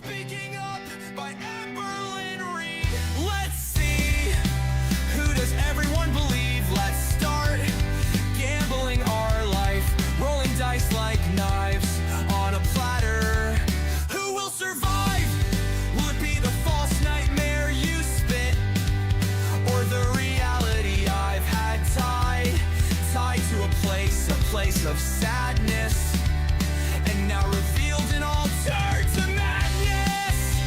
Speaking Up by Amberlynn Reed. Let's see, who does everyone believe? Let's start gambling our life, rolling dice like knives on a platter. Who will survive? Will it be the false nightmare you spit, or the reality I've had tied to a place of sadness, and now revealed and altered to madness?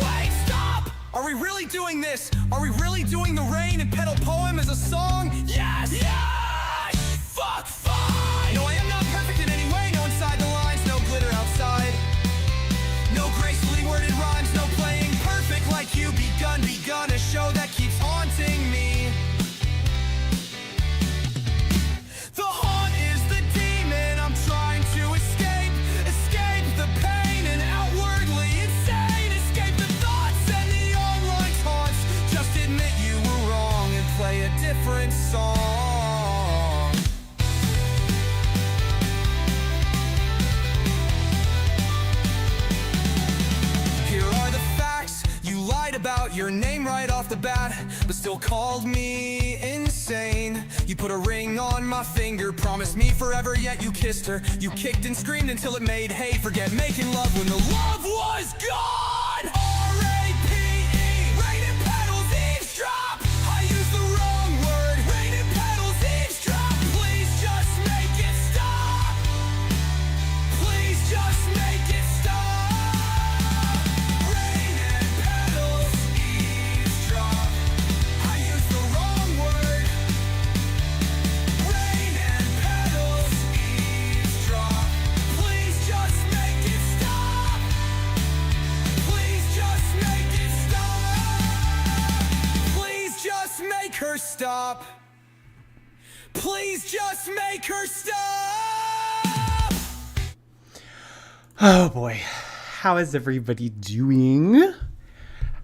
Wait, stop! Are we really doing this? Are we really doing the rain and pedal poem as a song? Yes! Yes! Fuck, fine! No, I am not perfect in any way. No inside the lines, no glitter outside. No gracefully worded rhymes, no playing perfect like you. Begun a show that keeps haunting me. The haunt is the demon I'm trying to escape the pain and outwardly insane. Escape the thoughts and the online taunts. Just admit you were wrong and play a different song. Here are the facts. You lied about your name right off the bat, but still called me insane. You put a ring on my finger, promised me forever, yet you kissed her. You kicked and screamed until it made hay. Forget making love when the love was gone. R-A-P-E, rain and pedals, eavesdrop. I used the wrong word, rain and pedals, eavesdrop. Please just make it stop. Please just make it stop. Rain and pedals, eavesdrop. I used the wrong word. Rain and pedals, eavesdrop. Please just make it stop. Please just make it stop. Please just make her stop. Please just make her stop. Oh boy, how is everybody doing?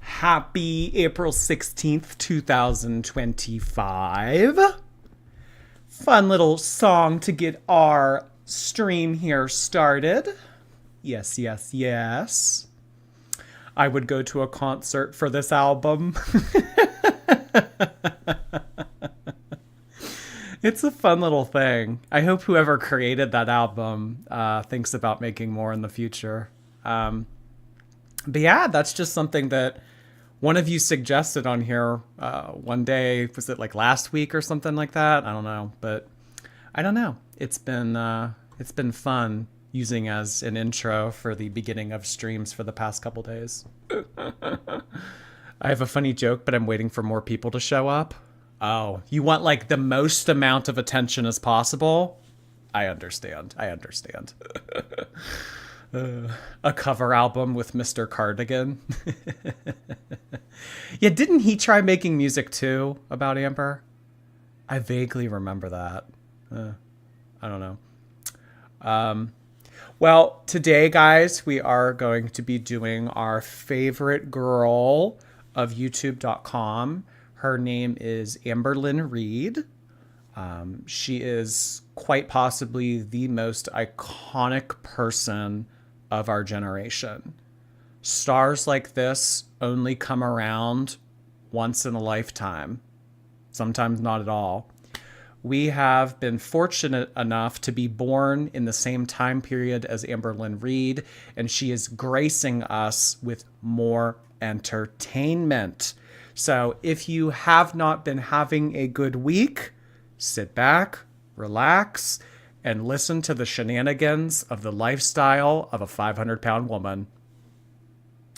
Happy April 16th, 2025. Fun little song to get our stream here started. Yes, yes, yes. I would go to a concert for this album. It's a fun little thing. I hope whoever created that album thinks about making more in the future. But yeah, that's just something that one of you suggested on here one day. Was it like last week or something like that? I don't know, but I don't know. It's been fun using as an intro for the beginning of streams for the past couple days. I have a funny joke, but I'm waiting for more people to show up. Oh, you want like the most amount of attention as possible? I understand. A cover album with Mr. Cardigan. Yeah, didn't he try making music too about Amber? I vaguely remember that. I don't know. Well, today, guys, we are going to be doing our favorite girl of YouTube.com. Her name is Amberlynn Reed. She is quite possibly the most iconic person of our generation. Stars like this only come around once in a lifetime, sometimes not at all. We have been fortunate enough to be born in the same time period as Amberlynn Reed, and she is gracing us with more entertainment. So if you have not been having a good week, sit back, relax, and listen to the shenanigans of the lifestyle of a 500-pound woman.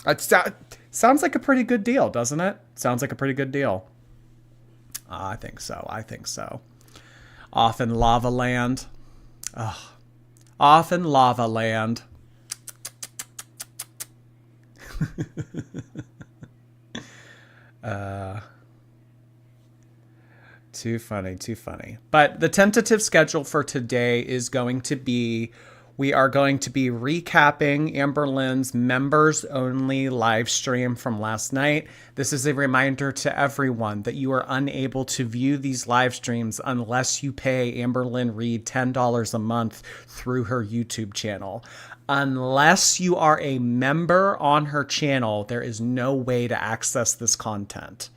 It sounds like a pretty good deal, doesn't it? Sounds like a pretty good deal. I think so. Off in Lava Land. Off in Lava Land. Too funny. But the tentative schedule for today is going to be we are going to be recapping Amberlynn's members only live stream from last night. This is a reminder to everyone that you are unable to view these live streams unless you pay Amberlynn Reid $10 a month through her YouTube channel. Unless you are a member on her channel, there is no way to access this content.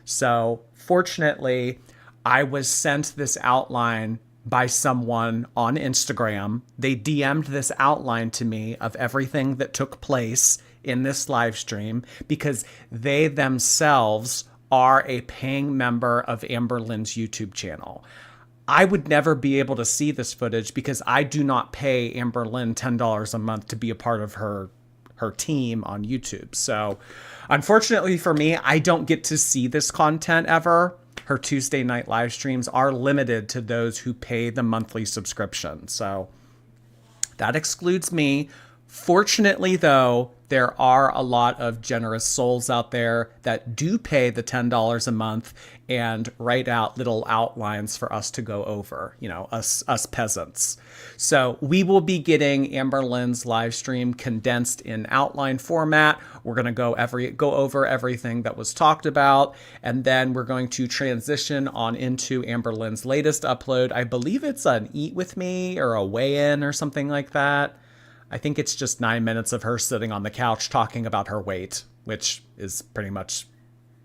So fortunately, I was sent this outline by someone on Instagram. They DM'd this outline to me of everything that took place in this live stream because they themselves are a paying member of Amberlynn's YouTube channel. I would never be able to see this footage because I do not pay Amberlynn $10 a month to be a part of her team on YouTube. So unfortunately for me, I don't get to see this content ever. Her Tuesday night live streams are limited to those who pay the monthly subscription. So that excludes me. Fortunately, though, there are a lot of generous souls out there that do pay the $10 a month and write out little outlines for us to go over, you know, us peasants. So we will be getting Amberlynn's live stream condensed in outline format. We're going to go over everything that was talked about, and then we're going to transition on into Amberlynn's latest upload. I believe it's an Eat With Me or a weigh-in or something like that. I think it's just 9 minutes of her sitting on the couch talking about her weight, which is pretty much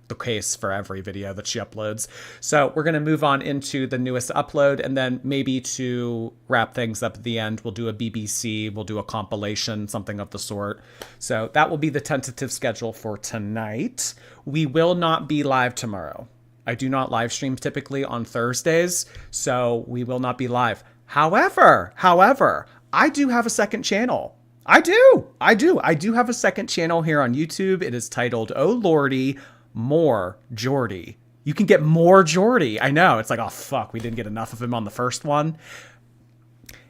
the case for every video that she uploads. So we're going to move on into the newest upload, and then maybe to wrap things up at the end, we'll do a BBC, we'll do a compilation, something of the sort. So that will be the tentative schedule for tonight. We will not be live tomorrow. I do not live stream typically on Thursdays, so we will not be live. However, I do have a second channel. I do have a second channel here on YouTube. It is titled, Oh Lordy, More Jordy. You can get more Jordy. I know. It's like, oh, fuck, we didn't get enough of him on the first one.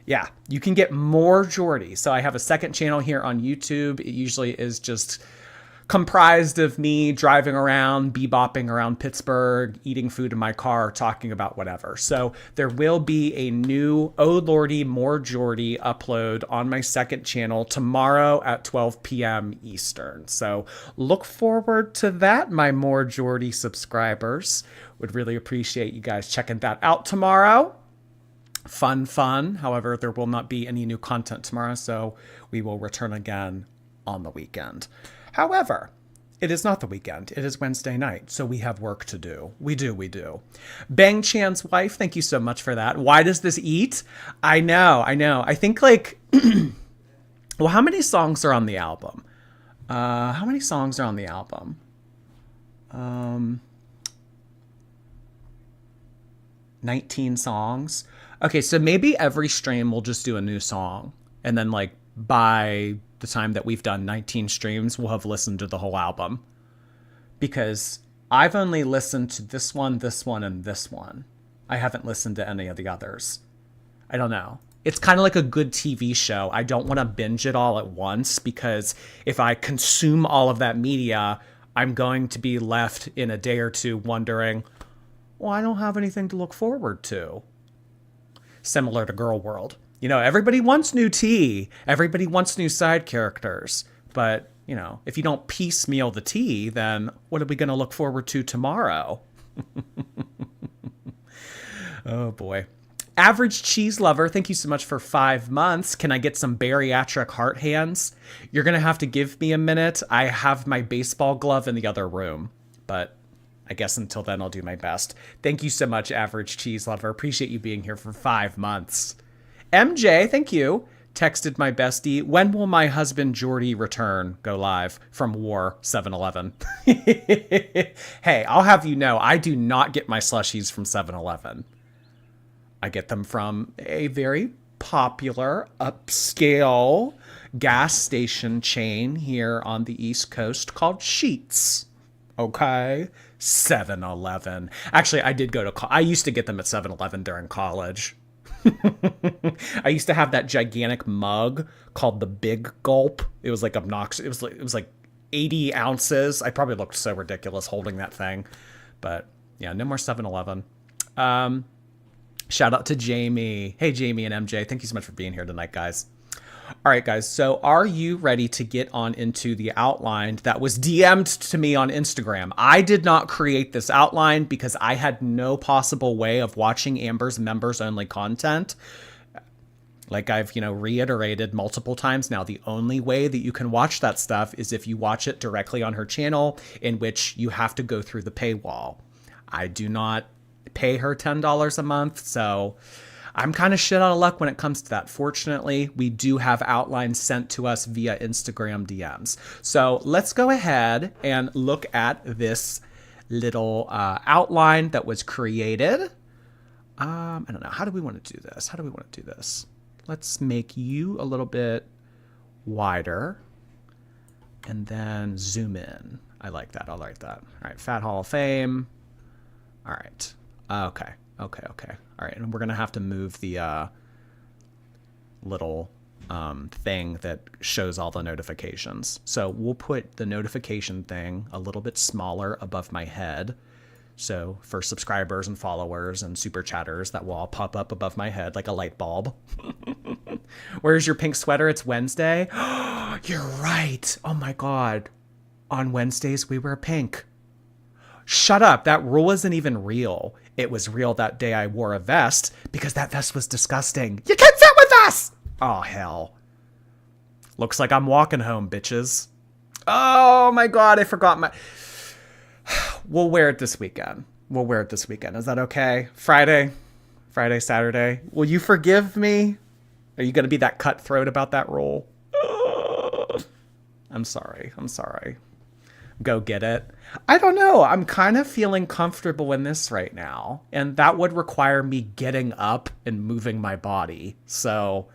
Yeah, you can get more Jordy. So I have a second channel here on YouTube. It usually is just comprised of me driving around, bebopping around Pittsburgh, eating food in my car, talking about whatever. So there will be a new Oh Lordy, More Jordy upload on my second channel tomorrow at 12 p.m. Eastern. So look forward to that, my More Jordy subscribers. Would really appreciate you guys checking that out tomorrow. Fun. However, there will not be any new content tomorrow, so we will return again on the weekend. However, it is not the weekend. It is Wednesday night, so we have work to do. We do. Bang Chan's wife, thank you so much for that. Why does this eat? I know. I think like, well, how many songs are on the album? 19 songs. Okay, so maybe every stream we'll just do a new song, and then like by the time that we've done 19 streams, we'll have listened to the whole album. Because I've only listened to this one, and this one. I haven't listened to any of the others. I don't know. It's kind of like a good TV show. I don't want to binge it all at once, because if I consume all of that media, I'm going to be left in a day or two wondering, well, I don't have anything to look forward to. Similar to Girl World. You know, everybody wants new tea. Everybody wants new side characters. But, you know, if you don't piecemeal the tea, then what are we going to look forward to tomorrow? Oh, boy. Average Cheese Lover, thank you so much for 5 months. Can I get some bariatric heart hands? You're going to have to give me a minute. I have my baseball glove in the other room. But I guess until then, I'll do my best. Thank you so much, Average Cheese Lover. Appreciate you being here for 5 months. MJ, thank you. Texted my bestie, when will my husband Jordy return? Go live from War 7-Eleven. Hey, I'll have you know, I do not get my slushies from 7-Eleven. I get them from a very popular, upscale gas station chain here on the East Coast called Sheetz. Okay? 7-Eleven. Actually, I used to get them at 7-Eleven during college. I used to have that gigantic mug called the Big Gulp. It was like obnoxious. It was like 80 ounces. I probably looked so ridiculous holding that thing. But yeah, no more 7-Eleven. Shout out to Jamie. Hey, Jamie and MJ. Thank you so much for being here tonight, guys. All right, guys. So are you ready to get on into the outline that was DM'd to me on Instagram? I did not create this outline because I had no possible way of watching Amber's members only content. Like I've, reiterated multiple times now, the only way that you can watch that stuff is if you watch it directly on her channel, in which you have to go through the paywall. I do not pay her $10 a month, so I'm kind of shit out of luck when it comes to that. Fortunately, we do have outlines sent to us via Instagram DMs. So let's go ahead and look at this little outline that was created. I don't know. How do we want to do this? Let's make you a little bit wider and then zoom in. I like that. All right. Fat Hall of Fame. All right. Okay. All right. And we're going to have to move the little thing that shows all the notifications. So we'll put the notification thing a little bit smaller above my head. So for subscribers and followers and super chatters, that will all pop up above my head like a light bulb. Where's your pink sweater? It's Wednesday. You're right. Oh my God. On Wednesdays, we wear pink. Shut up. That rule isn't even real. It was real that day I wore a vest because that vest was disgusting. You can't fit with us. Oh, hell. Looks like I'm walking home, bitches. Oh my God. I forgot my... We'll wear it this weekend. Is that okay? Friday, Saturday. Will you forgive me? Are you going to be that cutthroat about that rule? I'm sorry. Go get it. I don't know. I'm kind of feeling comfortable in this right now. And that would require me getting up and moving my body. So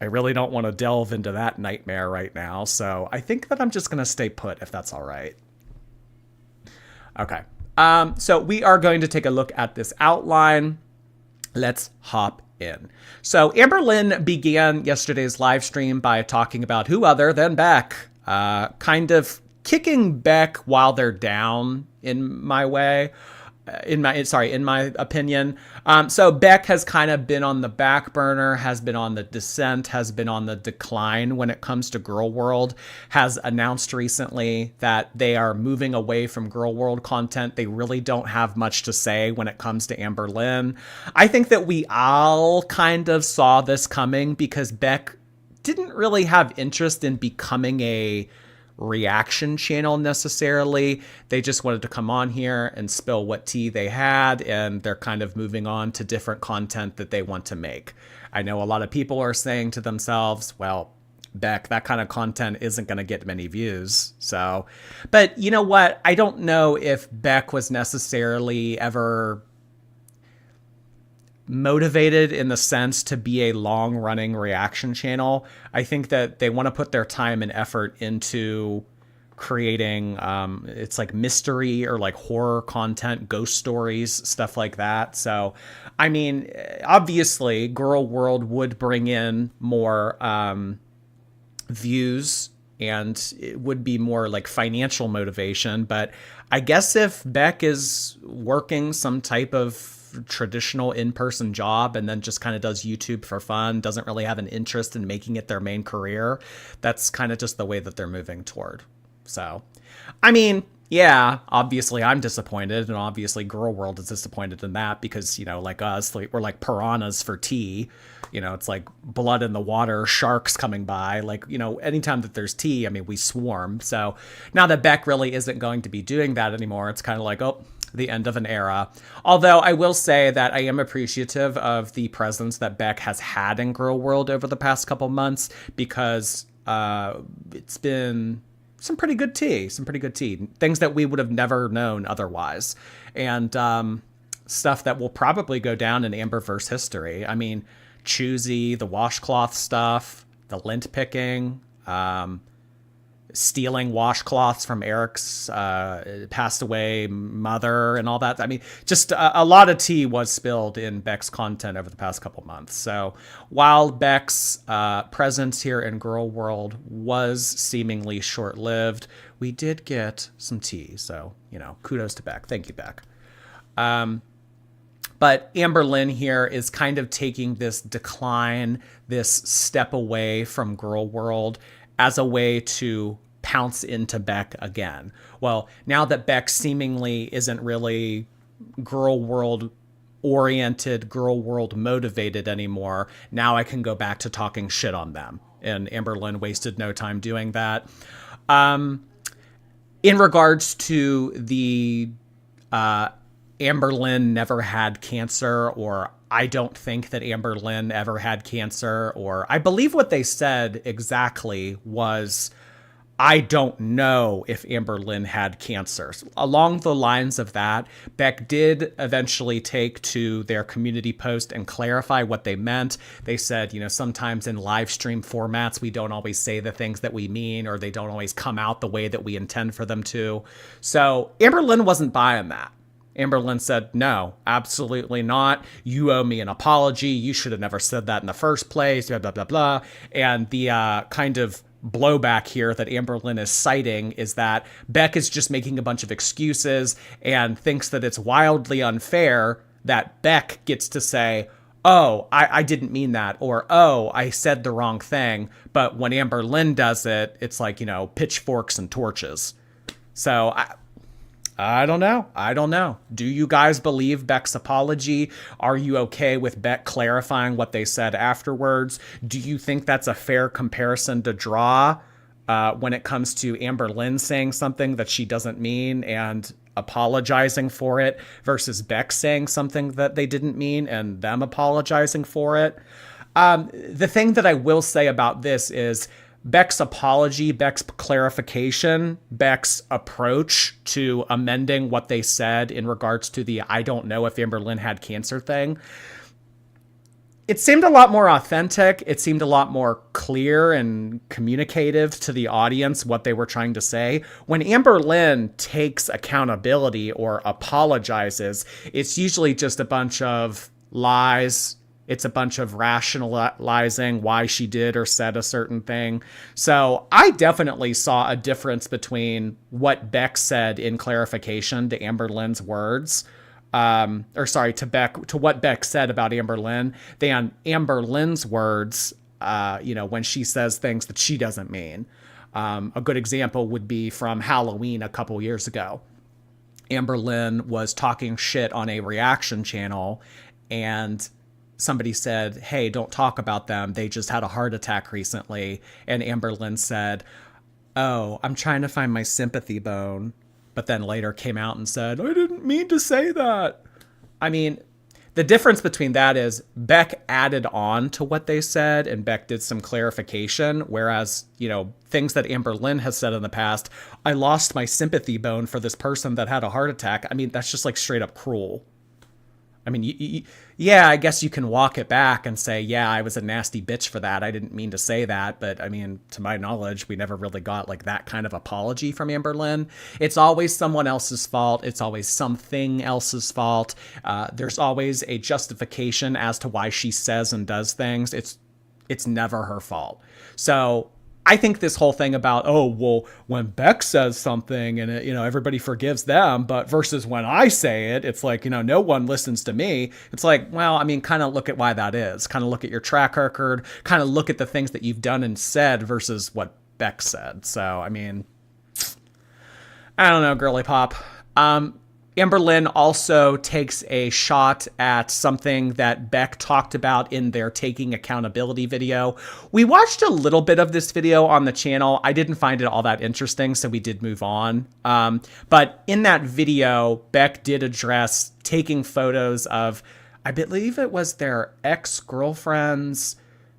I really don't want to delve into that nightmare right now. So I think that I'm just going to stay put if that's all right. Okay. So we are going to take a look at this outline. Let's hop in. So Amberlynn began yesterday's live stream by talking about who other than Beck, kind of kicking Beck while they're down in my opinion. So Beck has kind of been on the back burner, has been on the descent, has been on the decline when it comes to Girl World, has announced recently that they are moving away from Girl World content. They really don't have much to say when it comes to Amberlynn. I think that we all kind of saw this coming because Beck didn't really have interest in becoming a reaction channel necessarily. They just wanted to come on here and spill what tea they had, and they're kind of moving on to different content that they want to make. I know a lot of people are saying to themselves, well, Beck, that kind of content isn't going to get many views. So, but you know what? I don't know if Beck was necessarily ever motivated in the sense to be a long-running reaction channel. I think that they want to put their time and effort into creating it's like mystery or like horror content, ghost stories, stuff like that. So I mean, obviously Girl World would bring in more views and it would be more like financial motivation, but I guess if Beck is working some type of traditional in-person job and then just kind of does YouTube for fun, doesn't really have an interest in making it their main career, that's kind of just the way that they're moving toward. So, I mean, yeah, obviously I'm disappointed, and obviously Girl World is disappointed in that because, like us, we're like piranhas for tea. It's like blood in the water, sharks coming by. Like, anytime that there's tea, I mean, we swarm. So now that Beck really isn't going to be doing that anymore, it's kind of like, oh, the end of an era. Although I will say that I am appreciative of the presence that Beck has had in Girl World over the past couple months because it's been some pretty good tea, things that we would have never known otherwise. And stuff that will probably go down in Amberverse history. I mean, Choosy, the washcloth stuff, the lint picking, stealing washcloths from Eric's passed away mother and all that. I mean, just a lot of tea was spilled in Beck's content over the past couple months. So while Beck's presence here in Girl World was seemingly short-lived, we did get some tea. So, kudos to Beck. Thank you, Beck. But Amberlynn here is kind of taking this decline, this step away from girl world as a way to pounce into Beck again. Well, now that Beck seemingly isn't really girl world oriented, girl world motivated anymore, now I can go back to talking shit on them. And Amberlynn wasted no time doing that. In regards to the Amberlynn never had cancer, or I don't think that Amberlynn ever had cancer, or I believe what they said exactly was, I don't know if Amberlynn had cancer. Along the lines of that, Beck did eventually take to their community post and clarify what they meant. They said, sometimes in live stream formats, we don't always say the things that we mean, or they don't always come out the way that we intend for them to. So Amberlynn wasn't buying that. Amberlynn said, no, absolutely not. You owe me an apology. You should have never said that in the first place, blah, blah, blah, blah. And the kind of blowback here that Amberlynn is citing is that Beck is just making a bunch of excuses and thinks that it's wildly unfair that Beck gets to say, oh, I didn't mean that, or, oh, I said the wrong thing. But when Amberlynn does it, it's like, pitchforks and torches. So I don't know. Do you guys believe Beck's apology? Are you okay with Beck clarifying what they said afterwards? Do you think that's a fair comparison to draw when it comes to Amberlynn saying something that she doesn't mean and apologizing for it versus Beck saying something that they didn't mean and them apologizing for it? The thing that I will say about this is Beck's apology, Beck's clarification, Beck's approach to amending what they said in regards to the I don't know if Amberlynn had cancer thing, it seemed a lot more authentic. It seemed a lot more clear and communicative to the audience what they were trying to say. When Amberlynn takes accountability or apologizes, it's usually just a bunch of lies. It's a bunch of rationalizing why she did or said a certain thing. So I definitely saw a difference between what Beck said in clarification to Amberlynn's words, to what Beck said about Amberlynn than Amberlynn's words, when she says things that she doesn't mean. A good example would be from Halloween a couple years ago. Amberlynn was talking shit on a reaction channel, and somebody said, hey, don't talk about them. They just had a heart attack recently. And Amberlynn said, oh, I'm trying to find my sympathy bone. But then later came out and said, I didn't mean to say that. I mean, the difference between that is Beck added on to what they said and Beck did some clarification. Whereas, things that Amberlynn has said in the past, I lost my sympathy bone for this person that had a heart attack. I mean, that's just like straight up cruel. I mean, yeah, I guess you can walk it back and say, yeah, I was a nasty bitch for that. I didn't mean to say that. But I mean, to my knowledge, we never really got like that kind of apology from Amberlynn. It's always someone else's fault. It's always something else's fault. There's always a justification as to why she says and does things. It's never her fault. So I think this whole thing about, oh, well, when Beck says something and, everybody forgives them, but versus when I say it, it's like, no one listens to me. It's like, well, I mean, kind of look at why that is. Kind of look at your track record, kind of look at the things that you've done and said versus what Beck said. So, I mean, I don't know, girly pop. Amberlynn also takes a shot at something that Beck talked about in their taking accountability video. We watched a little bit of this video on the channel. I didn't find it all that interesting, so we did move on. But in that video, Beck did address taking photos of, I believe it was their ex-girlfriend's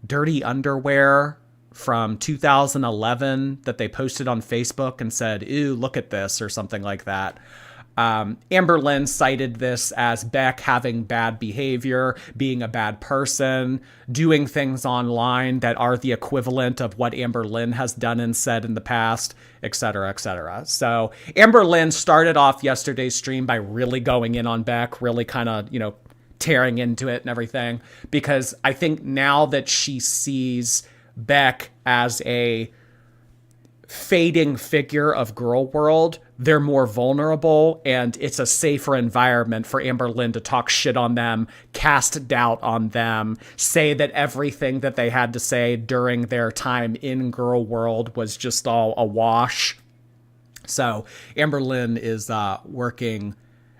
dirty underwear from 2011 that they posted on Facebook and said, ew, look at this, or something like that. Amberlynn cited this as Beck having bad behavior, being a bad person, doing things online that are the equivalent of what Amberlynn has done and said in the past, etc., etc. So Amberlynn started off yesterday's stream by really going in on Beck, really kind of, tearing into it and everything, because I think now that she sees Beck as a fading figure of girl world, they're more vulnerable, and it's a safer environment for Amberlynn to talk shit on them, cast doubt on them, say that everything that they had to say during their time in girl world was just all a wash. So Amberlynn is working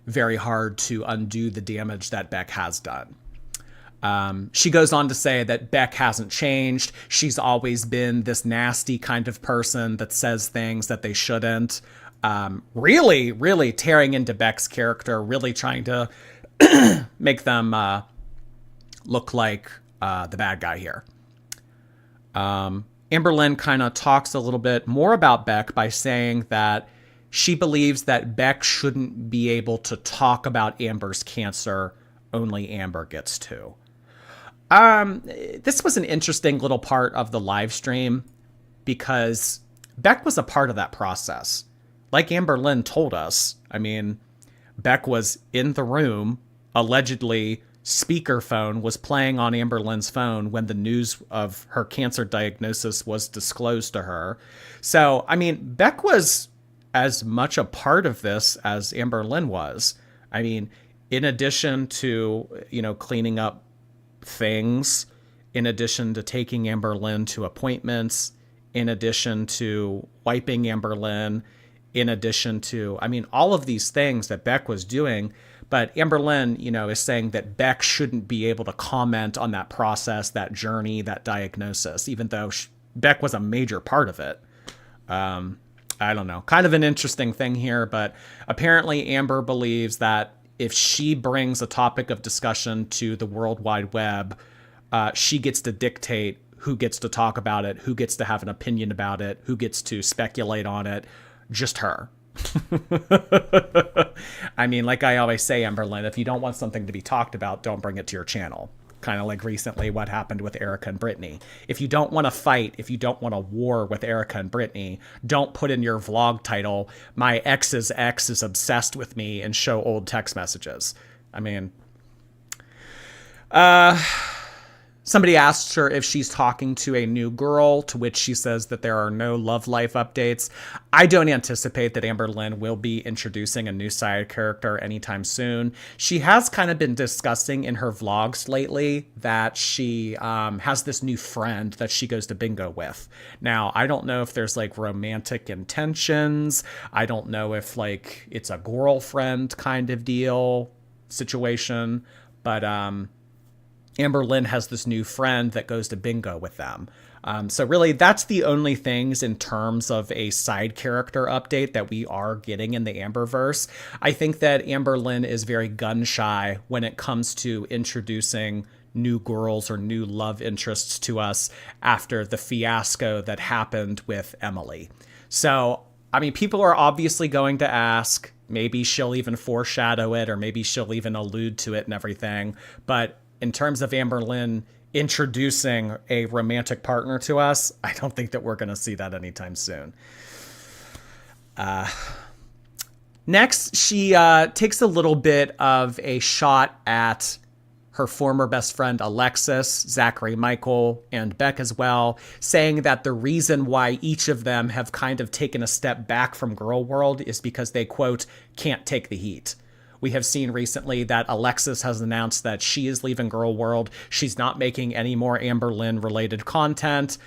very hard to undo the damage that Beck has done. She goes on to say that Beck hasn't changed. She's always been this nasty kind of person that says things that they shouldn't. Really, really tearing into Beck's character, really trying to make them look like the bad guy here. Amberlynn kind of talks a little bit more about Beck by saying that she believes that Beck shouldn't be able to talk about Amber's cancer, only Amber gets to. This was an interesting little part of the live stream because Beck was a part of that process. Like Amberlynn told us, I mean, Beck was in the room, allegedly speakerphone was playing on Amberlynn's phone when the news of her cancer diagnosis was disclosed to her. So, I mean, Beck was as much a part of this as Amberlynn was. I mean, in addition to, cleaning up things, in addition to taking Amberlynn to appointments, in addition to wiping Amberlynn, in addition to, all of these things that Beck was doing. But Amberlynn, is saying that Beck shouldn't be able to comment on that process, that journey, that diagnosis, even though Beck was a major part of it. I don't know. Kind of an interesting thing here, but apparently Amber believes that if she brings a topic of discussion to the World Wide Web, she gets to dictate who gets to talk about it, who gets to have an opinion about it, who gets to speculate on it. Just her. Like I always say, Amberlynn, if you don't want something to be talked about, don't bring it to your channel. Kind of like recently what happened with Erica and Brittany. If you don't want to fight, if you don't want a war with Erica and Brittany, don't put in your vlog title, "My ex's ex is obsessed with me," and show old text messages. Somebody asked her if she's talking to a new girl, to which she says that there are no love life updates. I don't anticipate that Amberlynn will be introducing a new side character anytime soon. She has kind of been discussing in her vlogs lately that she has this new friend that she goes to bingo with. Now, I don't know if there's romantic intentions. I don't know if it's a girlfriend kind of deal situation, but Amberlynn has this new friend that goes to bingo with them. So really, that's the only things in terms of a side character update that we are getting in the Amberverse. I think that Amberlynn is very gun shy when it comes to introducing new girls or new love interests to us after the fiasco that happened with Emily. So, people are obviously going to ask, maybe she'll even foreshadow it, or maybe she'll even allude to it and everything, but in terms of Amberlynn introducing a romantic partner to us, I don't think that we're going to see that anytime soon. Next, she takes a little bit of a shot at her former best friend Alexis, Zachary Michael, and Beck as well, saying that the reason why each of them have kind of taken a step back from girl world is because they, quote, can't take the heat. We have seen recently that Alexis has announced that she is leaving girl world. She's not making any more Amberlynn related content.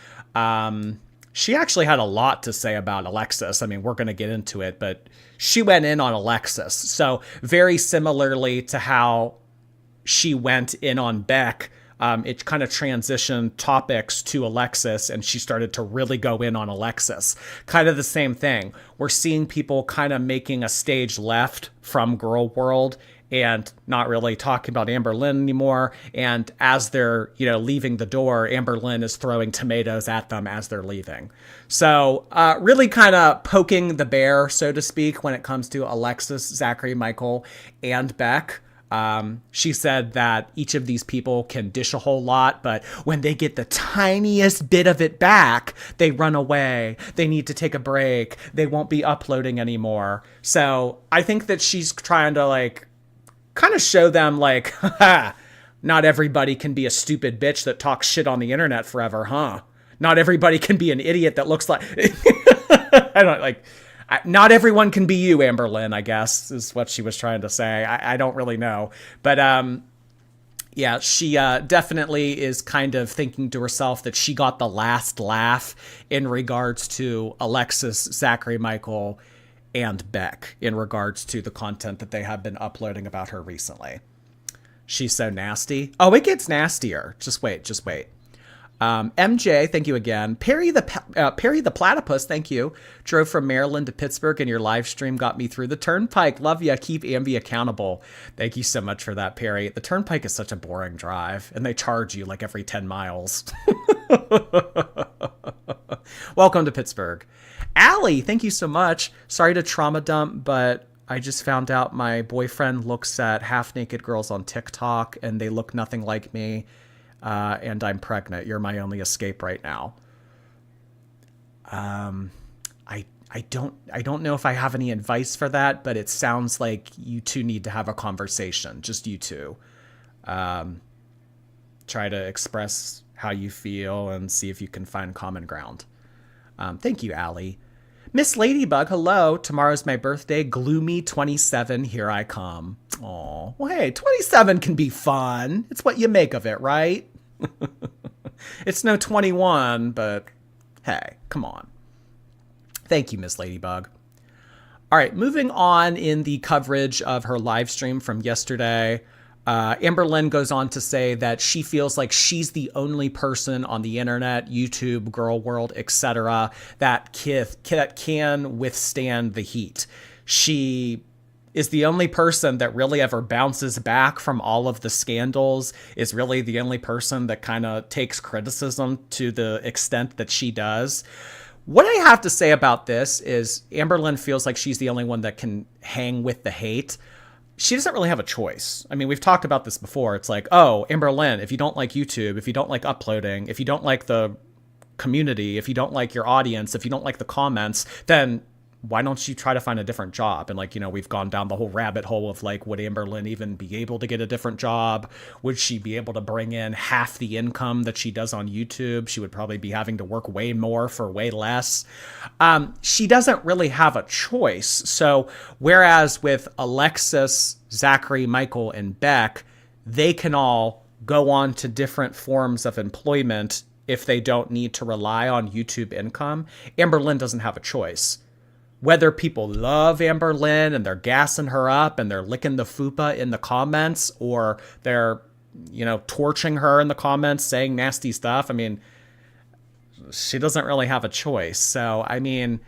She actually had a lot to say about Alexis. We're going to get into it, but she went in on Alexis. So very similarly to how she went in on Beck, it kind of transitioned topics to Alexis, and she started to really go in on Alexis. Kind of the same thing. We're seeing people kind of making a stage left from girl world and not really talking about Amberlynn anymore. And as they're, leaving the door, Amberlynn is throwing tomatoes at them as they're leaving. So really kind of poking the bear, so to speak, when it comes to Alexis, Zachary Michael, and Beck. She said that each of these people can dish a whole lot, but when they get the tiniest bit of it back, they run away. They need to take a break. They won't be uploading anymore. So I think that she's trying to kind of show them not everybody can be a stupid bitch that talks shit on the internet forever, huh? Not everybody can be an idiot that looks like... I don't like, not everyone can be you, Amberlynn, I guess is what she was trying to say. I don't really know. But, yeah, she definitely is kind of thinking to herself that she got the last laugh in regards to Alexis, Zachary Michael, and Beck in regards to the content that they have been uploading about her recently. She's so nasty. Oh, it gets nastier. Just wait. MJ, thank you again. Perry the Platypus, thank you. Drove from Maryland to Pittsburgh, and your live stream got me through the turnpike. Love ya. Keep Ambi accountable. Thank you so much for that, Perry. The turnpike is such a boring drive, and they charge you like every 10 miles. Welcome to Pittsburgh. Allie, thank you so much. Sorry to trauma dump, but I just found out my boyfriend looks at half-naked girls on TikTok, and they look nothing like me. And I'm pregnant. You're my only escape right now. I don't know if I have any advice for that, but it sounds like you two need to have a conversation. Just you two. Try to express how you feel and see if you can find common ground. Thank you, Allie. Miss Ladybug, hello. Tomorrow's my birthday. Gloomy 27. Here I come. Aw. Well, hey, 27 can be fun. It's what you make of it, right? It's no 21, but hey, come on. Thank you, Miss Ladybug. All right, moving on in the coverage of her live stream from yesterday. Amberlynn goes on to say that she feels like she's the only person on the internet, YouTube, Girl World, etc., that can withstand the heat. She is the only person that really ever bounces back from all of the scandals, is really the only person that kind of takes criticism to the extent that she does. What I have to say about this is Amberlynn feels like she's the only one that can hang with the hate. She doesn't really have a choice. I mean, we've talked about this before. It's like, oh, Amberlynn, if you don't like YouTube, if you don't like uploading, if you don't like the community, if you don't like your audience, if you don't like the comments, then why don't you try to find a different job? And like, you know, we've gone down the whole rabbit hole of like, would Amberlynn even be able to get a different job? Would she be able to bring in half the income that she does on YouTube? She would probably be having to work way more for way less. She doesn't really have a choice. So whereas with Alexis, Zachary, Michael, and Beck, they can all go on to different forms of employment if they don't need to rely on YouTube income, Amberlynn doesn't have a choice. Whether people love Amberlynn and they're gassing her up and they're licking the fupa in the comments, or they're, you know, torching her in the comments, saying nasty stuff. I mean, she doesn't really have a choice. So, I mean,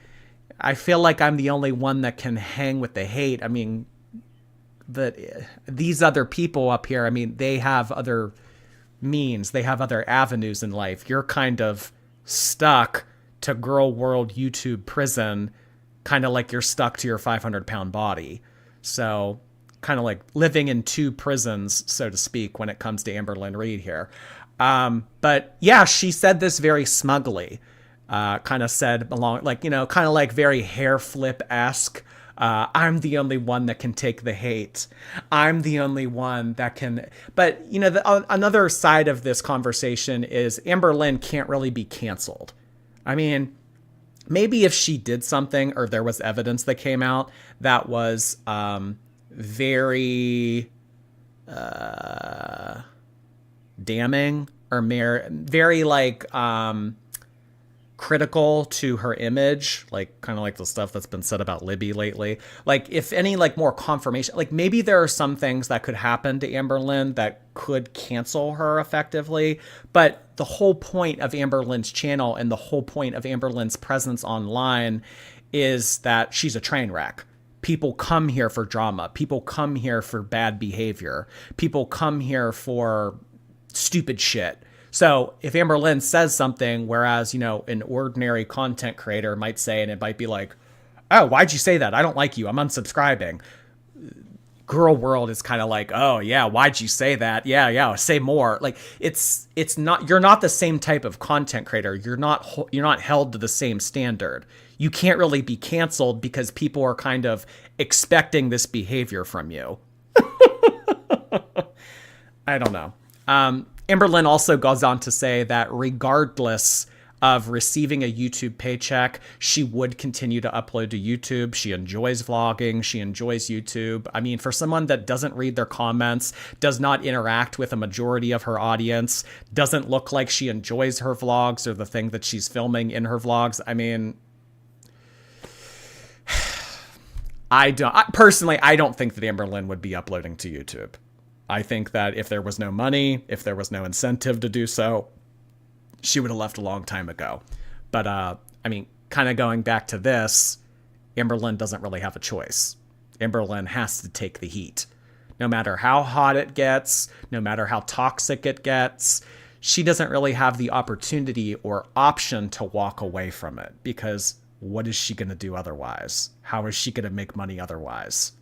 I feel like I'm the only one that can hang with the hate. I mean, these other people up here, I mean, they have other means. They have other avenues in life. You're kind of stuck to Girl World YouTube prison, kind of like you're stuck to your 500-pound body. So kind of like living in two prisons, so to speak, when it comes to Amberlynn Reid here. But yeah, she said this very smugly, kind of said along, like, you know, kind of like very hair flip-esque. I'm the only one that can take the hate. I'm the only one that can. But, you know, another side of this conversation is Amberlynn can't really be canceled. I mean, maybe if she did something or there was evidence that came out that was very damning or very like critical to her image, like kind of like the stuff that's been said about Libby lately. Like if any like more confirmation, like maybe there are some things that could happen to Amberlynn that could cancel her effectively. But the whole point of Amberlynn's channel and the whole point of Amberlynn's presence online is that she's a train wreck. People come here for drama. People come here for bad behavior. People come here for stupid shit. So if Amberlynn says something, whereas, you know, an ordinary content creator might say, and it might be like, oh, why'd you say that? I don't like you. I'm unsubscribing. Girl World is kind of like, oh yeah, why'd you say that? Yeah, say more. Like it's not, you're not the same type of content creator. You're not held to the same standard. You can't really be canceled because people are kind of expecting this behavior from you. I don't know. Amberlynn also goes on to say that regardless of receiving a YouTube paycheck, she would continue to upload to YouTube. She enjoys vlogging. She enjoys YouTube. I mean, for someone that doesn't read their comments, does not interact with a majority of her audience, doesn't look like she enjoys her vlogs or the thing that she's filming in her vlogs, I mean, I don't think that Amberlynn would be uploading to YouTube. I think that if there was no money, if there was no incentive to do so, she would have left a long time ago. But, I mean, kind of going back to this, Amberlynn doesn't really have a choice. Amberlynn has to take the heat. No matter how hot it gets, no matter how toxic it gets, she doesn't really have the opportunity or option to walk away from it, because what is she going to do otherwise? How is she going to make money otherwise?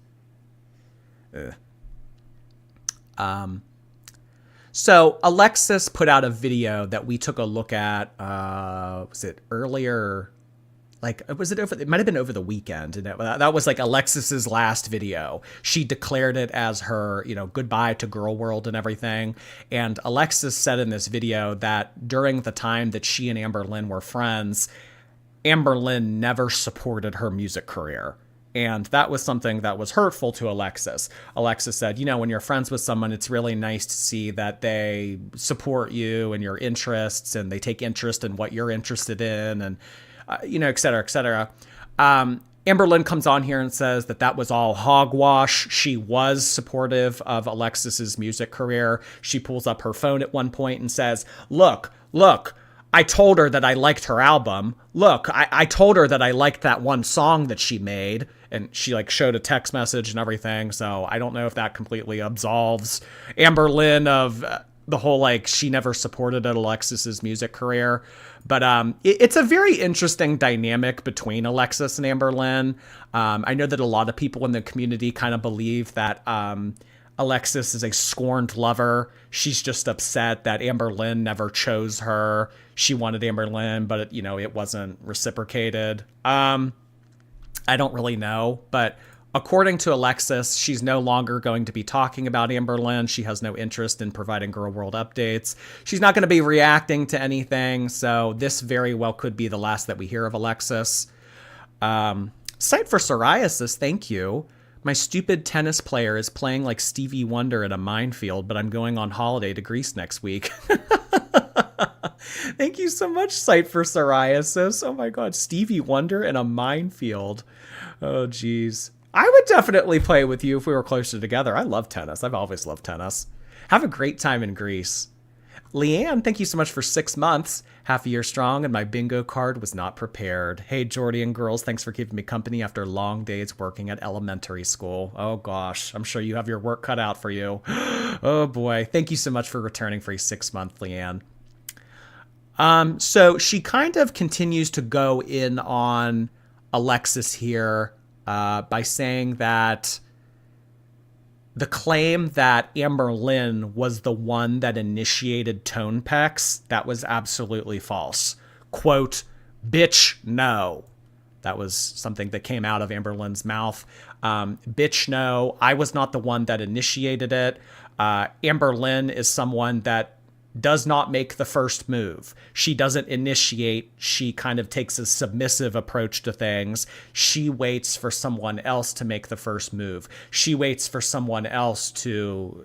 So Alexis put out a video that we took a look at, was it earlier? Like, it might have been over the weekend. And that was like Alexis's last video. She declared it as her, goodbye to girl world and everything. And Alexis said in this video that during the time that she and Amberlynn were friends, Amberlynn never supported her music career. And that was something that was hurtful to Alexis. Alexis said, when you're friends with someone, it's really nice to see that they support you and your interests, and they take interest in what you're interested in, and, et cetera, et cetera. Amberlynn comes on here and says that was all hogwash. She was supportive of Alexis's music career. She pulls up her phone at one point and says, look, I told her that I liked her album. Look, I told her that I liked that one song that she made. And she showed a text message and everything. So I don't know if that completely absolves Amberlynn of the whole, she never supported Alexis's music career. But it's a very interesting dynamic between Alexis and Amberlynn. I know that a lot of people in the community kind of believe that Alexis is a scorned lover. She's just upset that Amberlynn never chose her. She wanted Amberlynn, but it wasn't reciprocated. I don't really know, but according to Alexis, she's no longer going to be talking about Amberlynn. She has no interest in providing Girl World updates. She's not going to be reacting to anything, so this very well could be the last that we hear of Alexis. Sight for psoriasis, thank you. My stupid tennis player is playing like Stevie Wonder at a minefield, but I'm going on holiday to Greece next week. Thank you so much, Sight for psoriasis. Oh my God, Stevie Wonder in a minefield. Oh, geez. I would definitely play with you if we were closer together. I love tennis. I've always loved tennis. Have a great time in Greece. Leanne, thank you so much for 6 months. Half a year strong, and my bingo card was not prepared. Hey, Jordy and girls, thanks for keeping me company after long days working at elementary school. Oh, gosh. I'm sure you have your work cut out for you. Oh, boy. Thank you so much for returning for a 6-month, Leanne. So she kind of continues to go in on Alexis here by saying that the claim that Amberlynn was the one that initiated tone pecks, that was absolutely false. Quote, bitch, no. That was something that came out of Amberlynn's mouth. Bitch, no, I was not the one that initiated it. Amberlynn is someone that does not make the first move. She doesn't initiate. She kind of takes a submissive approach to things. She waits for someone else to make the first move. She waits for someone else to,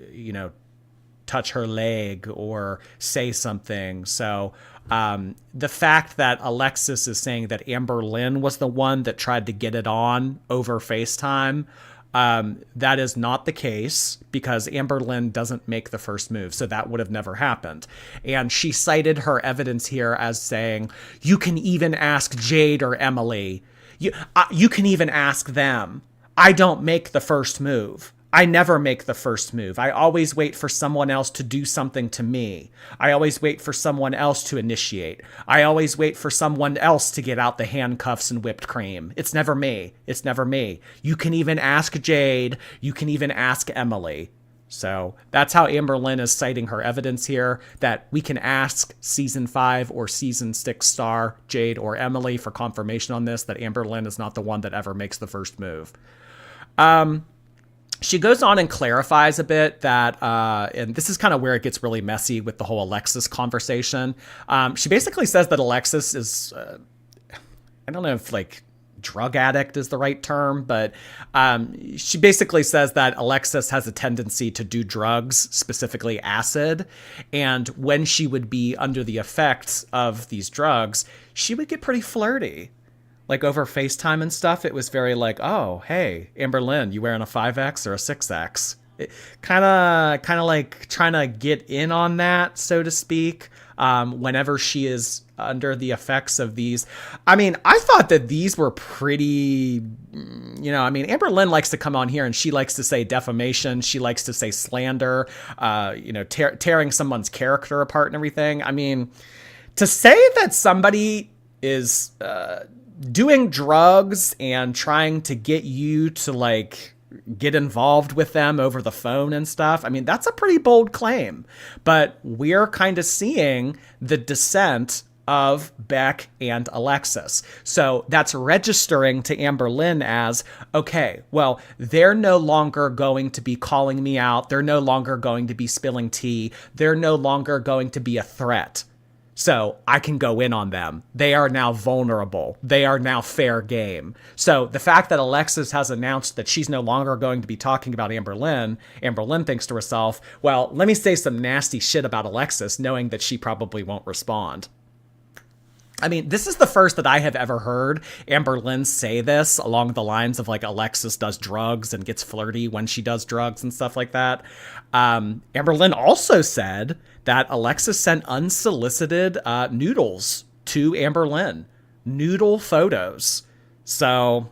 touch her leg or say something. So the fact that Alexis is saying that Amberlynn was the one that tried to get it on over FaceTime, that is not the case, because Amberlynn doesn't make the first move. So that would have never happened. And she cited her evidence here as saying, you can even ask Jade or Emily. You can even ask them. I don't make the first move. I never make the first move. I always wait for someone else to do something to me. I always wait for someone else to initiate. I always wait for someone else to get out the handcuffs and whipped cream. It's never me. It's never me. You can even ask Jade. You can even ask Emily. So that's how Amberlynn is citing her evidence here, that we can ask season 5 or season 6 star Jade or Emily for confirmation on this, that Amberlynn is not the one that ever makes the first move. she goes on and clarifies a bit that, and this is kind of where it gets really messy with the whole Alexis conversation. She basically says that Alexis is, I don't know if like drug addict is the right term, but she basically says that Alexis has a tendency to do drugs, specifically acid. And when she would be under the effects of these drugs, she would get pretty flirty. Like over FaceTime and stuff, it was very like, oh, hey, Amberlynn, you wearing a 5X or a 6X? Kind of like trying to get in on that, so to speak, whenever she is under the effects of these. I mean, I thought that these were pretty, I mean, Amberlynn likes to come on here and she likes to say defamation. She likes to say slander, tearing someone's character apart and everything. I mean, to say that somebody is doing drugs and trying to get you to like get involved with them over the phone and stuff, I mean, that's a pretty bold claim. But we're kind of seeing the descent of Beck and Alexis. So that's registering to Amberlynn as, okay, well, they're no longer going to be calling me out. They're no longer going to be spilling tea. They're no longer going to be a threat. So I can go in on them. They are now vulnerable. They are now fair game. So the fact that Alexis has announced that she's no longer going to be talking about Amberlynn thinks to herself, well, let me say some nasty shit about Alexis, knowing that she probably won't respond. I mean, this is the first that I have ever heard Amberlynn say this along the lines of like Alexis does drugs and gets flirty when she does drugs and stuff like that. Amberlynn also said that Alexis sent unsolicited noodles to Amberlynn, noodle photos. So,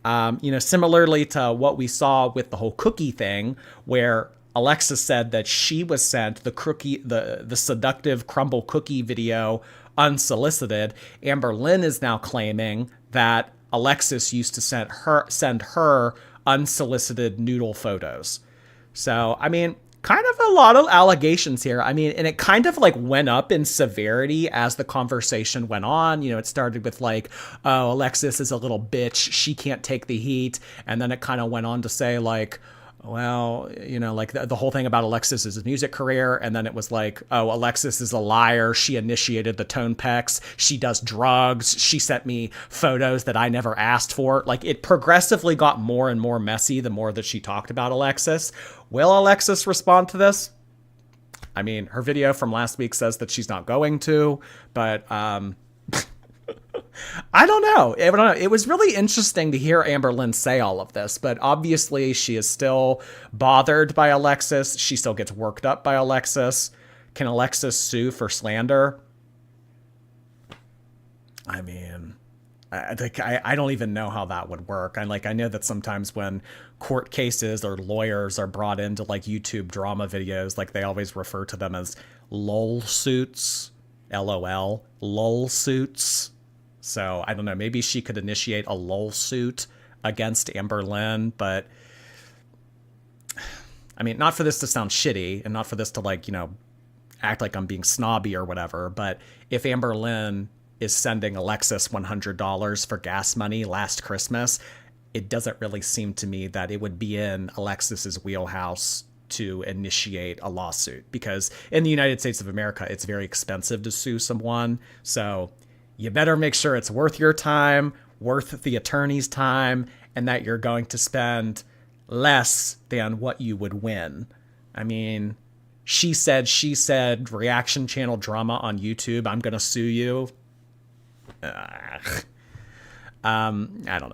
similarly to what we saw with the whole cookie thing, where Alexis said that she was sent the seductive crumble cookie video unsolicited, Amberlynn is now claiming that Alexis used to send her unsolicited noodle photos. So, I mean, kind of a lot of allegations here. I mean, and it kind of like went up in severity as the conversation went on. It started with like, oh, Alexis is a little bitch. She can't take the heat. And then it kind of went on to say like, well, like the whole thing about Alexis's music career. And then it was like, oh, Alexis is a liar. She initiated the tone pecs. She does drugs. She sent me photos that I never asked for. Like it progressively got more and more messy the more that she talked about Alexis. Will Alexis respond to this? I mean, her video from last week says that she's not going to, but I don't know. It was really interesting to hear Amberlynn say all of this, but obviously she is still bothered by Alexis. She still gets worked up by Alexis. Can Alexis sue for slander? I mean, I don't even know how that would work. I know that sometimes when court cases or lawyers are brought into like YouTube drama videos, like they always refer to them as lol suits, LOL, lol suits. So I don't know, maybe she could initiate a lol suit against Amberlynn, but I mean, not for this to sound shitty and not for this to like, act like I'm being snobby or whatever, but if Amberlynn is sending Alexis $100 for gas money last Christmas, it doesn't really seem to me that it would be in Alexis's wheelhouse to initiate a lawsuit, because in the United States of America, it's very expensive to sue someone. So you better make sure it's worth your time, worth the attorney's time, and that you're going to spend less than what you would win. I mean, she said, reaction channel drama on YouTube. I'm going to sue you. I don't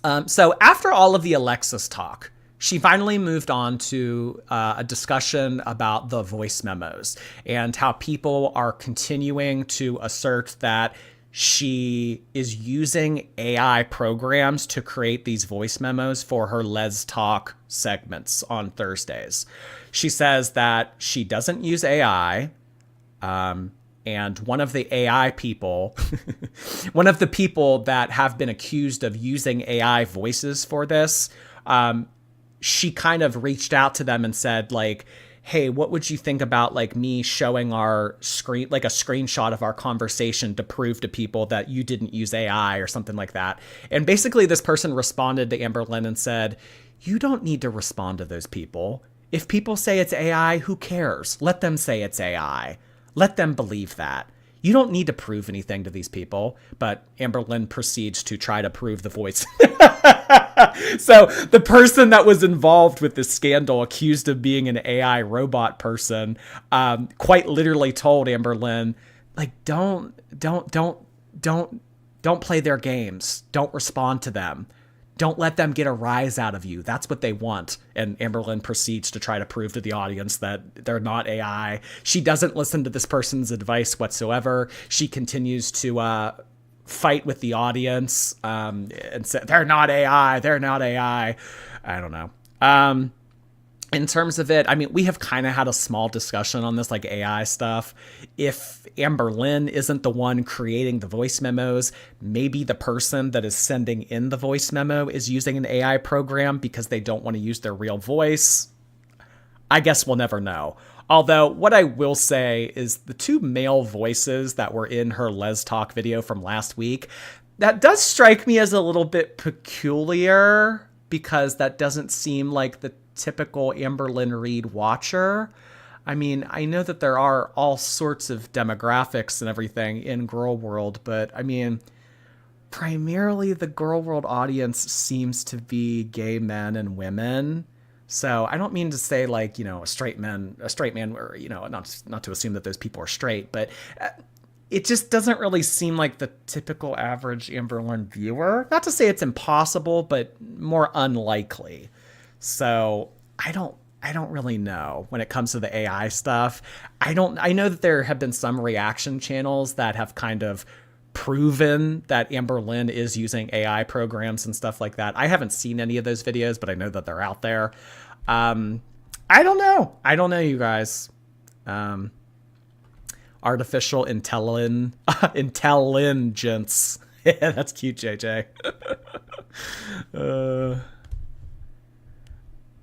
know. So after all of the Alexis talk, she finally moved on to a discussion about the voice memos and how people are continuing to assert that she is using AI programs to create these voice memos for her Let's Talk segments on Thursdays. She says that she doesn't use AI. And one of the AI people, one of the people that have been accused of using AI voices for this, she kind of reached out to them and said, like, hey, what would you think about like me showing our screen, like a screenshot of our conversation to prove to people that you didn't use AI or something like that. And basically this person responded to Amberlynn and said, you don't need to respond to those people. If people say it's AI, who cares? Let them say it's AI. Let them believe that. You don't need to prove anything to these people. But Amberlynn proceeds to try to prove the voice. So the person that was involved with this scandal, accused of being an AI robot person, quite literally told Amberlynn, like, don't play their games. Don't respond to them. Don't let them get a rise out of you. That's what they want. And Amberlynn proceeds to try to prove to the audience that they're not AI. She doesn't listen to this person's advice whatsoever. She continues to fight with the audience and say, they're not AI. They're not AI. I don't know. In terms of it, I mean, we have kind of had a small discussion on this, like AI stuff. If Amberlynn isn't the one creating the voice memos, maybe the person that is sending in the voice memo is using an AI program because they don't want to use their real voice. I guess we'll never know. Although what I will say is the two male voices that were in her Les Talk video from last week, that does strike me as a little bit peculiar because that doesn't seem like the typical Amberlynn Reid watcher. I mean, I know that there are all sorts of demographics and everything in Girl World, but I mean, primarily the Girl World audience seems to be gay men and women. So I don't mean to say like, you know, a straight man, or, you know, not to assume that those people are straight, but it just doesn't really seem like the typical average Amberlynn viewer. Not to say it's impossible, but more unlikely. So I don't really know when it comes to the AI stuff. I know that there have been some reaction channels that have kind of proven that Amberlynn is using AI programs and stuff like that. I haven't seen any of those videos, but I know that they're out there. I don't know, you guys. Artificial intelligence. Yeah, that's cute, JJ.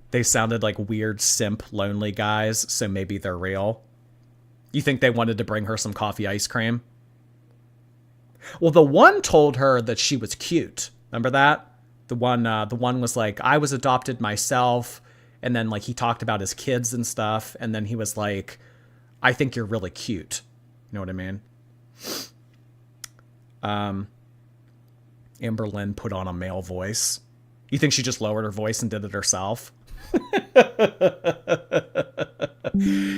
They sounded like weird simp lonely guys, so maybe they're real. You think they wanted to bring her some coffee ice cream? Well, the one told her that she was cute. Remember that? The one was like, I was adopted myself, and then like he talked about his kids and stuff, and then he was like, I think you're really cute. You know what I mean? Amberlynn put on a male voice. You think she just lowered her voice and did it herself?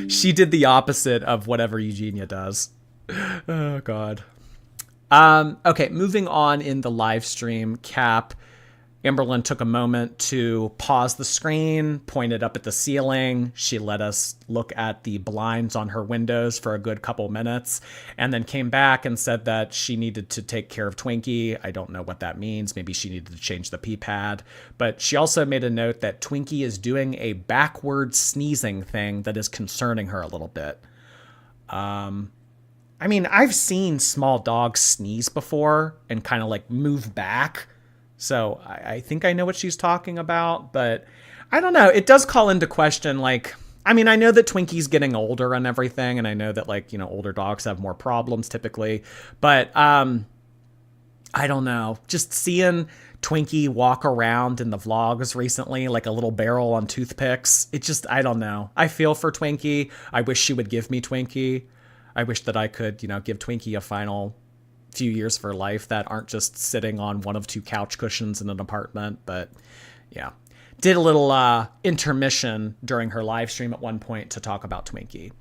She did the opposite of whatever Eugenia does. Oh, God. Okay, moving on in the live stream, Cap. Amberlynn took a moment to pause the screen, pointed up at the ceiling. She let us look at the blinds on her windows for a good couple minutes, and then came back and said that she needed to take care of Twinkie. I don't know what that means. Maybe she needed to change the pee pad. But she also made a note that Twinkie is doing a backward sneezing thing that is concerning her a little bit. I mean, I've seen small dogs sneeze before and kind of like move back. So I think I know what she's talking about, but I don't know. It does call into question, like, I mean, I know that Twinkie's getting older and everything, and I know that, like, you know, older dogs have more problems typically, but I don't know. Just seeing Twinkie walk around in the vlogs recently, like a little barrel on toothpicks, it just, I don't know. I feel for Twinkie. I wish she would give me Twinkie. I wish that I could, you know, give Twinkie a final few years of her life that aren't just sitting on one of two couch cushions in an apartment. But yeah, did a little intermission during her live stream at one point to talk about Twinkie.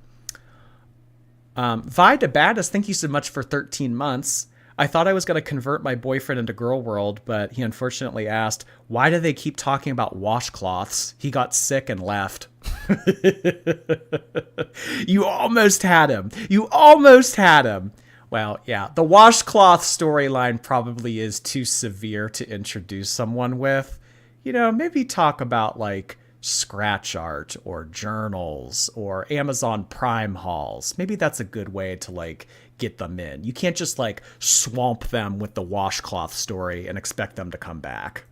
Vi DeBaddis, thank you so much for 13 months. I thought I was going to convert my boyfriend into Girl World, but he unfortunately asked, why do they keep talking about washcloths? He got sick and left. You almost had him. Well, yeah, the washcloth storyline probably is too severe to introduce someone with. You know, maybe talk about like scratch art or journals or Amazon Prime hauls. Maybe that's a good way to like get them in. You can't just like swamp them with the washcloth story and expect them to come back.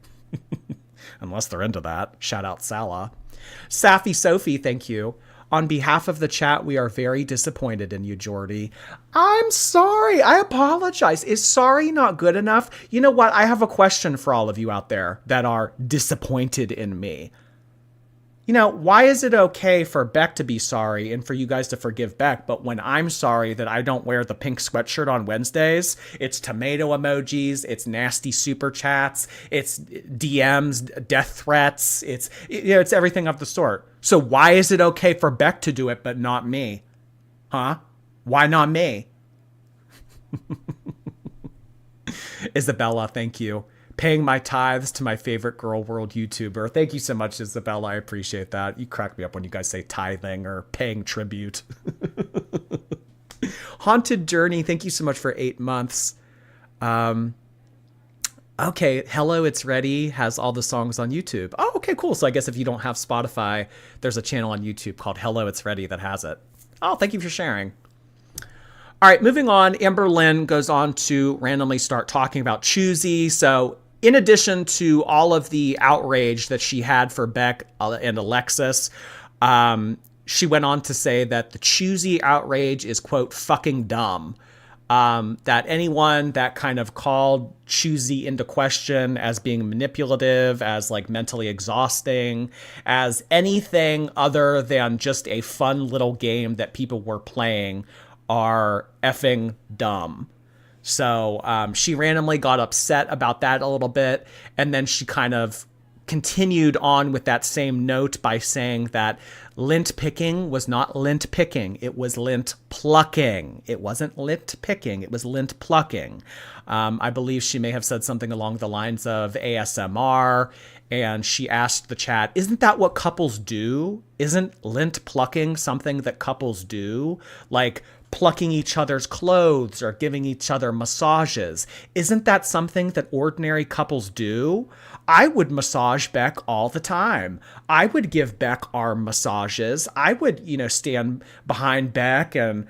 Unless they're into that. Shout out Salah. Safi Sophie, thank you. On behalf of the chat, we are very disappointed in you, Jordy. I'm sorry. I apologize. Is sorry not good enough? You know what? I have a question for all of you out there that are disappointed in me. You know, why is it okay for Beck to be sorry and for you guys to forgive Beck, but when I'm sorry that I don't wear the pink sweatshirt on Wednesdays, it's tomato emojis, it's nasty super chats, it's DMs, death threats, it's everything of the sort. So why is it okay for Beck to do it, but not me? Huh? Why not me? Isabella, thank you. Paying my tithes to my favorite girl world YouTuber. Thank you so much, Isabella. I appreciate that. You crack me up when you guys say tithing or paying tribute. Haunted Journey, thank you so much for 8 months. Okay, Hello, It's Ready has all the songs on YouTube. Oh, okay, cool. So I guess if you don't have Spotify, there's a channel on YouTube called Hello, It's Ready that has it. Oh, thank you for sharing. All right, moving on. Amberlynn goes on to randomly start talking about Choosy. So in addition to all of the outrage that she had for Beck and Alexis, she went on to say that the Choosy outrage is, quote, fucking dumb. That anyone that kind of called Choosy into question as being manipulative, as like mentally exhausting, as anything other than just a fun little game that people were playing are effing dumb. So she randomly got upset about that a little bit, and then she kind of continued on with that same note by saying that lint picking was not lint picking, it was lint plucking. It wasn't lint picking, it was lint plucking. I believe she may have said something along the lines of ASMR, and she asked the chat, isn't that what couples do? Isn't lint plucking something that couples do? Like plucking each other's clothes or giving each other massages. Isn't that something that ordinary couples do? I would massage Beck all the time. I would give Beck arm massages. I would, stand behind Beck and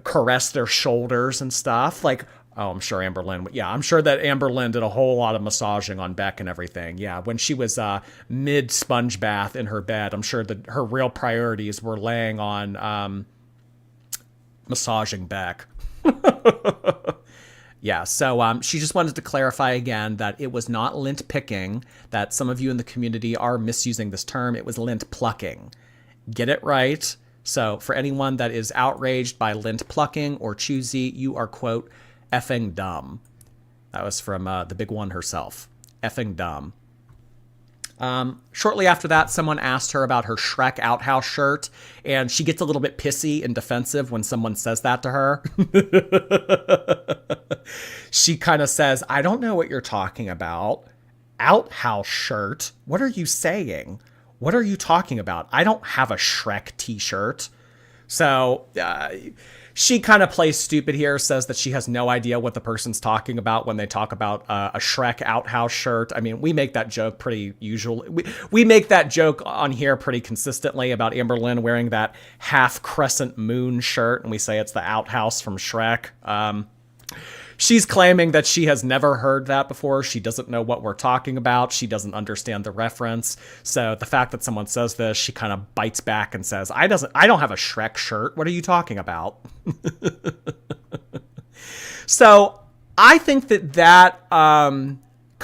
caress their shoulders and stuff. Like, oh, I'm sure Amberlynn. Yeah, I'm sure that Amberlynn did a whole lot of massaging on Beck and everything. Yeah, when she was mid sponge bath in her bed, I'm sure that her real priorities were laying on massaging Beck. Yeah, so she just wanted to clarify again that it was not lint picking, that some of you in the community are misusing this term. It was lint plucking. Get it right. So for anyone that is outraged by lint plucking or Choosy, you are, quote, effing dumb. That was from the big one herself. Effing dumb. Shortly after that, someone asked her about her Shrek Outhouse shirt, and she gets a little bit pissy and defensive when someone says that to her. She kind of says, I don't know what you're talking about. Outhouse shirt? What are you saying? What are you talking about? I don't have a Shrek t-shirt. So she kind of plays stupid here, says that she has no idea what the person's talking about when they talk about a Shrek Outhouse shirt. I mean, we make that joke pretty usually. We make that joke on here pretty consistently about Amberlynn wearing that half crescent moon shirt, and we say it's the outhouse from Shrek. She's claiming that she has never heard that before. She doesn't know what we're talking about. She doesn't understand the reference. So the fact that someone says this, she kind of bites back and says, I don't have a Shrek shirt. What are you talking about? So I think that kind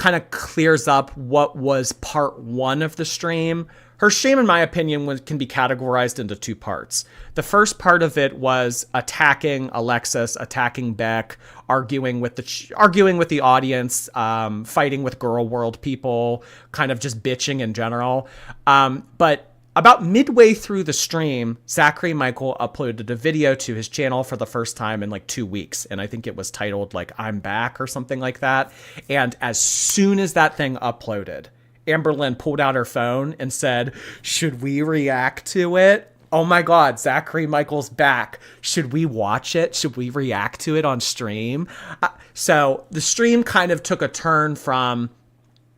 of clears up what was part one of the stream. Her stream, in my opinion, can be categorized into two parts. The first part of it was attacking Alexis, attacking Beck, arguing with the audience, fighting with girl world people, kind of just bitching in general. But about midway through the stream, Zachary Michael uploaded a video to his channel for the first time in like 2 weeks. And I think it was titled like, I'm Back or something like that. And as soon as that thing uploaded, Amberlynn pulled out her phone and said, should we react to it? Oh my God, Zachary Michael's back. Should we watch it? Should we react to it on stream? So the stream kind of took a turn from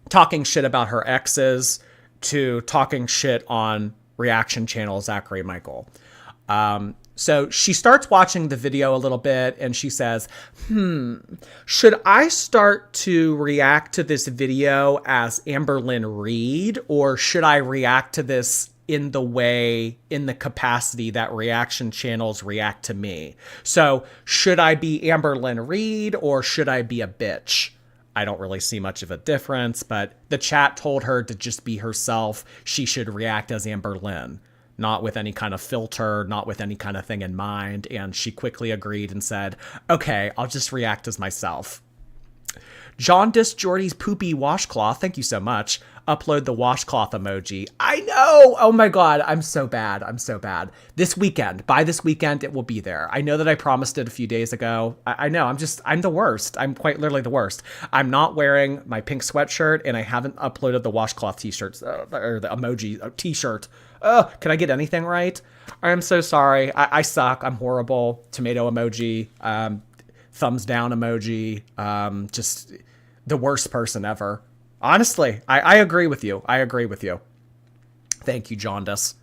talking shit about her exes to talking shit on reaction channel Zachary Michael. So she starts watching the video a little bit and she says, should I start to react to this video as Amberlynn Reed, or should I react to this in the capacity that reaction channels react to me. So should I be Amberlynn Reid or should I be a bitch? I don't really see much of a difference, but the chat told her to just be herself. She should react as Amberlynn, not with any kind of filter, not with any kind of thing in mind. And she quickly agreed and said, okay, I'll just react as myself. Jaundice Jordy's poopy washcloth, thank you so much. Upload the washcloth emoji. I know! Oh my god, I'm so bad. This weekend, by this weekend, it will be there. I know that I promised it a few days ago. I know, I'm the worst. I'm quite literally the worst. I'm not wearing my pink sweatshirt, and I haven't uploaded the washcloth t-shirts, or the emoji t-shirt. Can I get anything right? I'm so sorry. I suck. I'm horrible. Tomato emoji, thumbs down emoji, just the worst person ever. Honestly, I agree with you. Thank you, Jaundice.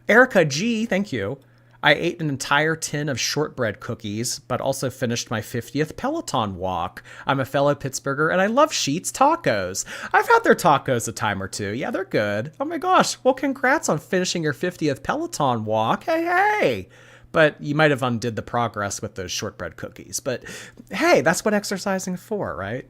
Erica G, thank you. I ate an entire tin of shortbread cookies, but also finished my 50th Peloton walk. I'm a fellow Pittsburgher, and I love Sheetz tacos. I've had their tacos a time or two. Yeah, they're good. Oh my gosh. Well, congrats on finishing your 50th Peloton walk. Hey. But you might have undid the progress with those shortbread cookies. But hey, that's what exercising is for, right?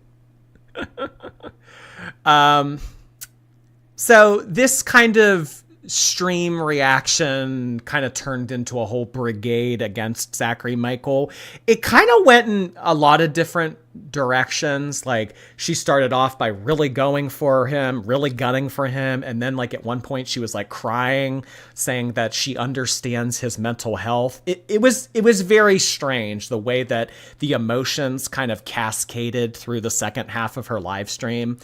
So this kind of stream reaction kind of turned into a whole brigade against Zachary Michael. It kind of went in a lot of different directions. Like, she started off by really going for him, really gunning for him. And then, like, at one point she was like crying, saying that she understands his mental health. It was very strange the way that the emotions kind of cascaded through the second half of her live stream.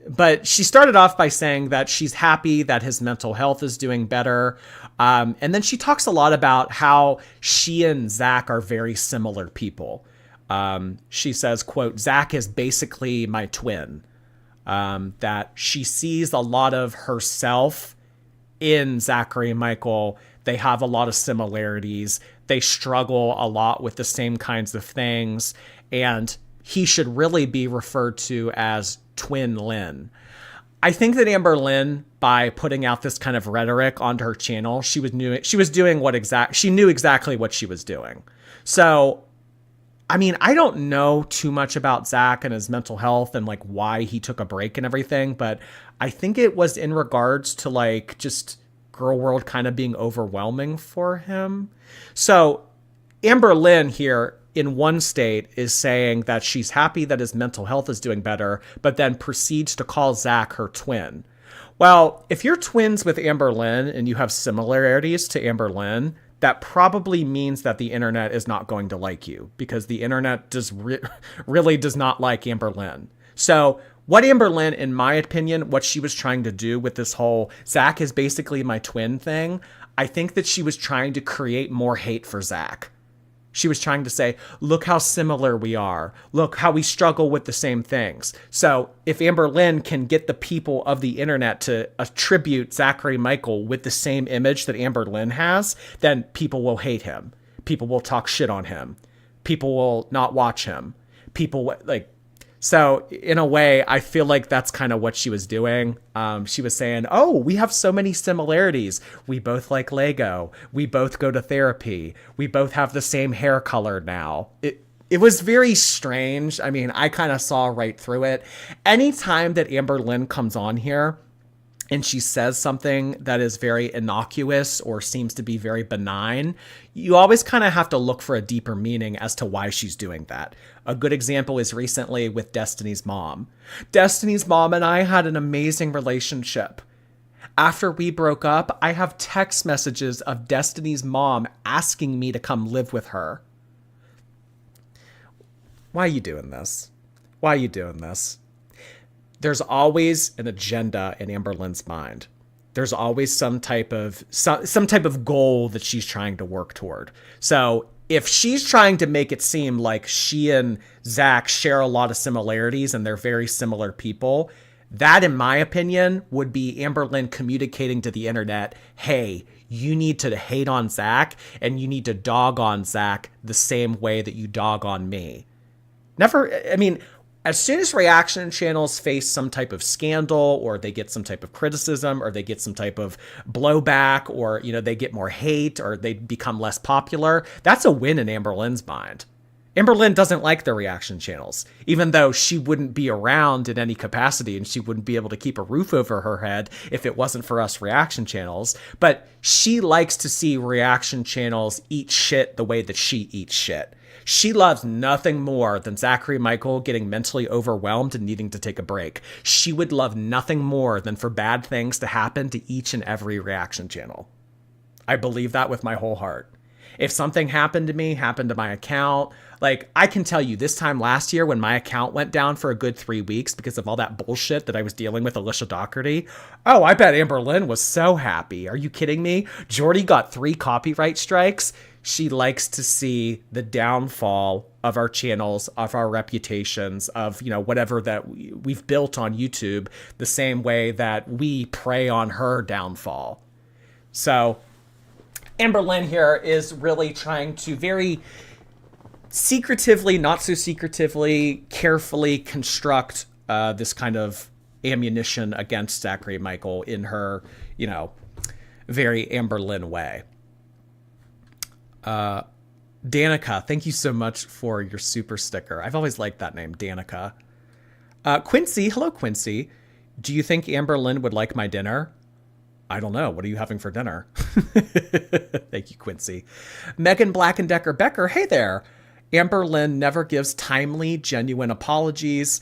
But she started off by saying that she's happy that his mental health is doing better. And then she talks a lot about how she and Zach are very similar people. She says, quote, Zach is basically my twin. That she sees a lot of herself in Zachary Michael. They have a lot of similarities. They struggle a lot with the same kinds of things. And he should really be referred to as Twin Lynn. I think that Amberlynn, by putting out this kind of rhetoric onto her channel, she knew exactly what she was doing. So, I mean, I don't know too much about Zach and his mental health and like why he took a break and everything, but I think it was in regards to like just girl world kind of being overwhelming for him. So Amberlynn here in one state is saying that she's happy that his mental health is doing better, but then proceeds to call Zach her twin. Well, if you're twins with Amberlynn and you have similarities to Amberlynn, that probably means that the internet is not going to like you, because the internet really does not like Amberlynn. So what Amberlynn, in my opinion, what she was trying to do with this whole Zach is basically my twin thing, I think that she was trying to create more hate for Zach. She was trying to say, look how similar we are. Look how we struggle with the same things. So if Amberlynn can get the people of the internet to attribute Zachary Michael with the same image that Amberlynn has, then people will hate him. People will talk shit on him. People will not watch him. So in a way, I feel like that's kind of what she was doing. She was saying, oh, we have so many similarities. We both like Lego. We both go to therapy. We both have the same hair color now. It was very strange. I mean, I kind of saw right through it. Anytime that Amberlynn comes on here and she says something that is very innocuous or seems to be very benign, you always kind of have to look for a deeper meaning as to why she's doing that. A good example is recently with Destiny's mom. Destiny's mom and I had an amazing relationship. After we broke up, I have text messages of Destiny's mom asking me to come live with her. Why are you doing this? Why are you doing this? There's always an agenda in Amberlynn's mind. There's always some type of goal that she's trying to work toward. So if she's trying to make it seem like she and Zach share a lot of similarities and they're very similar people, that, in my opinion, would be Amberlynn communicating to the internet, hey, you need to hate on Zach and you need to dog on Zach the same way that you dog on me. as soon as reaction channels face some type of scandal, or they get some type of criticism, or they get some type of blowback, or, you know, they get more hate, or they become less popular, that's a win in Amberlynn's mind. Amberlynn doesn't like the reaction channels, even though she wouldn't be around in any capacity and she wouldn't be able to keep a roof over her head if it wasn't for us reaction channels. But she likes to see reaction channels eat shit the way that she eats shit. She loves nothing more than Zachary Michael getting mentally overwhelmed and needing to take a break. She would love nothing more than for bad things to happen to each and every reaction channel. I believe that with my whole heart. If something happened to me, happened to my account, like, I can tell you this time last year when my account went down for a good 3 weeks because of all that bullshit that I was dealing with Alicia Doherty. Oh, I bet Amberlynn was so happy. Are you kidding me? Jordy got 3 copyright strikes. She likes to see the downfall of our channels, of our reputations, of, you know, whatever that we've built on YouTube, the same way that we prey on her downfall. So Amberlynn here is really trying to very secretively, not so secretively, carefully construct this kind of ammunition against Zachary Michael in her, you know, very Amberlynn way. Danica, thank you so much for your super sticker. I've always liked that name, Danica. Quincy, hello, Quincy. Do you think Amberlynn would like my dinner? I don't know. What are you having for dinner? Thank you, Quincy. Megan Black and Decker Becker, hey there. Amberlynn never gives timely, genuine apologies.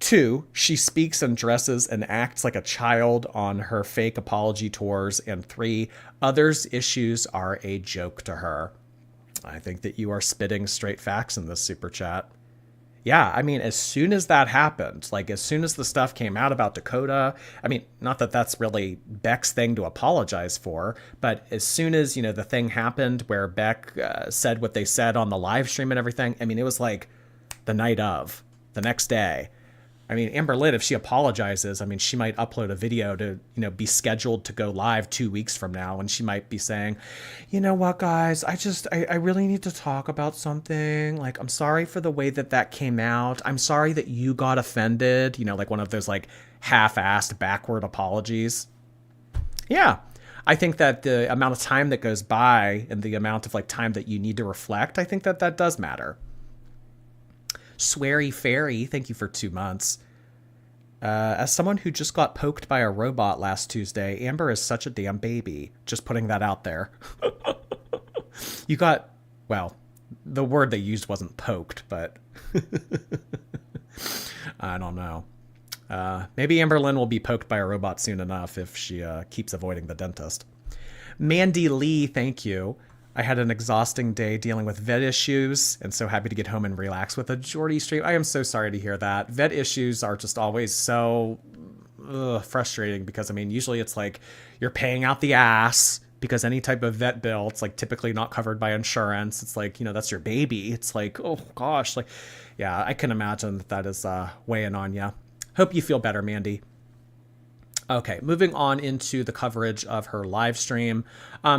2, she speaks and dresses and acts like a child on her fake apology tours. And 3, others' issues are a joke to her. I think that you are spitting straight facts in this super chat. Yeah, I mean, as soon as that happened, like as soon as the stuff came out about Dakota, I mean, not that that's really Beck's thing to apologize for, but as soon as, you know, the thing happened where Beck said what they said on the live stream and everything, I mean, it was like the night of, the next day. I mean, Amberlynn, if she apologizes, I mean, she might upload a video to, you know, be scheduled to go live 2 weeks from now. And she might be saying, you know what, guys, I really need to talk about something. Like, I'm sorry for the way that came out. I'm sorry that you got offended. You know, like one of those like half-assed backward apologies. Yeah. I think that the amount of time that goes by and the amount of like time that you need to reflect, I think that that does matter. Sweary Fairy, thank you for 2 months. As someone who just got poked by a robot last Tuesday, Amber is such a damn baby. Just putting that out there. You got, well, the word they used wasn't poked, but I don't know. Maybe Amberlynn will be poked by a robot soon enough if she keeps avoiding the dentist. Mandy Lee, thank you. I had an exhausting day dealing with vet issues and so happy to get home and relax with a Jordy stream. I am so sorry to hear that. Vet issues are just always so frustrating because, I mean, usually it's like you're paying out the ass because any type of vet bill, it's like typically not covered by insurance. It's like, you know, that's your baby. It's like, oh gosh, like, yeah, I can imagine that is weighing on you. Hope you feel better, Mandy. Okay, moving on into the coverage of her live stream.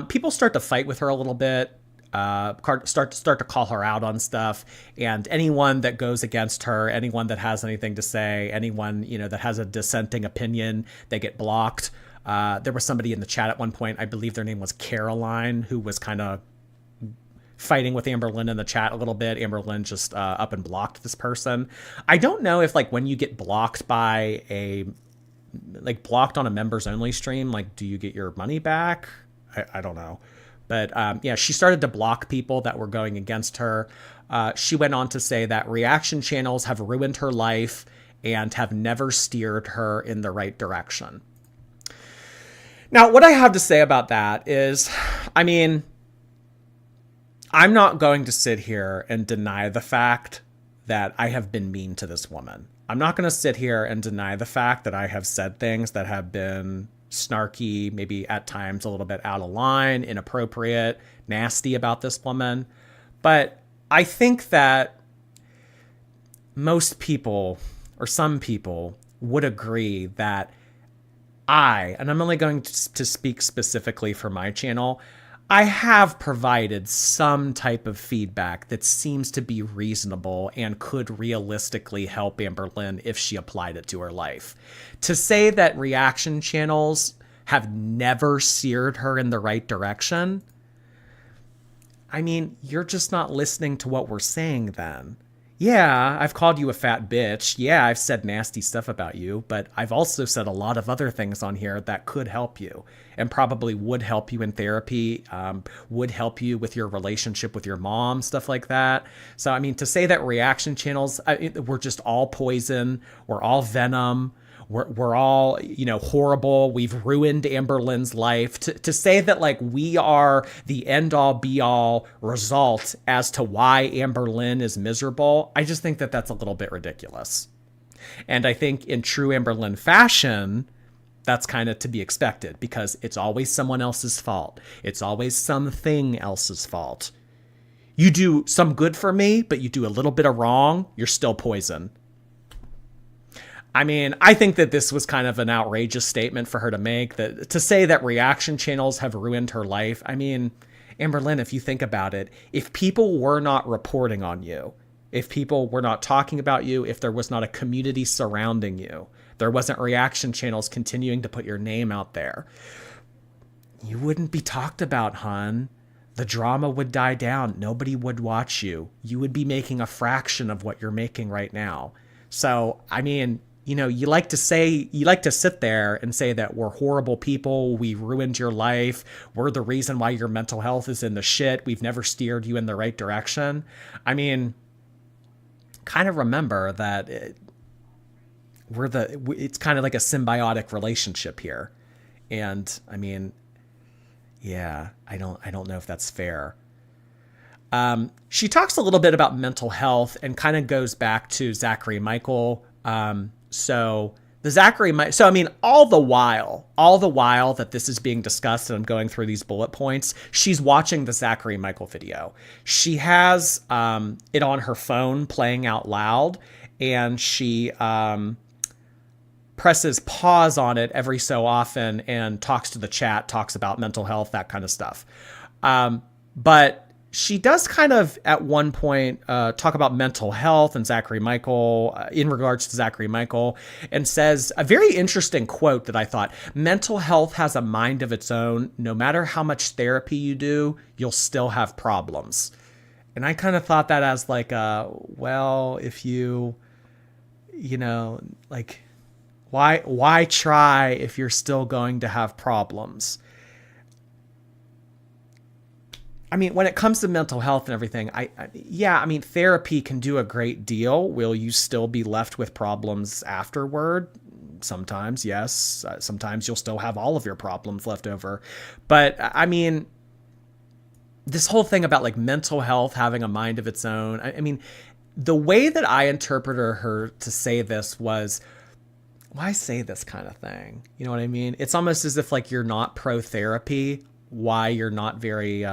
People start to fight with her a little bit, start to call her out on stuff, and anyone that goes against her, anyone that has anything to say, anyone, you know, that has a dissenting opinion, they get blocked. There was somebody in the chat at one point, I believe their name was Caroline, who was kind of fighting with Amberlynn in the chat a little bit. Amberlynn just up and blocked this person. I don't know if like when you get blocked by blocked on a members only stream, like, do you get your money back? I don't know. But yeah, she started to block people that were going against her. She went on to say that reaction channels have ruined her life and have never steered her in the right direction. Now, what I have to say about that is, I mean, I'm not going to sit here and deny the fact that I have been mean to this woman. I'm not going to sit here and deny the fact that I have said things that have been snarky, maybe at times a little bit out of line, inappropriate, nasty about this woman. But I think that most people, or some people, would agree that and I'm only going to speak specifically for my channel, I have provided some type of feedback that seems to be reasonable and could realistically help Amberlynn if she applied it to her life. To say that reaction channels have never steered her in the right direction, I mean, you're just not listening to what we're saying then. Yeah, I've called you a fat bitch. Yeah, I've said nasty stuff about you, but I've also said a lot of other things on here that could help you and probably would help you in therapy, would help you with your relationship with your mom, stuff like that. So, I mean, to say that reaction channels, we're just all poison, we're all venom, we're all, horrible. We've ruined Amberlynn's life. To say that like we are the end all be all result as to why Amberlynn is miserable, I just think that that's a little bit ridiculous. And I think in true Amberlynn fashion, that's kind of to be expected because it's always someone else's fault. It's always something else's fault. You do some good for me, but you do a little bit of wrong, you're still poison. I mean, I think that this was kind of an outrageous statement for her to make, that to say that reaction channels have ruined her life. I mean, Amberlynn, if you think about it, if people were not reporting on you, if people were not talking about you, if there was not a community surrounding you, there wasn't reaction channels continuing to put your name out there, you wouldn't be talked about, hon. The drama would die down. Nobody would watch you. You would be making a fraction of what you're making right now. So, I mean, you like to sit there and say that we're horrible people. We ruined your life. We're the reason why your mental health is in the shit. We've never steered you in the right direction. I mean, kind of remember that it's kind of like a symbiotic relationship here. And I mean, yeah, I don't know if that's fair. She talks a little bit about mental health and kind of goes back to Zachary Michael. So I mean, all the while that this is being discussed and I'm going through these bullet points, she's watching the Zachary Michael video. She has it on her phone playing out loud, and she presses pause on it every so often and talks to the chat, talks about mental health, that kind of stuff. But she does kind of at one point talk about mental health and Zachary Michael in regards to Zachary Michael, and says a very interesting quote that I thought: mental health has a mind of its own. No matter how much therapy you do, you'll still have problems. And I kind of thought that as like, well, if like, why try if you're still going to have problems? I mean, when it comes to mental health and everything, I mean, therapy can do a great deal. Will you still be left with problems afterward? Sometimes, yes. Sometimes you'll still have all of your problems left over. But I mean, this whole thing about like mental health having a mind of its own, I mean, the way that I interpreted her to say this was, why say this kind of thing? You know what I mean? It's almost as if like you're not pro therapy, why you're not very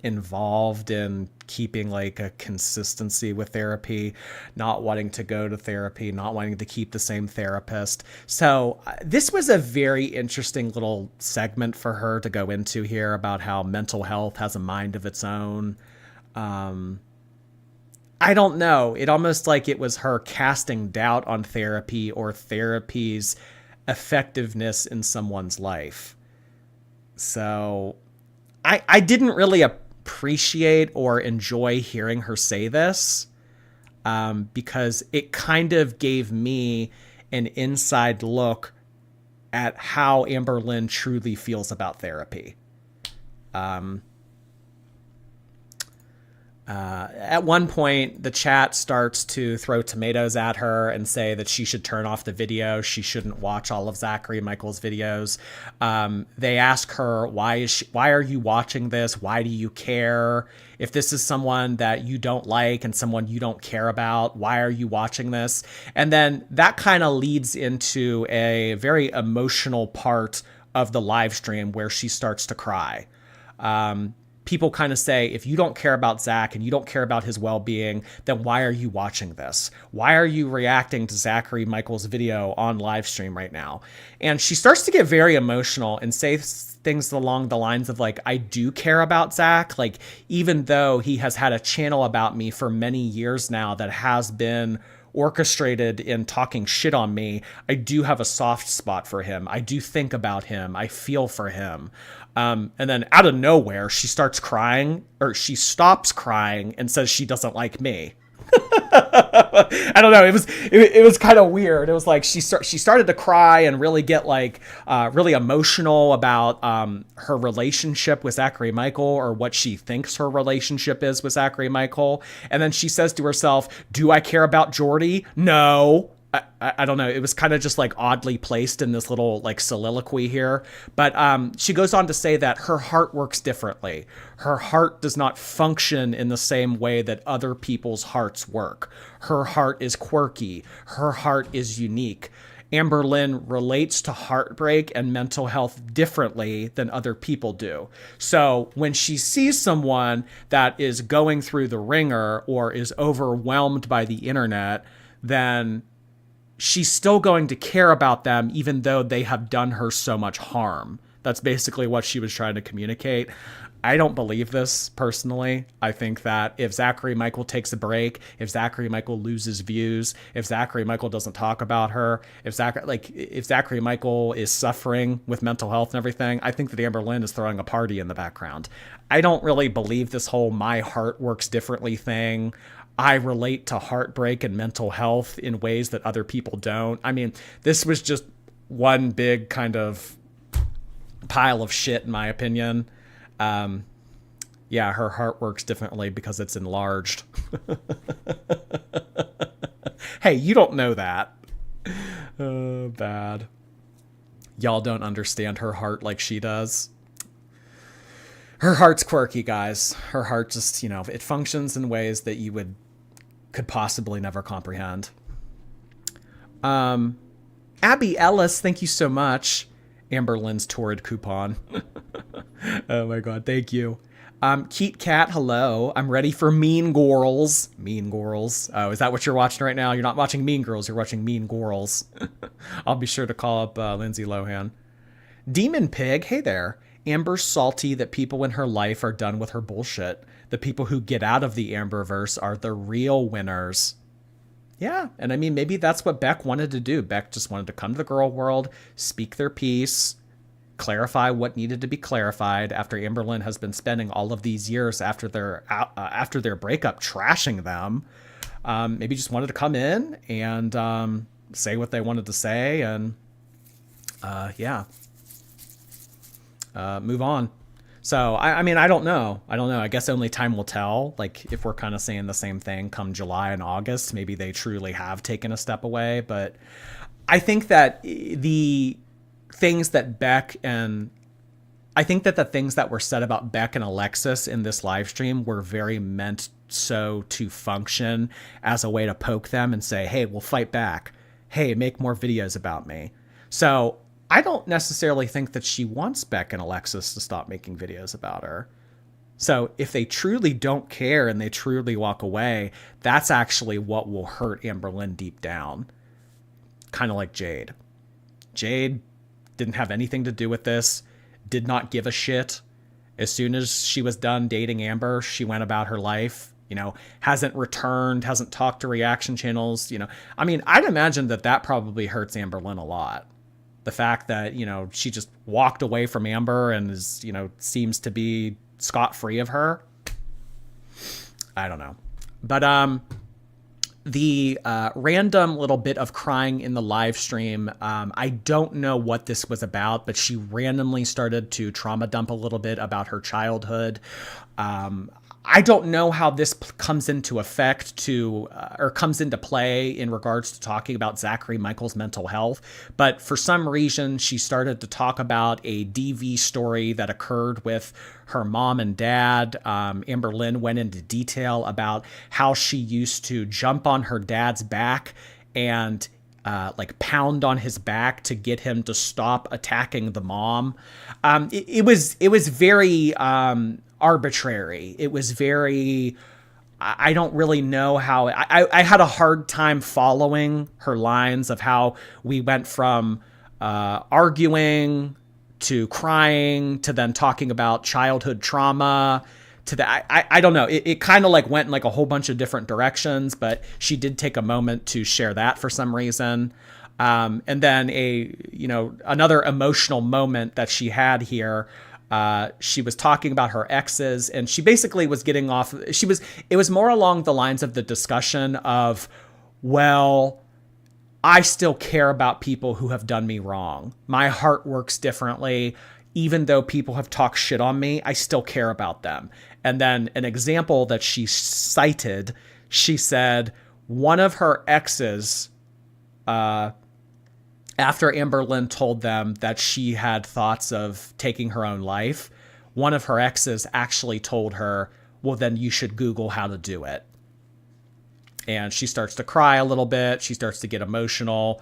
involved in keeping like a consistency with therapy, not wanting to go to therapy, not wanting to keep the same therapist. So this was a very interesting little segment for her to go into here about how mental health has a mind of its own. I don't know. It almost like it was her casting doubt on therapy or therapy's effectiveness in someone's life. So I didn't really appreciate or enjoy hearing her say this because it kind of gave me an inside look at how Amberlynn truly feels about therapy. At one point, the chat starts to throw tomatoes at her and say that she should turn off the video. She shouldn't watch all of Zachary Michael's videos. They ask her, why are you watching this? Why do you care? If this is someone that you don't like and someone you don't care about, why are you watching this? And then that kind of leads into a very emotional part of the live stream where she starts to cry. people kind of say, if you don't care about Zach and you don't care about his well-being, then why are you watching this? Why are you reacting to Zachary Michael's video on live stream right now? And she starts to get very emotional and say things along the lines of like, I do care about Zach. Like, even though he has had a channel about me for many years now that has been orchestrated in talking shit on me, I do have a soft spot for him. I do think about him. I feel for him. And then out of nowhere, she starts crying, or she stops crying and says she doesn't like me. I don't know. It was kind of weird. It was like she started to cry and really get like really emotional about her relationship with Zachary Michael, or what she thinks her relationship is with Zachary Michael. And then she says to herself, "Do I care about Jordy? No." I don't know. It was kind of just like oddly placed in this little like soliloquy here. But she goes on to say that her heart works differently. Her heart does not function in the same way that other people's hearts work. Her heart is quirky. Her heart is unique. Amberlynn relates to heartbreak and mental health differently than other people do. So when she sees someone that is going through the ringer or is overwhelmed by the internet, then she's still going to care about them even though they have done her so much harm. That's basically what she was trying to communicate. I don't believe this personally. I think that if Zachary Michael takes a break, if Zachary Michael loses views, if Zachary Michael doesn't talk about her, if Zachary Michael is suffering with mental health and everything, I think that Amberlynn is throwing a party in the background. I don't really believe this whole my heart works differently thing. I relate to heartbreak and mental health in ways that other people don't. I mean, this was just one big kind of pile of shit, in my opinion. Yeah, her heart works differently because it's enlarged. Hey, you don't know that. Oh, bad. Y'all don't understand her heart like she does. Her heart's quirky, guys. Her heart just, it functions in ways that you could possibly never comprehend. Abby Ellis, thank you so much. Amberlynn's torrid coupon. Oh my god, thank you. Keat Cat, hello. I'm ready for Mean Girls. Mean Girls. Oh, is that what you're watching right now? You're not watching Mean Girls, you're watching Mean Girls. I'll be sure to call up Lindsay Lohan. Demon Pig, hey there. Amber's salty that people in her life are done with her bullshit. The people who get out of the Amberverse are the real winners. Yeah, and I mean, maybe that's what Beck wanted to do. Beck just wanted to come to the girl world, speak their piece, clarify what needed to be clarified after Amberlynn has been spending all of these years after their breakup trashing them. Maybe just wanted to come in and say what they wanted to say and move on. So, I mean, I don't know. I guess only time will tell. Like, if we're kind of saying the same thing come July and August, maybe they truly have taken a step away. But I think that the things that the things that were said about Beck and Alexis in this live stream were very meant so to function as a way to poke them and say, hey, we'll fight back. Hey, make more videos about me. So I don't necessarily think that she wants Beck and Alexis to stop making videos about her. So if they truly don't care and they truly walk away, that's actually what will hurt Amberlynn deep down. Kind of like Jade. Jade didn't have anything to do with this, did not give a shit. As soon as she was done dating Amber, she went about her life. Hasn't returned, hasn't talked to reaction channels. I mean, I'd imagine that probably hurts Amberlynn a lot. The fact that, she just walked away from Amber and is, seems to be scot-free of her. I don't know. But the random little bit of crying in the live stream, I don't know what this was about, but she randomly started to trauma dump a little bit about her childhood. I don't know how this comes into or comes into play in regards to talking about Zachary Michael's mental health. But for some reason, she started to talk about a DV story that occurred with her mom and dad. Amberlynn went into detail about how she used to jump on her dad's back and pound on his back to get him to stop attacking the mom. It was very arbitrary. It was very, I don't really know how, I had a hard time following her lines of how we went from arguing to crying to then talking about childhood trauma to that. I don't know. It kind of like went in like a whole bunch of different directions, but she did take a moment to share that for some reason. And then another emotional moment that she had here. She was talking about her exes, and she basically was getting off. It was more along the lines of the discussion of, well, I still care about people who have done me wrong. My heart works differently. Even though people have talked shit on me, I still care about them. And then an example that she cited, she said one of her exes, after Amberlynn told them that she had thoughts of taking her own life, one of her exes actually told her, well, then you should Google how to do it. And she starts to cry a little bit. She starts to get emotional.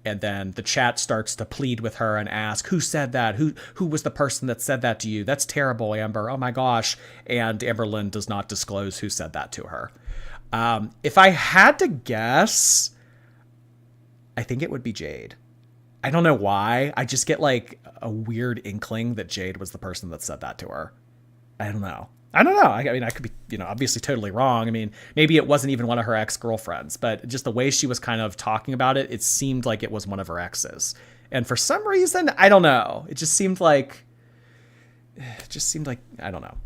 And then the chat starts to plead with her and ask, who said that? Who was the person that said that to you? That's terrible, Amber. Oh my gosh. And Amberlynn does not disclose who said that to her. If I had to guess, I think it would be Jade. I don't know why. I just get like a weird inkling that Jade was the person that said that to her. I don't know. I mean, I could be, obviously totally wrong. I mean, maybe it wasn't even one of her ex-girlfriends, but just the way she was kind of talking about it, it seemed like it was one of her exes. And for some reason, I don't know. It just seemed like, I don't know.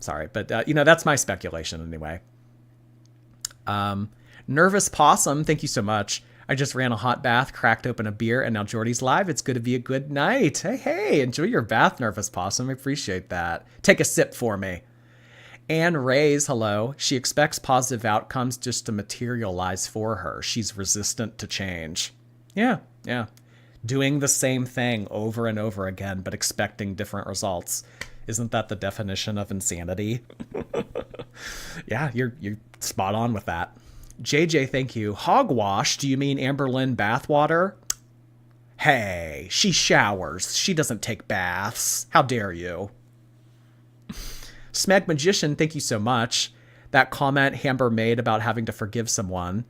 Sorry, but that's my speculation anyway. Nervous Possum, thank you so much. I just ran a hot bath, cracked open a beer, and now Jordy's live. It's good to be a good night. Hey, enjoy your bath, Nervous Possum. I appreciate that. Take a sip for me. Anne Ray's, hello. She expects positive outcomes just to materialize for her. She's resistant to change. Yeah. Doing the same thing over and over again, but expecting different results. Isn't that the definition of insanity? Yeah, you're spot on with that. JJ, thank you. Hogwash, do you mean Amberlynn bathwater? Hey, she showers. She doesn't take baths. How dare you? Smeg Magician, thank you so much. That comment Amber made about having to forgive someone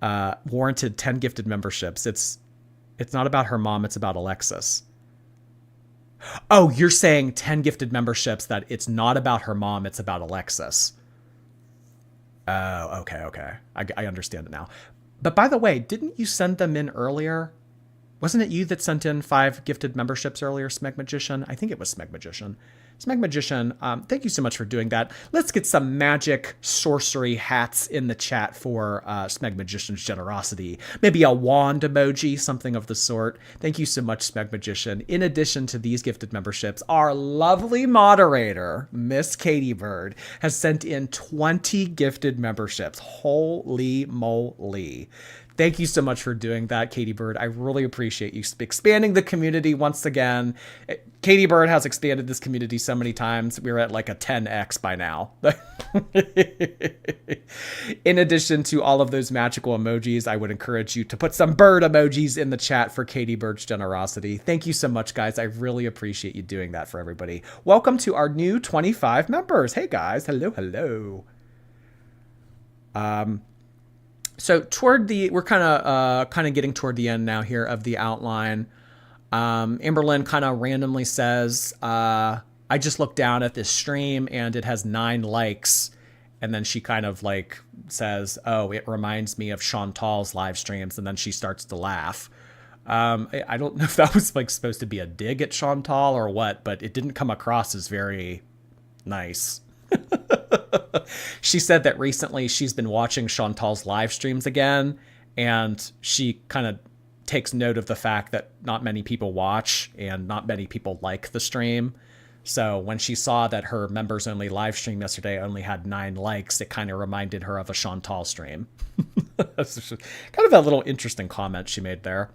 warranted 10 gifted memberships. It's not about her mom, it's about Alexis. Oh, you're saying 10 gifted memberships that it's not about her mom, it's about Alexis. Oh, okay. I understand it now. But by the way, didn't you send them in earlier? Wasn't it you that sent in 5 gifted memberships earlier, Smeg Magician? I think it was Smeg Magician. Smeg Magician, thank you so much for doing that. Let's get some magic sorcery hats in the chat for Smeg Magician's generosity. Maybe a wand emoji, something of the sort. Thank you so much, Smeg Magician. In addition to these gifted memberships, our lovely moderator, Miss Katie Bird, has sent in 20 gifted memberships. Holy moly. Thank you so much for doing that, Katie Bird. I really appreciate you expanding the community once again. Katie Bird has expanded this community so many times. We're at like a 10x by now. In addition to all of those magical emojis, I would encourage you to put some bird emojis in the chat for Katie Bird's generosity. Thank you so much, guys. I really appreciate you doing that for everybody. Welcome to our new 25 members. Hey, guys. Hello. So we're kind of getting toward the end now here of the outline. Amberlynn kind of randomly says, I just looked down at this stream and it has 9 likes. And then she kind of like says, oh, it reminds me of Chantal's live streams. And then she starts to laugh. I don't know if that was like supposed to be a dig at Chantal or what, but it didn't come across as very nice. She said that recently she's been watching Chantal's live streams again, and she kind of takes note of the fact that not many people watch and not many people like the stream. So when she saw that her members only live stream yesterday only had 9 likes, it kind of reminded her of a Chantal stream. That's kind of a little interesting comment she made there.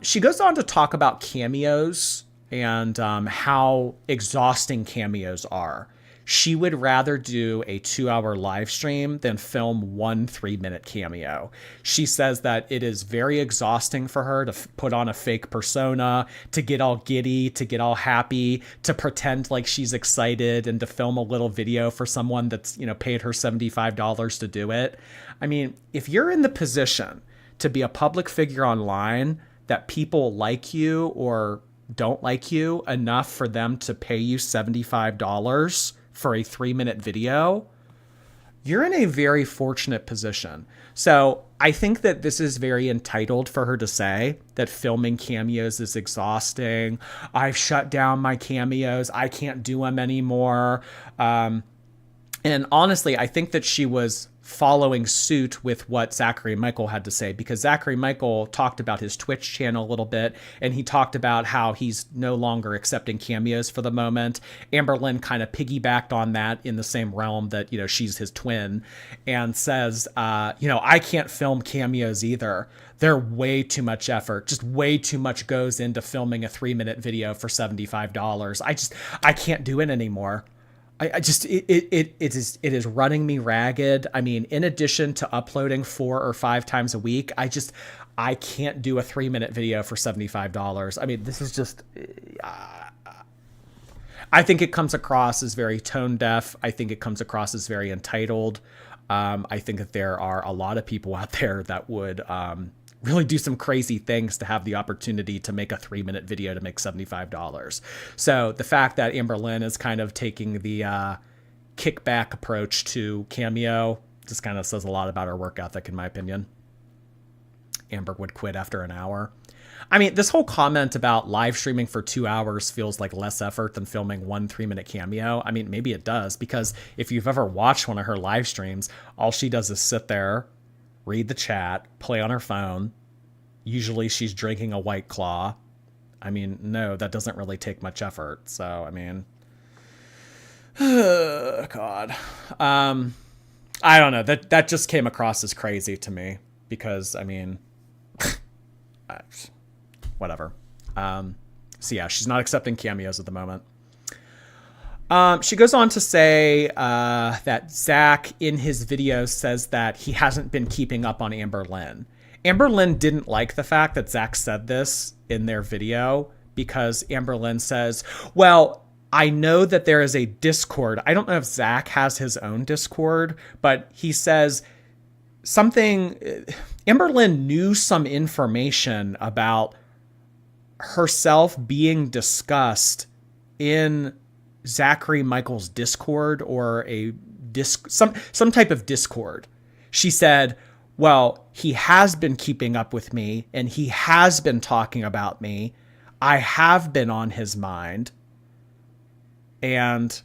She goes on to talk about cameos and how exhausting cameos are. she would rather do a 2-hour live stream than film 1 3-minute cameo. She says that it is very exhausting for her to put on a fake persona, to get all giddy, to get all happy, to pretend like she's excited, and to film a little video for someone that's, paid her $75 to do it. I mean, if you're in the position to be a public figure online that people like you or don't like you enough for them to pay you $75 for a 3-minute video, you're in a very fortunate position. So I think that this is very entitled for her to say that filming cameos is exhausting. I've shut down my cameos. I can't do them anymore. And honestly, I think that she was following suit with what Zachary Michael had to say, because Zachary Michael talked about his Twitch channel a little bit, and he talked about how he's no longer accepting cameos for the moment. Amberlynn kind of piggybacked on that in the same realm that, she's his twin, and says, I can't film cameos either. They're way too much effort. Just way too much goes into filming a 3-minute video for $75. I can't do it anymore. It is running me ragged. I mean, in addition to uploading 4 or 5 times a week, I can't do a 3-minute video for $75. I mean, this is just, I think it comes across as very tone deaf. I think it comes across as very entitled. I think that there are a lot of people out there that would, really do some crazy things to have the opportunity to make a 3-minute video to make $75. So the fact that Amberlynn is kind of taking the kickback approach to Cameo just kind of says a lot about her work ethic, in my opinion. Amber would quit after an hour. I mean, this whole comment about live streaming for 2 hours feels like less effort than filming 1 3-minute cameo. I mean, maybe it does, because if you've ever watched one of her live streams, all she does is sit there, read the chat, play on her phone. Usually she's drinking a White Claw. I mean, no, that doesn't really take much effort. So, I mean, God. I don't know. That just came across as crazy to me because, I mean, whatever. So yeah, she's not accepting cameos at the moment. She goes on to say that Zach in his video says that he hasn't been keeping up on Amberlynn. Amberlynn didn't like the fact that Zach said this in their video because Amberlynn says, well, I know that there is a Discord. I don't know if Zach has his own Discord, but he says something. Amberlynn knew some information about herself being discussed in Zachary Michael's Discord or some type of Discord. She said, well, he has been keeping up with me and he has been talking about me. I have been on his mind. And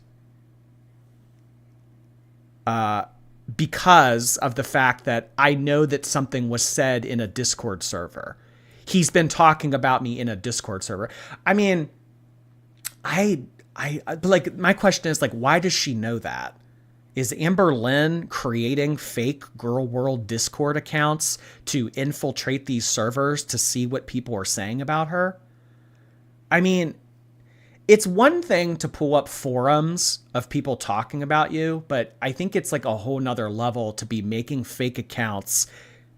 because of the fact that I know that something was said in a Discord server. He's been talking about me in a Discord server. I mean, I like, my question is like, why does she know that? Is Amberlynn creating fake Girl World Discord accounts to infiltrate these servers to see what people are saying about her? I mean, it's one thing to pull up forums of people talking about you, but I think it's like a whole nother level to be making fake accounts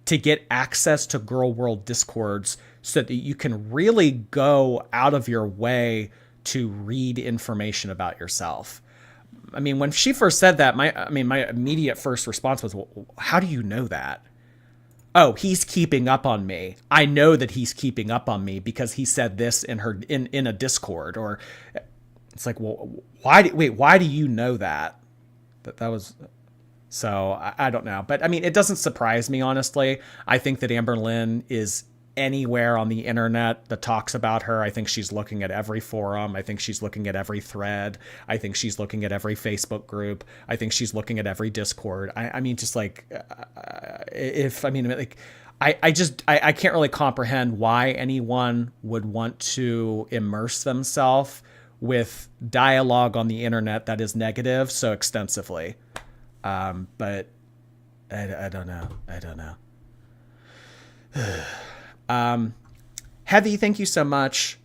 to get access to Girl World Discords so that you can really go out of your way to read information about yourself. I mean, when she first said that, my immediate first response was, well, how do you know that? Oh, he's keeping up on me. I know that he's keeping up on me because he said this in a Discord. Or it's like, well, why do you know that? That was, so I don't know. But I mean, it doesn't surprise me, honestly. I think that Amberlynn is anywhere on the internet that talks about her. I think she's looking at every forum. I think she's looking at every thread. I think she's looking at every Facebook group. I think she's looking at every Discord. I mean, just like, I can't really comprehend why anyone would want to immerse themselves with dialogue on the internet that is negative so extensively. But I don't know. Heavy, thank you so much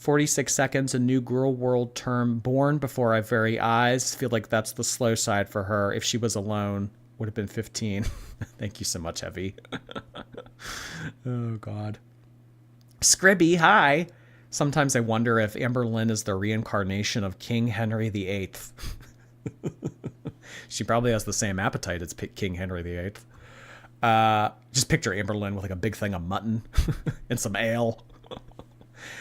46 seconds, a new girl world term born before our very eyes. Feel like that's the slow side for her. If she was alone, would have been 15. Thank you so much, Heavy. Oh, God. Scribby, hi. Sometimes I wonder if Amberlynn is the reincarnation of King Henry VIII. She probably has the same appetite as King Henry VIII. Just picture Amberlynn with like a big thing of mutton and some ale.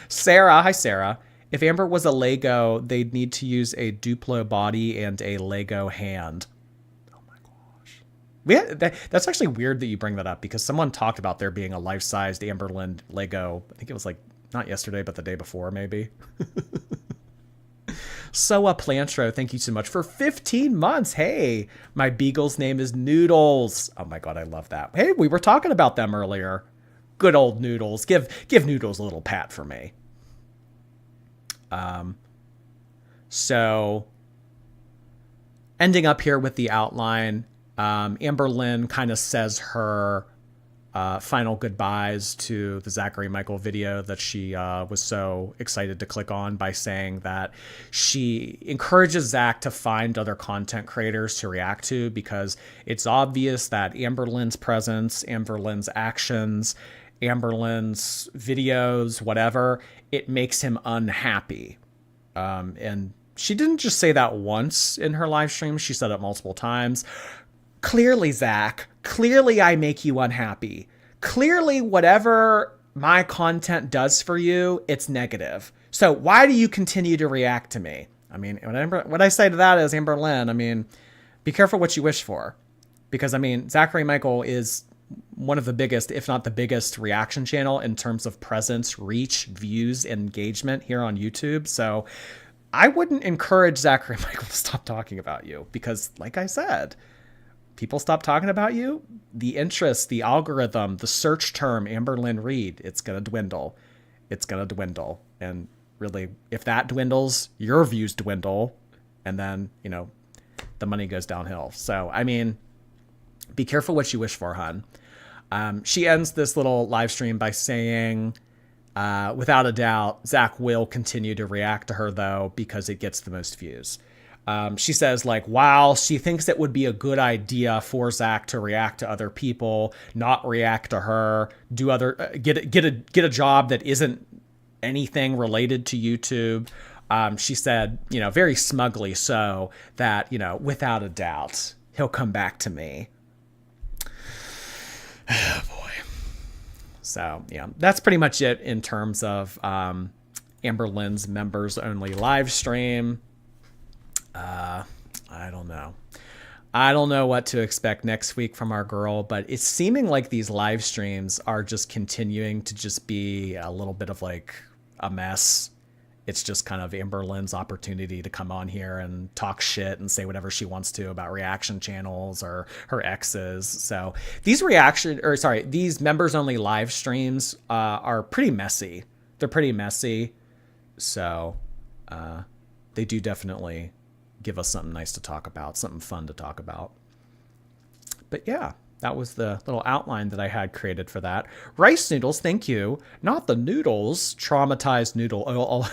Sarah, hi Sarah. If Amber was a Lego, they'd need to use a Duplo body and a Lego hand. Oh my gosh. That's actually weird that you bring that up because someone talked about there being a life-sized Amberlynn Lego. I think it was like not yesterday, but the day before maybe. Soa Plantro, thank you so much for 15 months. Hey, my beagle's name is Noodles. Oh my God, I love that. Hey, we were talking about them earlier. Good old Noodles. Give Noodles a little pat for me. So ending up here with the outline, Amberlynn kind of says her final goodbyes to the Zachary Michael video that she was so excited to click on by saying that she encourages Zach to find other content creators to react to because it's obvious that Amberlynn's presence, Amberlynn's actions, Amberlynn's videos, whatever, it makes him unhappy. And she didn't just say that once in her live stream. She said it multiple times. Clearly, Zach, clearly I make you unhappy. Clearly, whatever my content does for you, it's negative. So why do you continue to react to me? I mean, what I say to that is, Amberlynn, I mean, be careful what you wish for. Because, I mean, Zachary Michael is one of the biggest, if not the biggest, reaction channel in terms of presence, reach, views, and engagement here on YouTube. So I wouldn't encourage Zachary Michael to stop talking about you because, like I said, people stop talking about you, the interest, the algorithm, the search term, Amberlynn Reid, it's going to dwindle. It's going to dwindle. And really, if that dwindles, your views dwindle. And then, you know, the money goes downhill. So, I mean, be careful what you wish for, hon. She ends this little live stream by saying, without a doubt, Zach will continue to react to her, though, because it gets the most views. She says, like, wow, she thinks it would be a good idea for Zach to react to other people, not react to her, do other, get a job that isn't anything related to YouTube. She said, you know, very smugly so, that, you know, without a doubt, he'll come back to me. Oh, boy. So, yeah, that's pretty much it in terms of Amberlynn's members only live stream. I don't know. I don't know what to expect next week from our girl, but it's seeming like these live streams are just continuing to just be a little bit of like a mess. It's just kind of Amberlynn's opportunity to come on here and talk shit and say whatever she wants to about reaction channels or her exes. So these these members only live streams are pretty messy. They're pretty messy. So they do definitely give us something nice to talk about, something fun to talk about. But yeah, that was the little outline that I had created for that. Rice noodles, thank you. Not the noodles, traumatized noodle. Oh,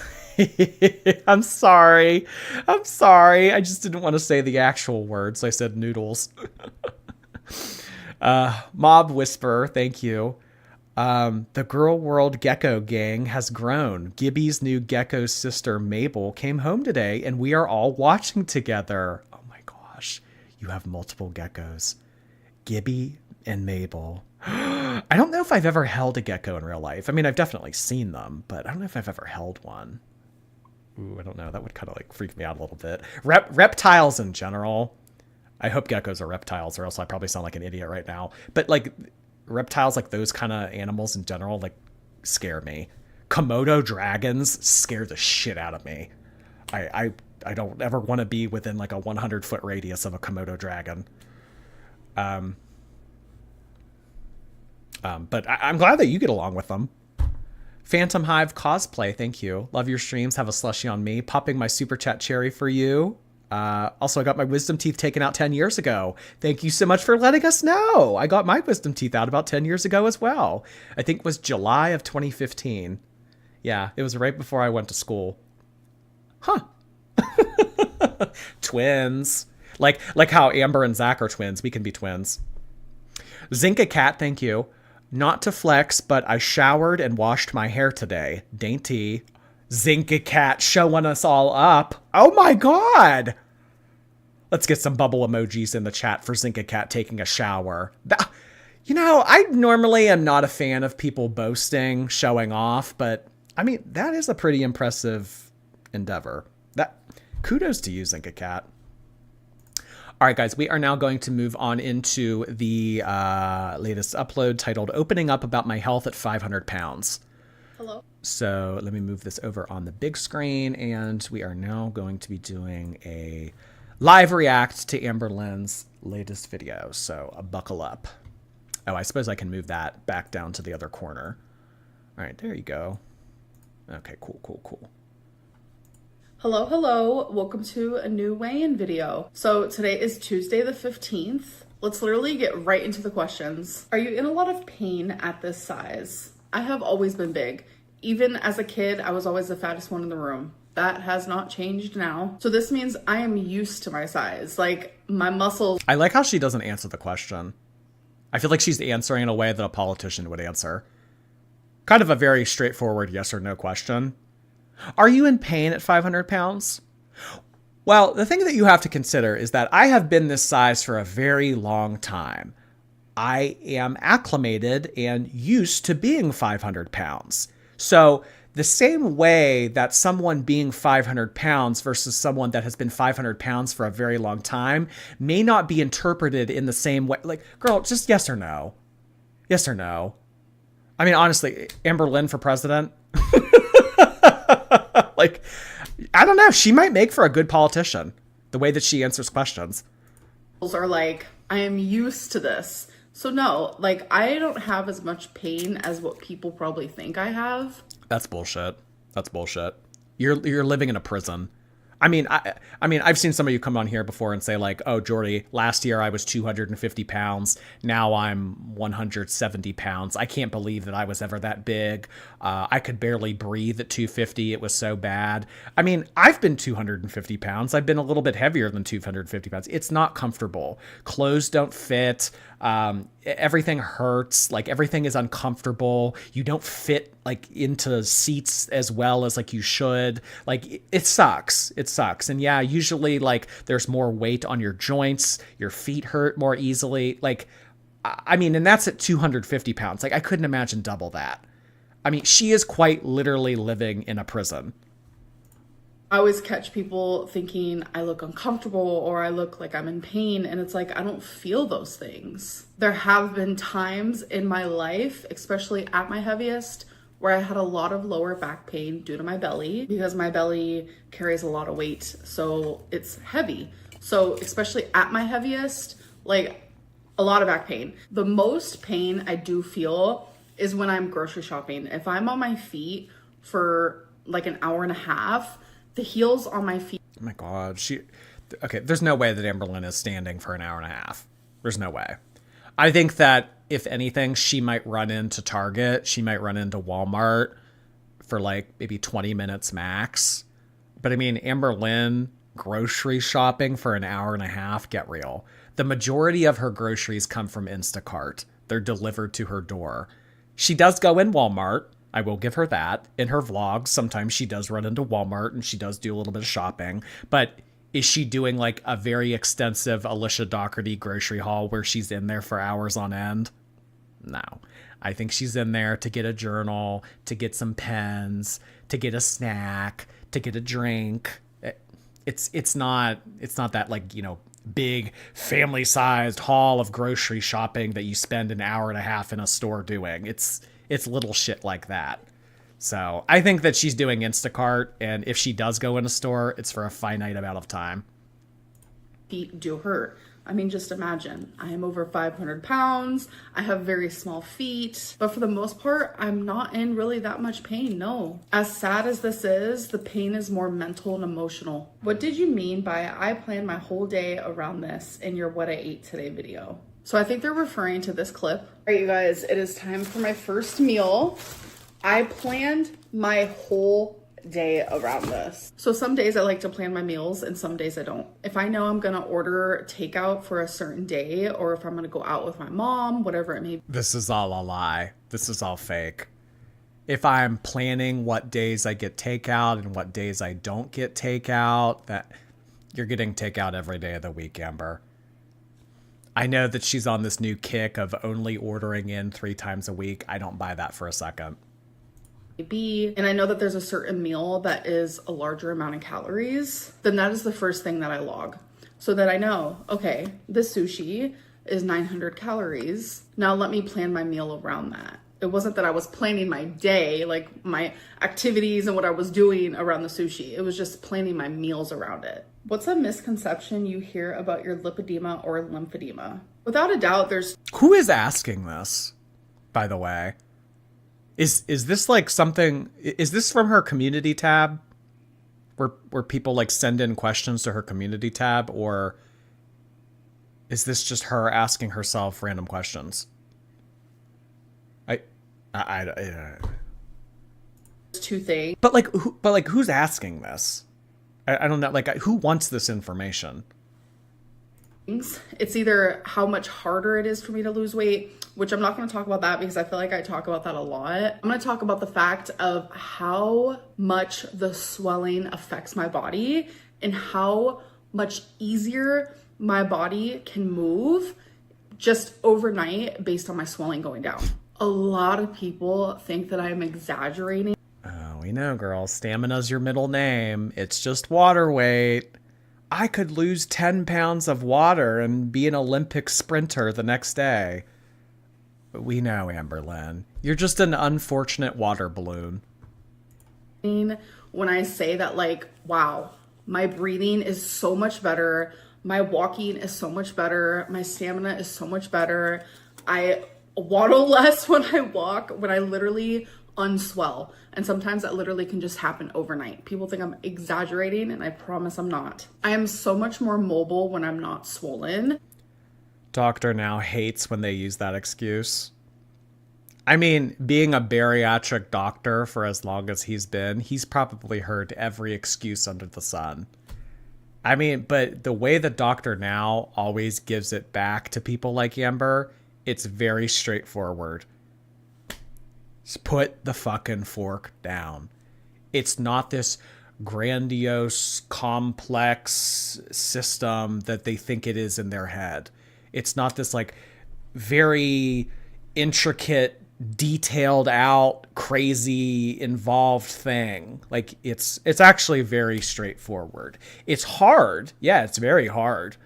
I'm sorry. I just didn't want to say the actual words. So I said noodles. Mob Whisper, thank you. The Girl World Gecko gang has grown. Gibby's new gecko sister Mabel came home today and we are all watching together. Oh my gosh. You have multiple geckos. Gibby and Mabel. I don't know if I've ever held a gecko in real life. I mean, I've definitely seen them, but I don't know if I've ever held one. Ooh, I don't know. That would kind of like freak me out a little bit. Reptiles in general. I hope geckos are reptiles or else I probably sound like an idiot right now. But like reptiles, like those kind of animals in general, like scare me. Komodo dragons scare the shit out of me. I don't ever want to be within like a 100-foot radius of a Komodo dragon. But I'm glad that you get along with them. Phantom Hive cosplay, thank you. Love your streams. Have a slushie on me. Popping my super chat cherry for you. Also, I got my wisdom teeth taken out 10 years ago. Thank you so much for letting us know. I got my wisdom teeth out about 10 years ago as well. I think it was July of 2015. Yeah, it was right before I went to school. Huh. Twins. Like how Amber and Zach are twins. We can be twins. Zinka Cat, thank you. Not to flex, but I showered and washed my hair today. Dainty. Zinka Cat showing us all up. Oh my god. Let's get some bubble emojis in the chat for Zinka Cat taking a shower. You know, I normally am not a fan of people boasting, showing off, but I mean, that is a pretty impressive endeavor. Kudos to you, Zinka Cat. All right, guys, we are now going to move on into the latest upload titled Opening Up About My Health at 500 Pounds. Hello. So let me move this over on the big screen, and we are now going to be doing a live react to Amberlynn's latest video. So buckle up. Oh, I suppose I can move that back down to the other corner. All right, there you go. Okay, cool. Hello, hello. Welcome to a new weigh-in video. So today is Tuesday the 15th. Let's literally get right into the questions. Are you in a lot of pain at this size? I have always been big. Even as a kid, I was always the fattest one in the room. That has not changed now. So this means I am used to my size. Like, my muscles. I like how she doesn't answer the question. I feel like she's answering in a way that a politician would answer. Kind of a very straightforward yes or no question. Are you in pain at 500 pounds? Well, the thing that you have to consider is that I have been this size for a very long time. I am acclimated and used to being 500 pounds. So the same way that someone being 500 pounds versus someone that has been 500 pounds for a very long time may not be interpreted in the same way. Like, girl, just yes or no. Yes or no. I mean, honestly, Amberlynn for president. Like, I don't know. She might make for a good politician, the way that she answers questions. Are like, I am used to this. So no, like, I don't have as much pain as what people probably think I have. That's bullshit. That's bullshit. You're living in a prison. I mean, I've seen some of you come on here before and say like, oh, Jordy, last year I was 250 pounds. Now I'm 170 pounds. I can't believe that I was ever that big. I could barely breathe at 250. It was so bad. I mean, I've been 250 pounds. I've been a little bit heavier than 250 pounds. It's not comfortable. Clothes don't fit. Everything hurts. Like, everything is uncomfortable. You don't fit like into seats as well as like you should. Like, it sucks. It sucks. And yeah, usually like there's more weight on your joints. Your feet hurt more easily. Like, I mean, and that's at 250 pounds. Like, I couldn't imagine double that. I mean, she is quite literally living in a prison. I always catch people thinking I look uncomfortable or I look like I'm in pain, and it's like, I don't feel those things. There have been times in my life, especially at my heaviest, where I had a lot of lower back pain due to my belly, because my belly carries a lot of weight, so it's heavy. So especially at my heaviest, like, a lot of back pain. The most pain I do feel is when I'm grocery shopping. If I'm on my feet for like an hour and a half, the heels on my feet. Oh my God. Okay, there's no way that Amberlynn is standing for an hour and a half. There's no way. I think that if anything, she might run into Target. She might run into Walmart for like maybe 20 minutes max. But I mean, Amberlynn grocery shopping for an hour and a half, get real. The majority of her groceries come from Instacart. They're delivered to her door. She does go in Walmart. I will give her that. In her vlogs, sometimes she does run into Walmart and she does do a little bit of shopping. But is she doing like a very extensive Alicia Doherty grocery haul where she's in there for hours on end? No. I think she's in there to get a journal, to get some pens, to get a snack, to get a drink. It's not that, like, you know, big family-sized haul of grocery shopping that you spend an hour and a half in a store doing. It's little shit like that. So I think that she's doing Instacart, and if she does go in a store, it's for a finite amount of time. Feet do hurt. I mean, just imagine, I am over 500 pounds. I have very small feet, but for the most part, I'm not in really that much pain. No. As sad as this is, the pain is more mental and emotional. What did you mean by I planned my whole day around this in your what I ate today video? So I think they're referring to this clip. All right, you guys, it is time for my first meal. I planned my whole day around this. So some days I like to plan my meals and some days I don't. If I know I'm gonna order takeout for a certain day, or if I'm gonna go out with my mom, whatever it may be. This is all a lie. This is all fake. If I'm planning what days I get takeout and what days I don't get takeout, that you're getting takeout every day of the week, Amber. I know that she's on this new kick of only ordering in 3 times a week. I don't buy that for a second. And I know that there's a certain meal that is a larger amount of calories, then that is the first thing that I log. So that I know, okay, this sushi is 900 calories. Now let me plan my meal around that. It wasn't that I was planning my day, like my activities and what I was doing around the sushi. It was just planning my meals around it. What's a misconception you hear about your lipedema or lymphedema? Without a doubt, there's... Who is asking this, by the way? Is this like something... Is this from her community tab? Where people like send in questions to her community tab? Or is this just her asking herself random questions? I 2 things. But who's asking this? I don't know. Like, who wants this information? It's either how much harder it is for me to lose weight, which I'm not going to talk about that because I feel like I talk about that a lot. I'm going to talk about the fact of how much the swelling affects my body and how much easier my body can move just overnight based on my swelling going down. A lot of people think that I'm exaggerating. Oh, we know, girl. Stamina's your middle name. It's just water weight. I could lose 10 pounds of water and be an Olympic sprinter the next day. But we know, Amberlynn. You're just an unfortunate water balloon. When I say that, like, wow, my breathing is so much better. My walking is so much better. My stamina is so much better. I waddle less when I walk, when I literally unswell. And sometimes that literally can just happen overnight. People think I'm exaggerating, and I promise I'm not. I am so much more mobile when I'm not swollen. Doctor now hates when they use that excuse. I mean, being a bariatric doctor for as long as he's been, he's probably heard every excuse under the sun. I mean, but the way the doctor now always gives it back to people like Amber, it's very straightforward. Just put the fucking fork down. It's not this grandiose, complex system that they think it is in their head. It's not this like very intricate, detailed out, crazy, involved thing. Like it's actually very straightforward. It's hard. Yeah, it's very hard.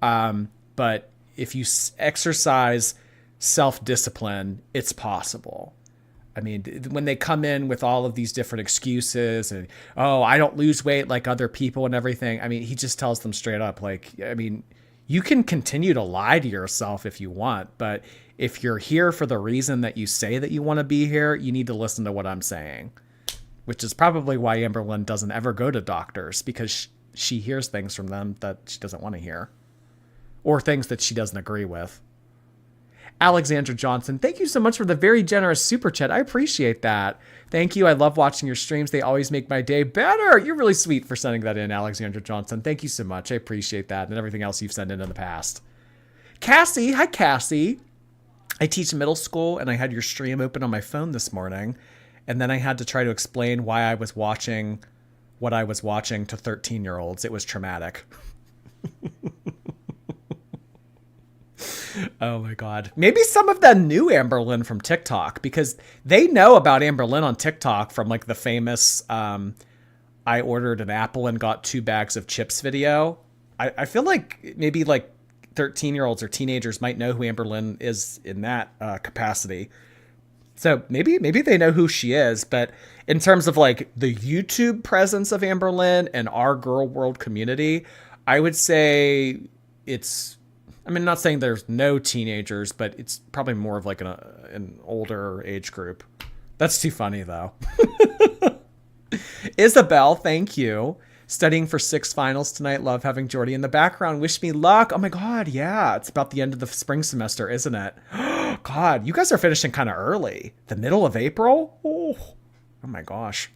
But if you exercise self-discipline, it's possible. I mean, when they come in with all of these different excuses and, oh, I don't lose weight like other people and everything. I mean, he just tells them straight up, like, I mean, you can continue to lie to yourself if you want, but if you're here for the reason that you say that you want to be here, you need to listen to what I'm saying, which is probably why Amberlynn doesn't ever go to doctors, because she hears things from them that she doesn't want to hear, or things that she doesn't agree with. Alexandra Johnson, thank you so much for the very generous super chat. I appreciate that. Thank you. I love watching your streams. They always make my day better. You're really sweet for sending that in, Alexandra Johnson. Thank you so much. I appreciate that and everything else you've sent in the past. Cassie, hi Cassie. I teach middle school and I had your stream open on my phone this morning, and then I had to try to explain why I was watching what I was watching to 13-year-olds. It was traumatic. Oh my God. Maybe some of them knew Amberlynn from TikTok, because they know about Amberlynn on TikTok from like the famous I ordered an apple and got 2 bags of chips video. I feel like maybe like 13-year-olds or teenagers might know who Amberlynn is in that capacity. So maybe they know who she is, but in terms of like the YouTube presence of Amberlynn and our girl world community, I would say it's, I mean, not saying there's no teenagers, but it's probably more of like an older age group. That's too funny, though. Isabel, thank you. Studying for 6 finals tonight. Love having Jordy in the background. Wish me luck. Oh my God, yeah. It's about the end of the spring semester, isn't it? God, you guys are finishing kind of early. The middle of April? Oh, Oh my gosh.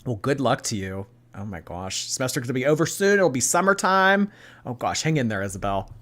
Well, good luck to you. Oh my gosh. Semester's going to be over soon. It'll be summertime. Oh gosh, hang in there, Isabel.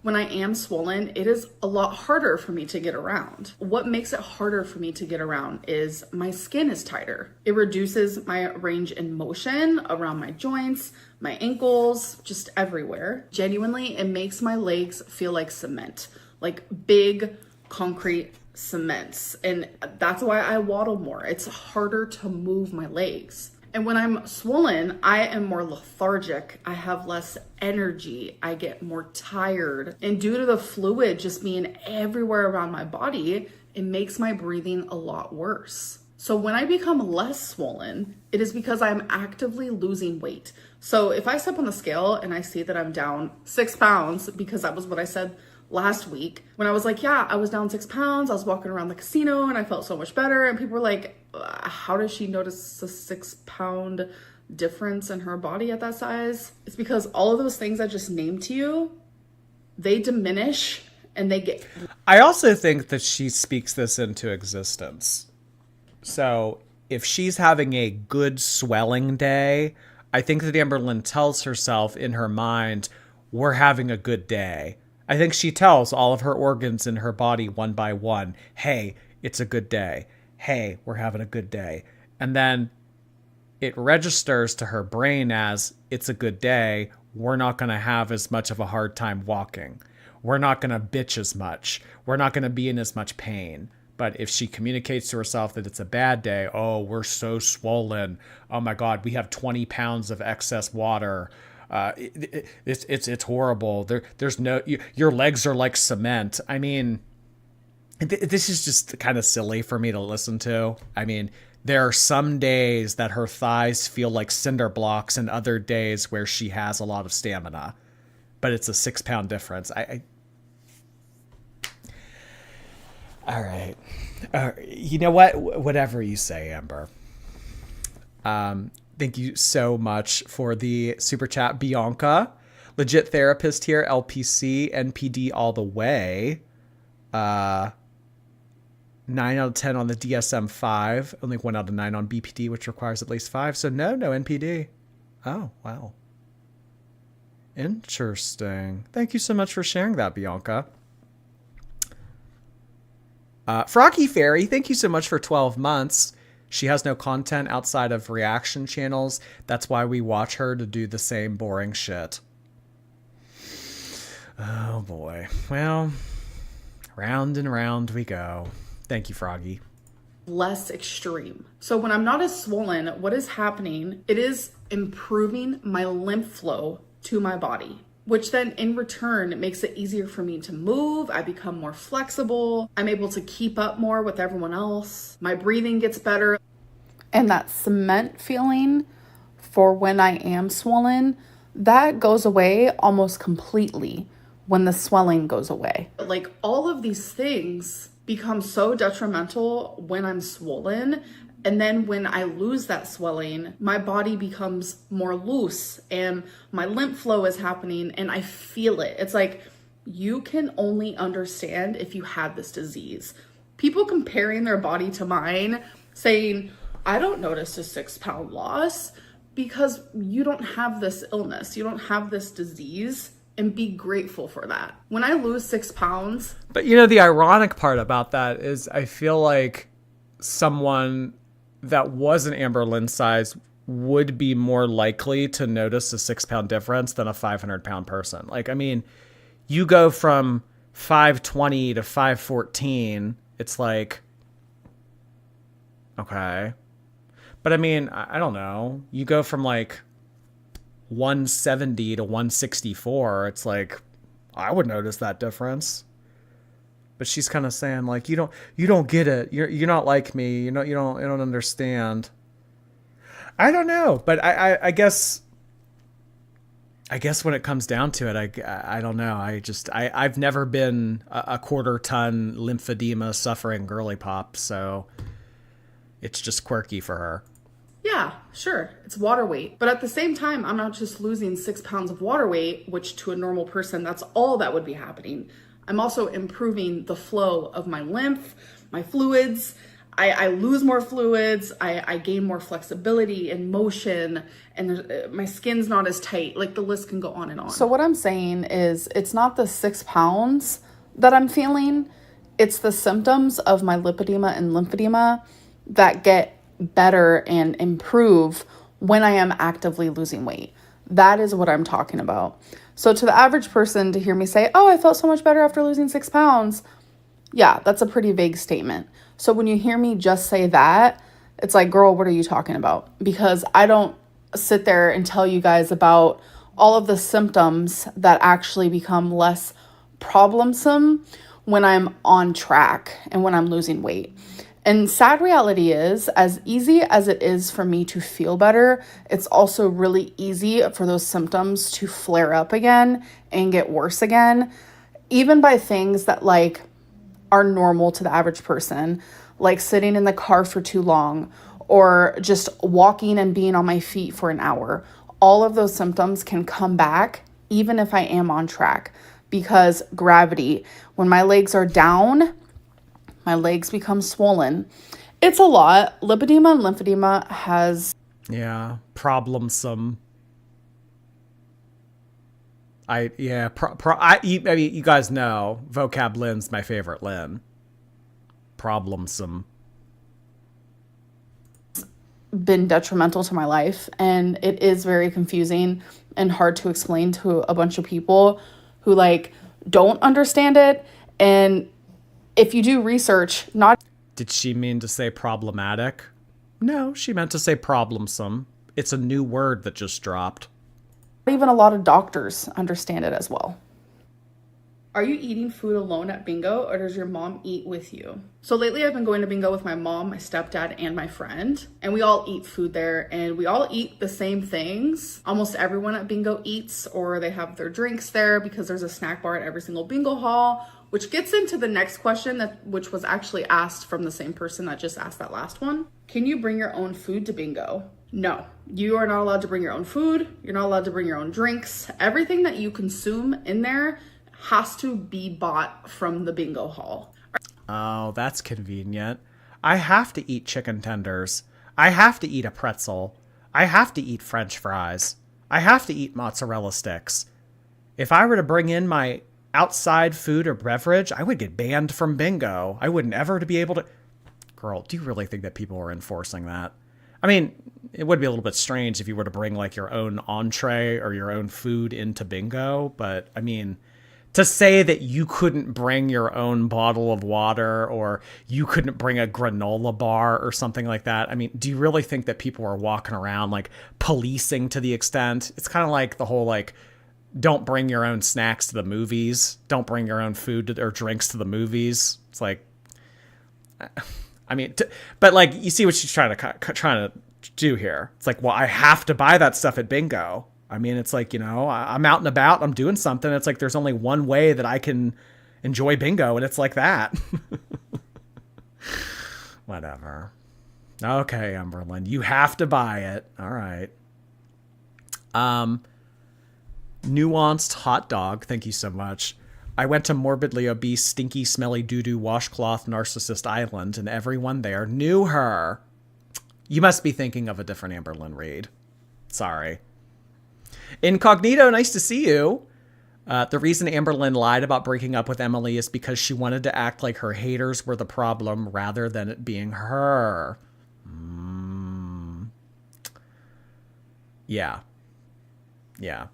When I am swollen, it is a lot harder for me to get around. What makes it harder for me to get around is my skin is tighter. It reduces my range in motion around my joints, my ankles, just everywhere. Genuinely, it makes my legs feel like cement, like big concrete cements. And that's why I waddle more. It's harder to move my legs. And when I'm swollen, I am more lethargic. I have less energy. I get more tired. And due to the fluid just being everywhere around my body, it makes my breathing a lot worse. So when I become less swollen, it is because I'm actively losing weight. So if I step on the scale and I see that I'm down 6 pounds, because that was what I said last week, when I was like, yeah, I was down 6 pounds, I was walking around the casino and I felt so much better. And people were like, how does she notice a 6 pound difference in her body at that size? It's because all of those things I just named to you, they diminish and they get... I also think that she speaks this into existence. So if she's having a good swelling day, I think that Amberlynn tells herself in her mind, we're having a good day. I think she tells all of her organs in her body one by one, hey, it's a good day. Hey, we're having a good day. And then it registers to her brain as it's a good day. We're not going to have as much of a hard time walking. We're not going to bitch as much. We're not going to be in as much pain. But if she communicates to herself that it's a bad day, oh, we're so swollen. Oh my God, we have 20 pounds of excess water. It's horrible. There's no, your legs are like cement. I mean, this is just kind of silly for me to listen to. I mean, there are some days that her thighs feel like cinder blocks and other days where she has a lot of stamina, but it's a 6 pound difference. All right. You know what? Whatever you say, Amber. Thank you so much for the super chat, Bianca. Legit therapist here, LPC, NPD all the way. 9 out of 10 on the DSM-5. Only 1 out of 9 on BPD, which requires at least 5. So no NPD. Oh, wow. Interesting. Thank you so much for sharing that, Bianca. Froggy Fairy, thank you so much for 12 months. She has no content outside of reaction channels. That's why we watch her to do the same boring shit. Oh boy. Well, round and round we go. Thank you, Froggy. Less extreme. So when I'm not as swollen, what is happening? It is improving my lymph flow to my body, which then in return makes it easier for me to move. I become more flexible. I'm able to keep up more with everyone else. My breathing gets better. And that cement feeling for when I am swollen, that goes away almost completely when the swelling goes away. Like all of these things become so detrimental when I'm swollen. And then when I lose that swelling, my body becomes more loose and my lymph flow is happening and I feel it. It's like you can only understand if you had this disease. People comparing their body to mine, saying, I don't notice a 6 pound loss because you don't have this illness. You don't have this disease, and be grateful for that. When I lose 6 pounds. But you know, the ironic part about that is I feel like someone that wasn't Amberlynn size would be more likely to notice a 6 pound difference than a 500 pound person. Like, I mean, you go from 520 to 514. It's like, okay. But I mean, I don't know. You go from like 170 to 164. It's like, I would notice that difference. But she's kind of saying like, you don't get it. You're not like me. You don't understand. I don't know, but I guess when it comes down to it, I don't know. I've never been a quarter ton lymphedema suffering girly pop, so it's just quirky for her. Yeah, sure. It's water weight. But at the same time, I'm not just losing 6 pounds of water weight, which to a normal person, that's all that would be happening. I'm also improving the flow of my lymph, my fluids. I lose more fluids, I gain more flexibility and motion, and my skin's not as tight. Like, the list can go on and on. So what I'm saying is, it's not the 6 pounds that I'm feeling, it's the symptoms of my lipedema and lymphedema that get better and improve when I am actively losing weight. That is what I'm talking about. So to the average person, to hear me say, oh, I felt so much better after losing 6 pounds, yeah, that's a pretty vague statement. So when you hear me just say that, it's like, girl, what are you talking about? Because I don't sit there and tell you guys about all of the symptoms that actually become less problemsome when I'm on track and when I'm losing weight. And sad reality is, as easy as it is for me to feel better, it's also really easy for those symptoms to flare up again and get worse again, even by things that like are normal to the average person, like sitting in the car for too long or just walking and being on my feet for an hour. All of those symptoms can come back even if I am on track, because gravity, when my legs are down, my legs become swollen. It's a lot. Lipedema and lymphedema has... Yeah, problemsome. I mean, you guys know vocab Lynn's my favorite Lynn. Problemsome. Been detrimental to my life, and it is very confusing and hard to explain to a bunch of people who like don't understand it. And if you do research, not... Did she mean to say problematic? No, she meant to say problemsome. It's a new word that just dropped. Even a lot of doctors understand it as well. Are you eating food alone at bingo, or does your mom eat with you? So lately I've been going to bingo with my mom, my stepdad, and my friend, and we all eat food there, and we all eat the same things. Almost everyone at bingo eats, or they have their drinks there, because there's a snack bar at every single bingo hall, which gets into the next question, which was actually asked from the same person that just asked that last one. Can you bring your own food to bingo? No, you are not allowed to bring your own food. You're not allowed to bring your own drinks. Everything that you consume in there has to be bought from the bingo hall. Oh, that's convenient. I have to eat chicken tenders. I have to eat a pretzel. I have to eat French fries. I have to eat mozzarella sticks. If I were to bring in my outside food or beverage, I would get banned from bingo. I wouldn't ever to be able to... Girl, do you really think that people are enforcing that? I mean, it would be a little bit strange if you were to bring like your own entree or your own food into bingo, but I mean, to say that you couldn't bring your own bottle of water or you couldn't bring a granola bar or something like that, I mean, do you really think that people are walking around like policing to the extent? It's kind of like the whole like, don't bring your own snacks to the movies, don't bring your own food or drinks to the movies. It's like, I mean, but like, you see what she's trying to do here. It's like, well, I have to buy that stuff at bingo. I mean, it's like, you know, I'm out and about, I'm doing something. It's like, there's only one way that I can enjoy bingo, and it's like that. Whatever. Okay, Amberlynn, you have to buy it. All right. Nuanced hot dog. Thank you so much. I went to morbidly obese, stinky, smelly doo-doo washcloth narcissist island, and everyone there knew her. You must be thinking of a different Amberlynn Reid. Sorry. Incognito, nice to see you. The reason Amberlynn lied about breaking up with Emily is because she wanted to act like her haters were the problem rather than it being her. Yeah. Yeah.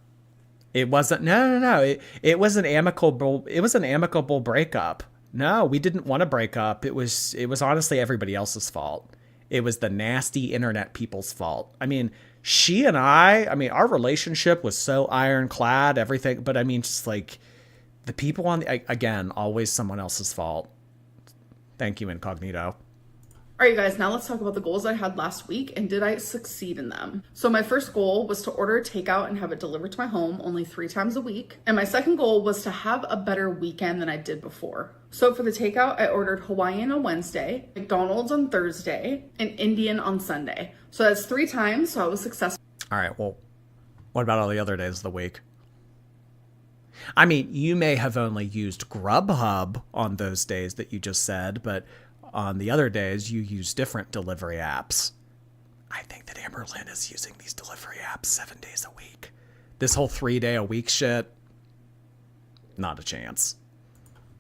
It wasn't, no. It was an amicable breakup. No, we didn't want to break up. It was honestly everybody else's fault. It was the nasty internet people's fault. I mean, she and I mean, our relationship was so ironclad, everything, but I mean, just like the people again, always someone else's fault. Thank you, Incognito. All right, you guys, now let's talk about the goals I had last week and did I succeed in them? So my first goal was to order takeout and have it delivered to my home only 3 times a week. And my second goal was to have a better weekend than I did before. So for the takeout, I ordered Hawaiian on Wednesday, McDonald's on Thursday, and Indian on Sunday. So that's 3 times, so I was successful. All right, well, what about all the other days of the week? I mean, you may have only used Grubhub on those days that you just said, but on the other days you use different delivery apps. I think that Amberlynn is using these delivery apps 7 days a week. This whole 3-day-a-week shit, not a chance.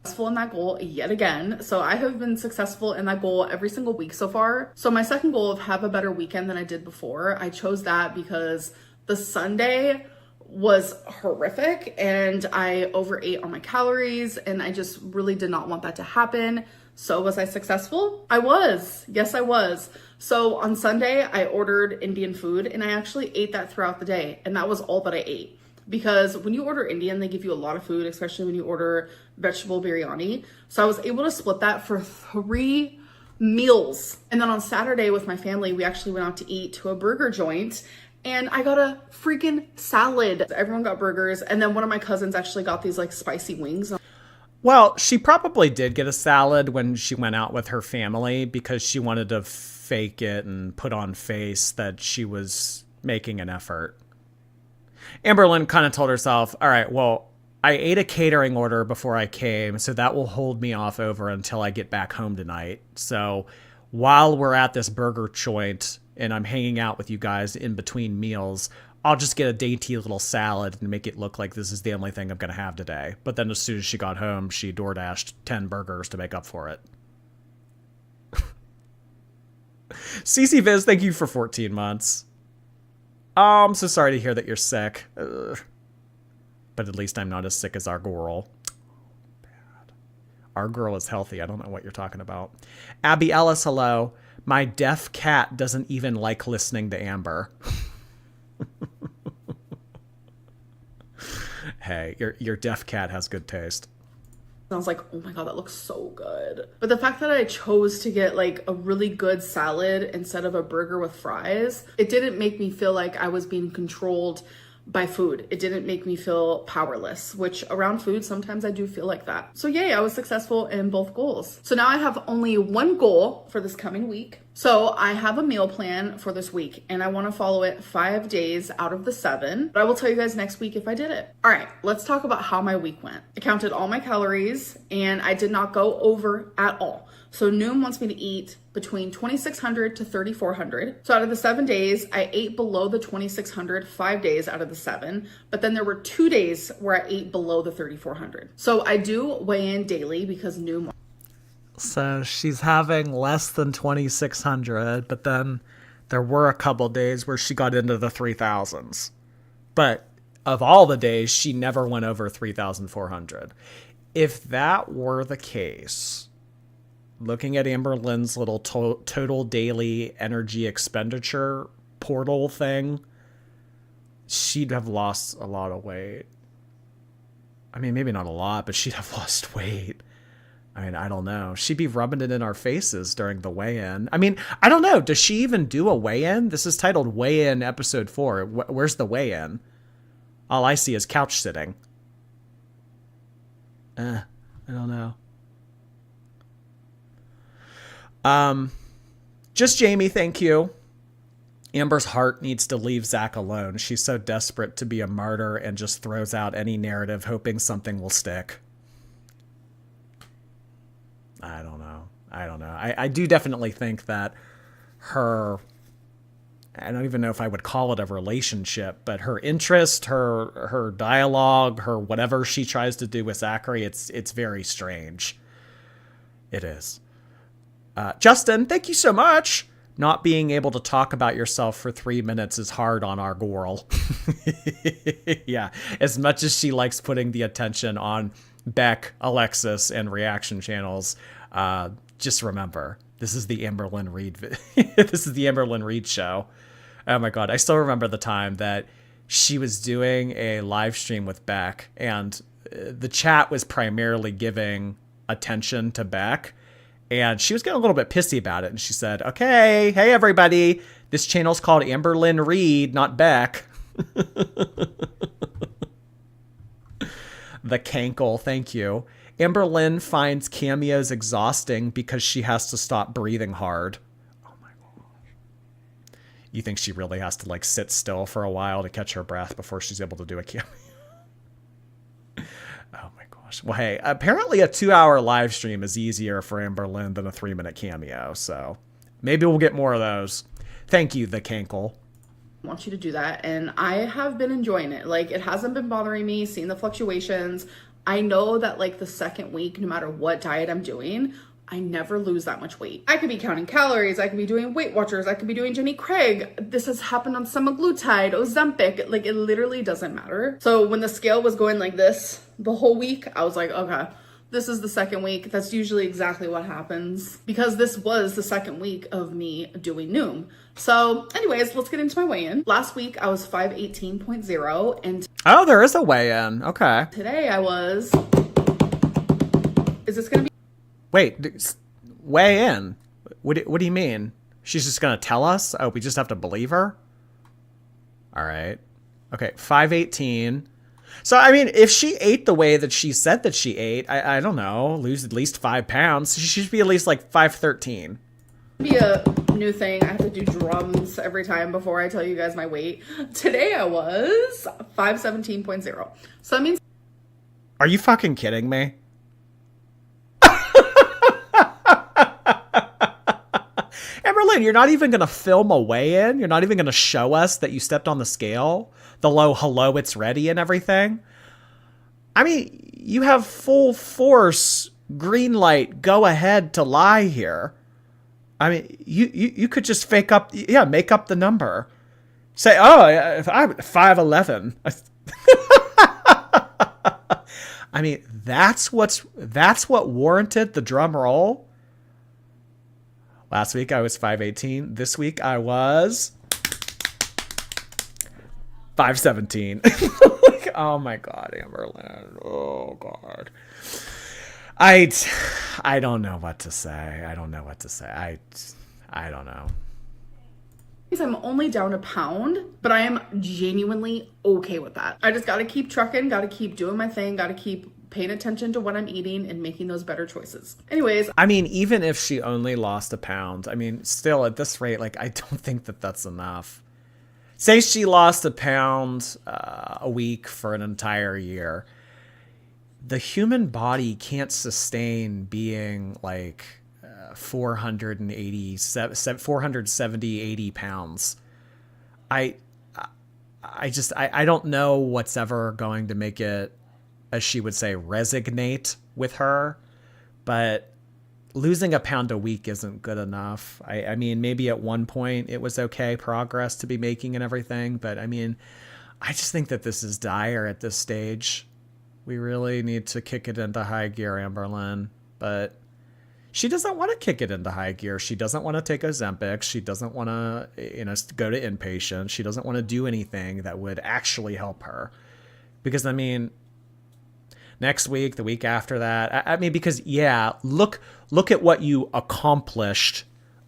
Successful in that goal yet again. So I have been successful in that goal every single week so far. So my second goal of have a better weekend than I did before, I chose that because the Sunday was horrific and I overate on my calories and I just really did not want that to happen. So was I successful? I was. Yes, I was. So on Sunday, I ordered Indian food and I actually ate that throughout the day. And that was all that I ate. Because when you order Indian, they give you a lot of food, especially when you order vegetable biryani. So I was able to split that for 3 meals. And then on Saturday with my family, we actually went out to eat to a burger joint and I got a freaking salad. Everyone got burgers. And then one of my cousins actually got these like spicy wings. Well, she probably did get a salad when she went out with her family because she wanted to fake it and put on face that she was making an effort. Amberlynn kind of told herself, all right, well, I ate a catering order before I came, so that will hold me off over until I get back home tonight. So while we're at this burger joint and I'm hanging out with you guys in between meals, I'll just get a dainty little salad and make it look like this is the only thing I'm going to have today. But then as soon as she got home, she DoorDashed 10 burgers to make up for it. CC Viz, thank you for 14 months. Oh, I'm so sorry to hear that you're sick. Ugh. But at least I'm not as sick as our girl. Bad. Our girl is healthy. I don't know what you're talking about. Abby Ellis, hello. My deaf cat doesn't even like listening to Amber. Hey, your deaf cat has good taste. I was like, oh my God, that looks so good. But the fact that I chose to get like a really good salad instead of a burger with fries, it didn't make me feel like I was being controlled by food. It didn't make me feel powerless, which around food, sometimes I do feel like that. So yay, I was successful in both goals. So now I have only one goal for this coming week. So I have a meal plan for this week and I want to follow it 5 days out of the 7, but I will tell you guys next week if I did it. All right, let's talk about how my week went. I counted all my calories and I did not go over at all. So Noom wants me to eat between 2,600 to 3,400. So out of the 7 days, I ate below the 2,600 5 days out of the 7, but then there were 2 days where I ate below the 3,400. So I do weigh in daily because Noom. So she's having less than 2,600, but then there were a couple days where she got into the 3,000s. But of all the days, she never went over 3,400. If that were the case, looking at Amberlynn's little total daily energy expenditure portal thing, she'd have lost a lot of weight. I mean, maybe not a lot, but she'd have lost weight. I mean, I don't know. She'd be rubbing it in our faces during the weigh-in. I mean, I don't know. Does she even do a weigh-in? This is titled Weigh-In Episode 4. Where's the weigh-in? All I see is couch sitting. I don't know. Just Jamie, thank you. Amber's heart needs to leave Zach alone. She's so desperate to be a martyr and just throws out any narrative hoping something will stick. I don't know. I do definitely think that her, I don't even know if I would call it a relationship, but her interest, her dialogue, her whatever she tries to do with Zachary, it's very strange. It is. Justin, thank you so much. Not being able to talk about yourself for 3 minutes is hard on our girl. Yeah, as much as she likes putting the attention on Beck, Alexis, and reaction channels, just remember, this is the Amberlynn Reid. This is the Amberlynn Reid show. Oh my God, I still remember the time that she was doing a live stream with Beck, and the chat was primarily giving attention to Beck. And she was getting a little bit pissy about it. And she said, okay, hey, everybody, this channel's called Amberlynn Reid, not Beck. The cankle, thank you. Amberlynn finds cameos exhausting because she has to stop breathing hard. Oh my gosh. You think she really has to like sit still for a while to catch her breath before she's able to do a cameo? Oh my God. gosh. Well, hey, apparently a 2-hour live stream is easier for Amberlynn than a 3-minute cameo. So maybe we'll get more of those. Thank you, the Cankle. I want you to do that, and I have been enjoying it. Like, it hasn't been bothering me, seeing the fluctuations. I know that like the second week, no matter what diet I'm doing, I never lose that much weight. I could be counting calories, I could be doing Weight Watchers, I could be doing Jenny Craig. This has happened on semaglutide, Ozempic, like it literally doesn't matter. So when the scale was going like this the whole week, I was like, okay, this is the second week. That's usually exactly what happens because this was the second week of me doing Noom. So anyways, let's get into my weigh-in. Last week I was 518.0 and oh, there is a weigh-in. Okay. today I was, is this gonna be? Wait, weigh in? What do you mean? She's just gonna tell us? Oh, we just have to believe her? All right. Okay, 518. So, I mean, if she ate the way that she said that she ate, I don't know, lose at least 5 pounds. She should be at least like 513. Be a new thing. I have to do drums every time before I tell you guys my weight. Today I was 517.0. So that means. Are you fucking kidding me? Amberlynn, you're not even going to film a weigh-in? You're not even going to show us that you stepped on the scale? The low hello, it's ready and everything? I mean, you have full force, green light, go ahead to lie here. I mean, you could just make up the number. Say, oh, I'm 5'11". I mean, that's what warranted the drum roll. Last week I was 518. This week I was 517. Like, oh my God, Amberlynn. Oh God. I don't know what to say. I don't know what to say. I don't know. I'm only down a pound, but I am genuinely okay with that. I just got to keep trucking, got to keep doing my thing, got to keep paying attention to what I'm eating and making those better choices. Anyways. I mean, even if she only lost a pound, I mean, still at this rate, like, I don't think that that's enough. Say she lost a pound a week for an entire year. The human body can't sustain being like 470, 80 pounds. I don't know what's ever going to make it, as she would say, resignate with her, but losing a pound a week isn't good enough. I mean, maybe at one point it was okay, progress to be making and everything, but I mean, I just think that this is dire at this stage. We really need to kick it into high gear, Amberlynn, but she doesn't want to kick it into high gear. She doesn't want to take Ozempic. She doesn't want to, go to inpatient. She doesn't want to do anything that would actually help her. Because, I mean, next week, the week after that, I mean, because, yeah, look at what you accomplished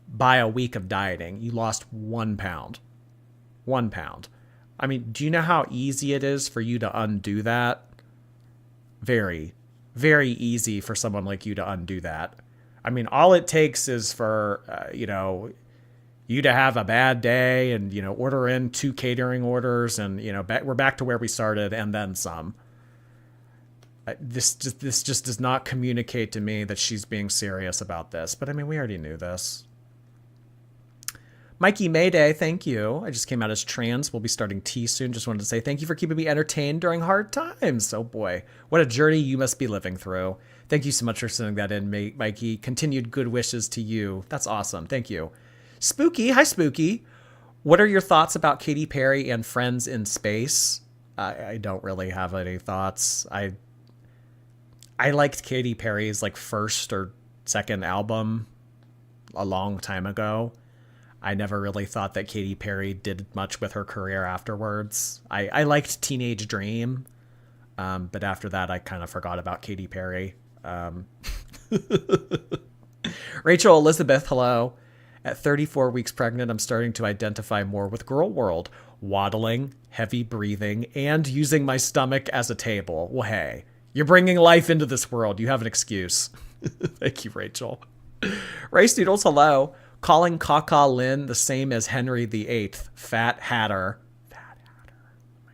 by a week of dieting. You lost 1 pound. 1 pound. I mean, do you know how easy it is for you to undo that? Very, very easy for someone like you to undo that. I mean, all it takes is for, you to have a bad day and, order in 2 catering orders and, we're back to where we started and then some. This just does not communicate to me that she's being serious about this. But I mean, we already knew this. Mikey Mayday, thank you. I just came out as trans. We'll be starting tea soon. Just wanted to say thank you for keeping me entertained during hard times. Oh boy, what a journey you must be living through. Thank you so much for sending that in, Mikey. Continued good wishes to you. That's awesome. Thank you. Spooky, hi Spooky. What are your thoughts about Katy Perry and Friends in Space? I don't really have any thoughts. I liked Katy Perry's first or second album a long time ago. I never really thought that Katy Perry did much with her career afterwards. I liked Teenage Dream, but after that, I kind of forgot about Katy Perry. Rachel Elizabeth, hello. At 34 weeks pregnant, I'm starting to identify more with Girl World. Waddling, heavy breathing, and using my stomach as a table. Well, hey, you're bringing life into this world. You have an excuse. Thank you, Rachel. Race Noodles, hello. Calling Lynn the same as Henry VIII. Fat Hatter. Fat Hatter. Oh my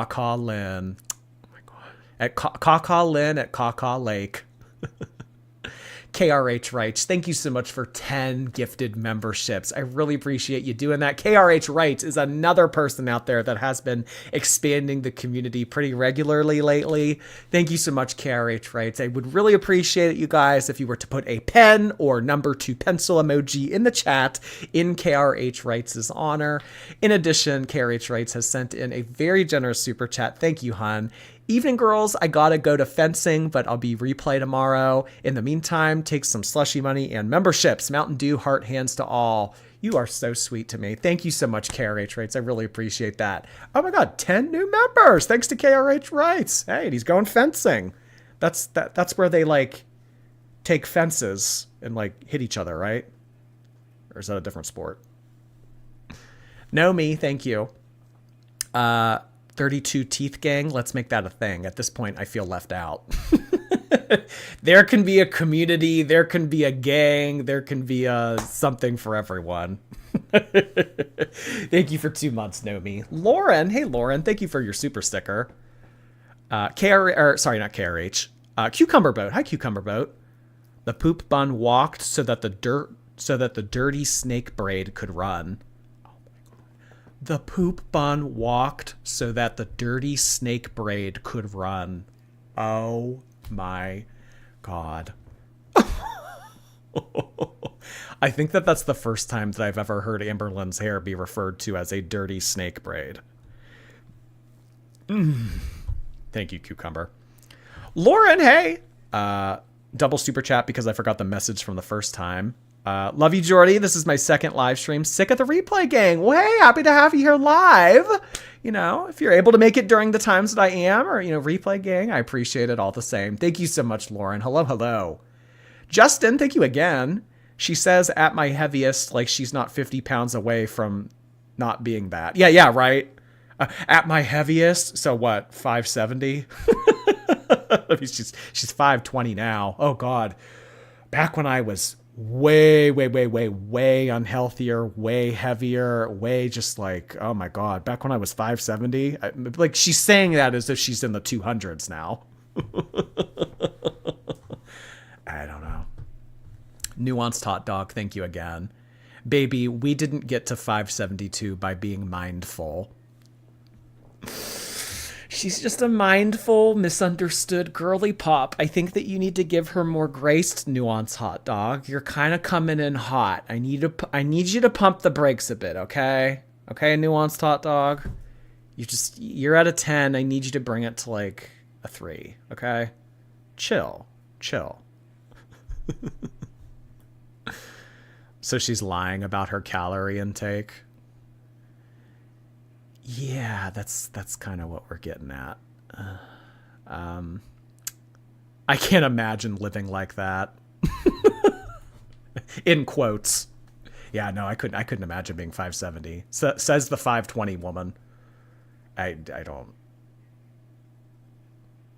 God. Lynn. Oh my God. At Lynn at Caw Lake. KRH writes, thank you so much for 10 gifted memberships. I really appreciate you doing that. KRH writes is another person out there that has been expanding the community pretty regularly lately. Thank you so much, KRH writes. I would really appreciate it, you guys, if you were to put a pen or number 2 pencil emoji in the chat in KRH writes' honor. In addition, KRH writes has sent in a very generous super chat. Thank you, hon. Evening, girls, I gotta go to fencing, but I'll be replay tomorrow. In the meantime, take some slushy money and memberships. Mountain Dew, heart, hands to all. You are so sweet to me. Thank you so much, KRH Writes. I really appreciate that. Oh my God, 10 new members. Thanks to KRH Writes. Hey, and he's going fencing. That's where they like take fences and like hit each other, right? Or is that a different sport? No, me. Thank you. 32 Teeth Gang. Let's make that a thing. At this point, I feel left out. There can be a community. There can be a gang. There can be something for everyone. Thank you for 2 months, Nomi. Lauren. Hey, Lauren. Thank you for your super sticker. Sorry, not KRH. Cucumber Boat. Hi, Cucumber Boat. The poop bun walked so that the dirty snake braid could run. The poop bun walked so that the dirty snake braid could run. Oh my God. I think that's the first time that I've ever heard Amberlynn's hair be referred to as a dirty snake braid. Thank you, Cucumber. Lauren, hey! Double super chat because I forgot the message from the first time. Love you, Jordy. This is my second live stream. Sick of the replay gang. Well, hey, happy to have you here live. You know, if you're able to make it during the times that I am, or, you know, replay gang, I appreciate it all the same. Thank you so much, Lauren. Hello, hello. Justin, thank you again. She says at my heaviest, like she's not 50 pounds away from not being that. Yeah, right. At my heaviest. So what, 570? I mean, she's 520 now. Oh God. Back when I was way unhealthier, way heavier, way just like, oh my God, back when I was 570, like she's saying that as if she's in the 200s now. I don't know. Nuanced hot dog. Thank you again. Baby, we didn't get to 572 by being mindful. She's just a mindful, misunderstood girly pop. I think that you need to give her more grace, Nuance Hot Dog. You're kind of coming in hot. I need you to pump the brakes a bit, okay? Okay, Nuanced Hot Dog. You're at a 10. I need you to bring it to like a 3, okay? Chill. So she's lying about her calorie intake. Yeah, that's kind of what we're getting at. I can't imagine living like that. In quotes. Yeah, no, I couldn't imagine being 570. Says the 520 woman. I don't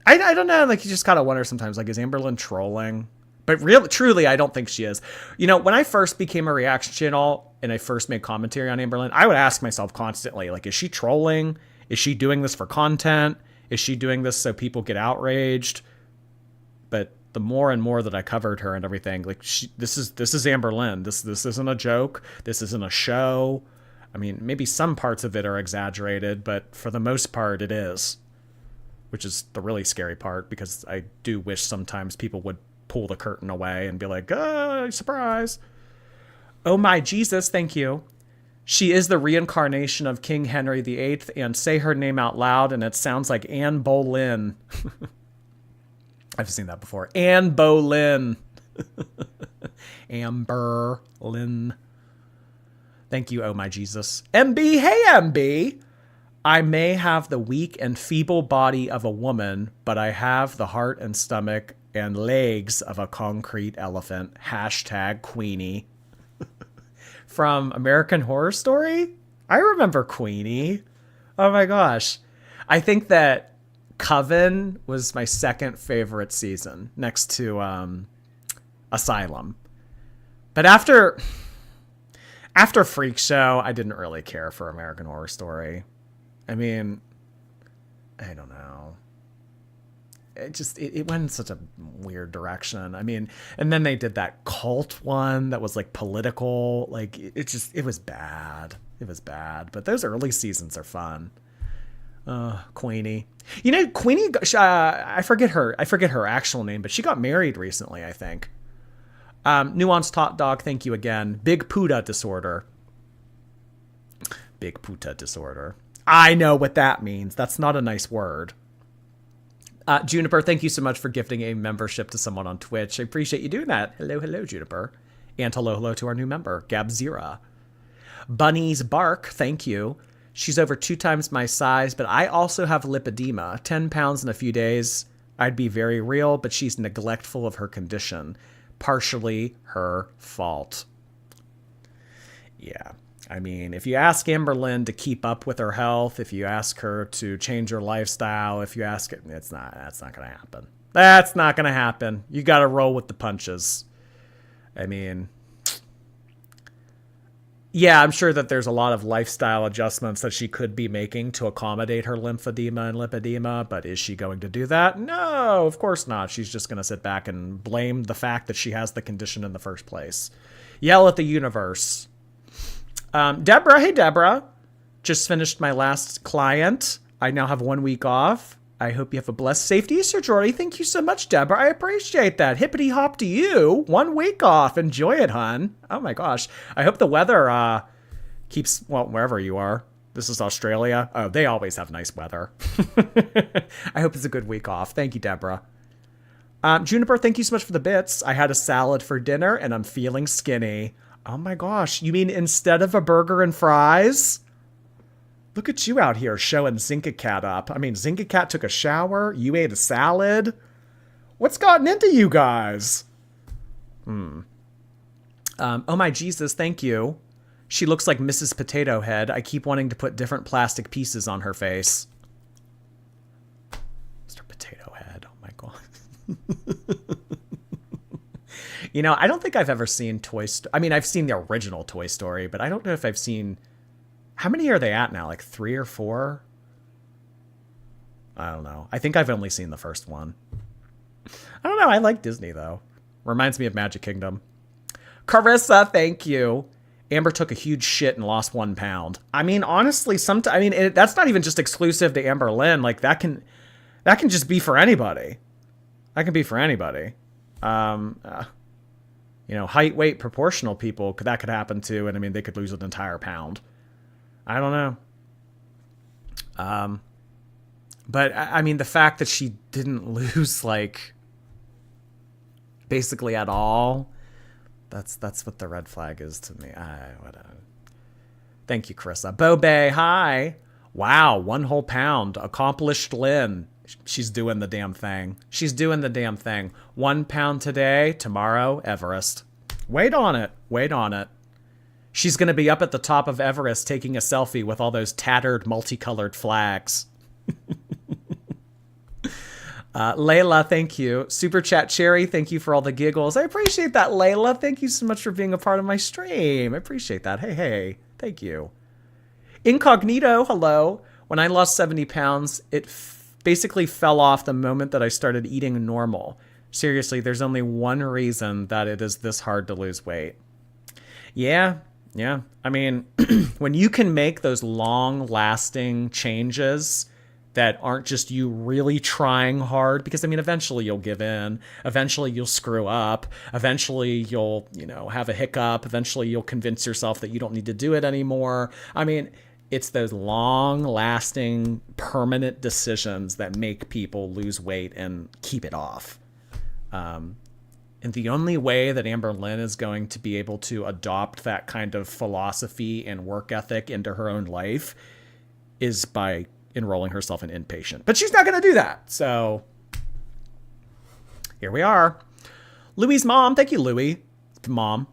know. Like, you just gotta wonder sometimes, like, is Amberlynn trolling? But really, truly, I don't think she is. You know, when I first became a reaction channel and I first made commentary on Amberlynn, I would ask myself constantly, like, is she trolling? Is she doing this for content? Is she doing this so people get outraged? But the more and more that I covered her and everything, like, this is Amberlynn. This isn't a joke. This isn't a show. I mean, maybe some parts of it are exaggerated, but for the most part, it is. Which is the really scary part, because I do wish sometimes people would pull the curtain away and be like, surprise. Oh my Jesus, thank you. She is the reincarnation of King Henry VIII, and say her name out loud and it sounds like Anne Boleyn. I've seen that before. Anne Boleyn. Amberlynn. Thank you, oh my Jesus. MB, hey MB. I may have the weak and feeble body of a woman, but I have the heart and stomach and legs of a concrete elephant. Hashtag Queenie. From American Horror Story? I remember Queenie. Oh my gosh. I think that Coven was my second favorite season, next to Asylum. But after Freak Show, I didn't really care for American Horror Story. I mean, I don't know. it went in such a weird direction. I mean, and then they did that cult one that was like political. Like it was bad. It was bad. But those early seasons are fun. Queenie. You know, Queenie, I forget her actual name, but she got married recently, I think. Nuanced Hot Dog, thank you again. Big Puta disorder. Big Puta disorder. I know what that means. That's not a nice word. Juniper, thank you so much for gifting a membership to someone on Twitch. I appreciate you doing that. Hello, Juniper. And hello to our new member, Gabzira. Bunny's Bark, thank you. She's over 2 times my size, but I also have lipedema. 10 pounds in a few days. I'd be very real, but she's neglectful of her condition. Partially her fault. Yeah. I mean, if you ask Amberlynn to keep up with her health, if you ask her to change her lifestyle, if you ask it, that's not going to happen. That's not going to happen. You got to roll with the punches. I mean, yeah, I'm sure that there's a lot of lifestyle adjustments that she could be making to accommodate her lymphedema and lipedema, but is she going to do that? No, of course not. She's just going to sit back and blame the fact that she has the condition in the first place. Yell at the universe. Deborah, hey Deborah, just finished my last client. I now have 1 week off. I hope you have a blessed, safe Easter, Jordy. Thank you so much, Deborah. I appreciate that. Hippity hop to you. 1 week off. Enjoy it, hon. Oh my gosh. I hope the weather keeps, well, wherever you are. This is Australia. Oh, they always have nice weather. I hope it's a good week off. Thank you, Deborah. Juniper, thank you so much for the bits. I had a salad for dinner and I'm feeling skinny. Oh my gosh, you mean instead of a burger and fries? Look at you out here showing Zinka Cat up. I mean, Zinka Cat took a shower, you ate a salad. What's gotten into you guys? Oh my Jesus, thank you. She looks like Mrs. Potato Head. I keep wanting to put different plastic pieces on her face. Mr. Potato Head, oh my God. You know, I don't think I've ever seen Toy Story. I mean, I've seen the original Toy Story, but I don't know if I've seen... How many are they at now? Like 3 or 4? I don't know. I think I've only seen the first one. I don't know. I like Disney, though. Reminds me of Magic Kingdom. Carissa, thank you. Amber took a huge shit and lost 1 pound. I mean, honestly, sometimes... I mean, that's not even just exclusive to Amberlynn. Like, that can just be for anybody. That can be for anybody. You know, height, weight, proportional people, that could happen too. And I mean, they could lose an entire pound. I don't know. But I mean, the fact that she didn't lose like basically at all, that's what the red flag is to me. Whatever. Thank you, Carissa. Bobe, hi. Wow, 1 whole pound. Accomplished Lynn. She's doing the damn thing. She's doing the damn thing. 1 pound today, tomorrow, Everest. Wait on it. Wait on it. She's going to be up at the top of Everest taking a selfie with all those tattered, multicolored flags. Layla, thank you. Super Chat Cherry, thank you for all the giggles. I appreciate that, Layla. Thank you so much for being a part of my stream. I appreciate that. Hey. Thank you. Incognito, hello. When I lost 70 pounds, it basically fell off the moment that I started eating normal. Seriously, there's only one reason that it is this hard to lose weight. Yeah. I mean, when you can make those long-lasting changes that aren't just you really trying hard, because, I mean, eventually you'll give in. Eventually you'll screw up. Eventually you'll, have a hiccup. Eventually you'll convince yourself that you don't need to do it anymore. I mean, it's those long-lasting, permanent decisions that make people lose weight and keep it off. And the only way that Amberlynn is going to be able to adopt that kind of philosophy and work ethic into her own life is by enrolling herself in inpatient. But she's not going to do that. So here we are. Louie's mom. Thank you, Louie. Mom.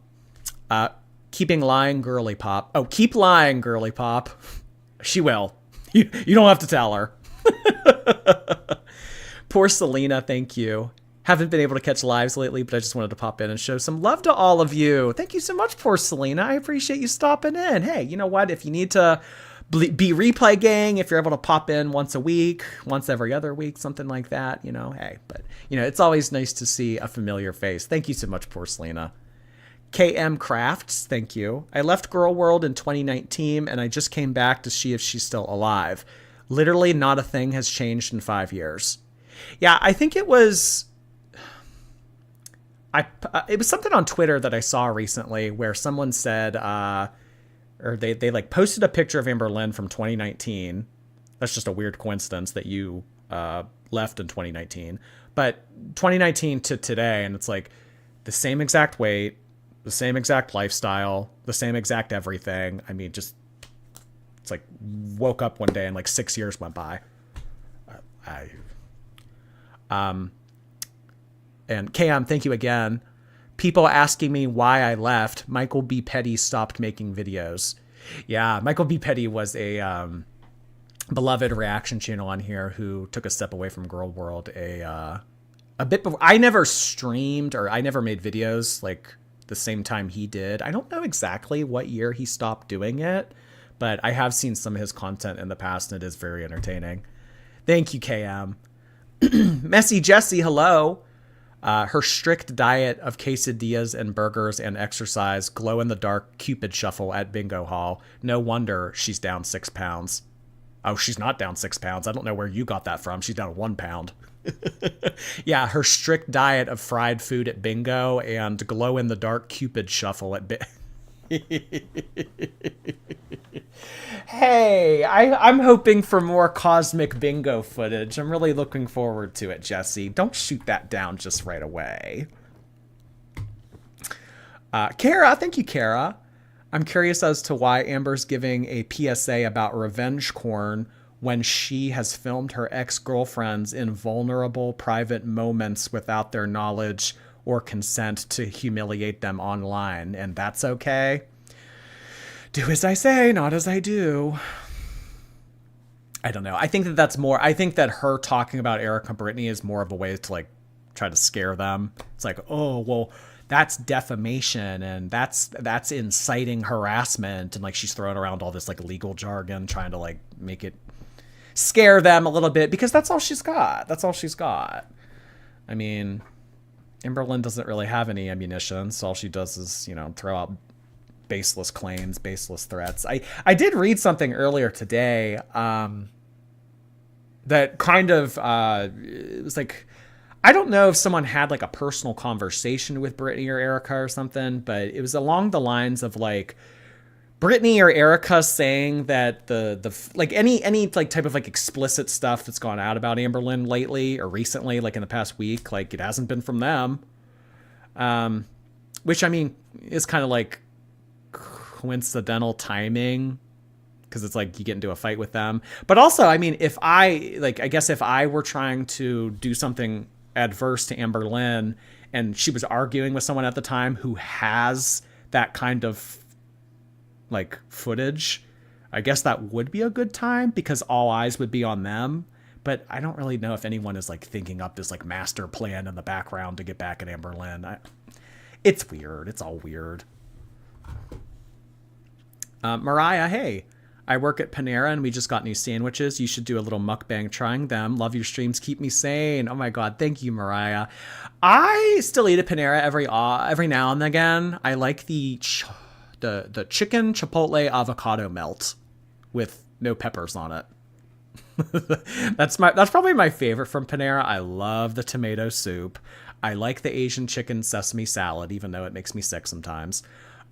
Keeping lying, girly pop. Oh, keep lying, girly pop. She will. You don't have to tell her. Poor Selena, thank you. Haven't been able to catch lives lately, but I just wanted to pop in and show some love to all of you. Thank you so much, poor Selena. I appreciate you stopping in. Hey, you know what? If you need to be replay gang if you're able to pop in once a week, once every other week, something like that, you know, hey, but you know, it's always nice to see a familiar face. Thank you so much, Porcelina. KM Crafts, thank you. I left Girl World in 2019 and I just came back to see if she's still alive. Literally not a thing has changed in 5 years. Yeah, I think it was it was something on Twitter that I saw recently where someone said or they like posted a picture of Amberlynn from 2019. That's just a weird coincidence that you left in 2019. But 2019 to today, and it's like the same exact weight, the same exact lifestyle, the same exact everything. I mean, just it's like woke up one day and like 6 years went by. And KM, thank you again. People asking me why I left. Michael B. Petty stopped making videos. Yeah, Michael B. Petty was a beloved reaction channel on here who took a step away from Girl World a bit before. I never streamed or I never made videos like the same time he did. I don't know exactly what year he stopped doing it, but I have seen some of his content in the past and it is very entertaining. Thank you, KM. Messy Jessie, hello. Her strict diet of quesadillas and burgers and exercise, glow-in-the-dark Cupid shuffle at bingo hall. No wonder she's down 6 pounds. Oh, she's not down 6 pounds. I don't know where you got that from. She's down 1 pound. Yeah, her strict diet of fried food at bingo and glow-in-the-dark Cupid shuffle at Hey, I'm hoping for more cosmic bingo footage. I'm really looking forward to it, Jesse. Don't shoot that down just right away. Kara, thank you, Kara. I'm curious as to why Amber's giving a PSA about revenge corn when she has filmed her ex-girlfriends in vulnerable private moments without their knowledge or consent to humiliate them online, and that's okay. Do as I say, not as I do. I don't know. I think that that's more, I think that her talking about Eric and Brittany is more of a way to like try to scare them. It's like, oh, well, that's defamation and that's inciting harassment. And like she's throwing around all this like legal jargon, trying to like make it scare them a little bit because that's all she's got. That's all she's got. I mean, Amberlynn doesn't really have any ammunition, so all she does is, you know, throw out baseless claims, baseless threats. I did read something earlier today that kind of it was like, I don't know if someone had like a personal conversation with Brittany or Erica or something, but it was along the lines of like Brittany or Erica saying that the like any like type of like explicit stuff that's gone out about Amberlynn lately or recently, like in the past week, like it hasn't been from them. Which I mean is kind of like coincidental timing because it's like you get into a fight with them. But also, I mean, if I guess if I were trying to do something adverse to Amberlynn and she was arguing with someone at the time who has that kind of like footage, I guess that would be a good time because all eyes would be on them. But I don't really know if anyone is like thinking up this like master plan in the background to get back at Amberlynn. It's weird. It's all weird. Mariah, hey, I work at Panera and we just got new sandwiches. You should do a little mukbang trying them. Love your streams. Keep me sane. Oh my God. Thank you, Mariah. I still eat at Panera every now and again. I like the chicken chipotle avocado melt with no peppers on it. That's probably my favorite from Panera. I love the tomato soup. I like the Asian chicken sesame salad, even though it makes me sick sometimes.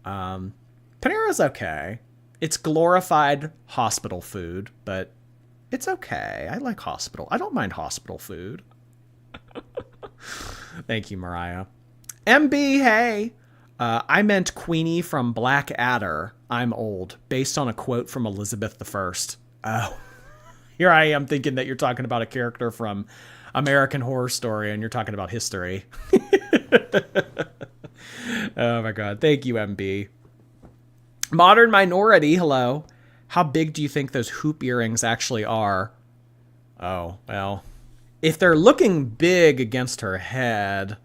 Panera's okay. It's glorified hospital food, but it's okay. I like hospital. I don't mind hospital food. Thank you, Mariah. MB, hey. I meant Queenie from Blackadder. I'm old. Based on a quote from Elizabeth I. Oh. Here I am thinking that you're talking about a character from American Horror Story and you're talking about history. Oh my God. Thank you, MB. Modern Minority, hello. How big do you think those hoop earrings actually are? Oh, well, if they're looking big against her head,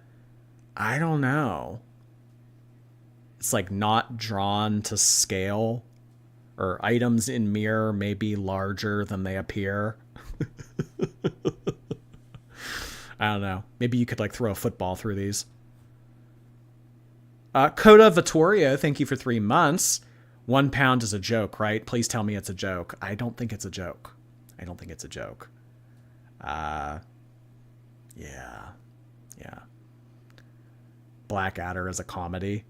I don't know. It's like not drawn to scale. Or items in mirror may be larger than they appear. I don't know. Maybe you could like throw a football through these. Coda Vittorio, thank you for 3 months. 1 pound is a joke, right? Please tell me it's a joke. I don't think it's a joke. I don't think it's a joke. Yeah. Blackadder is a comedy.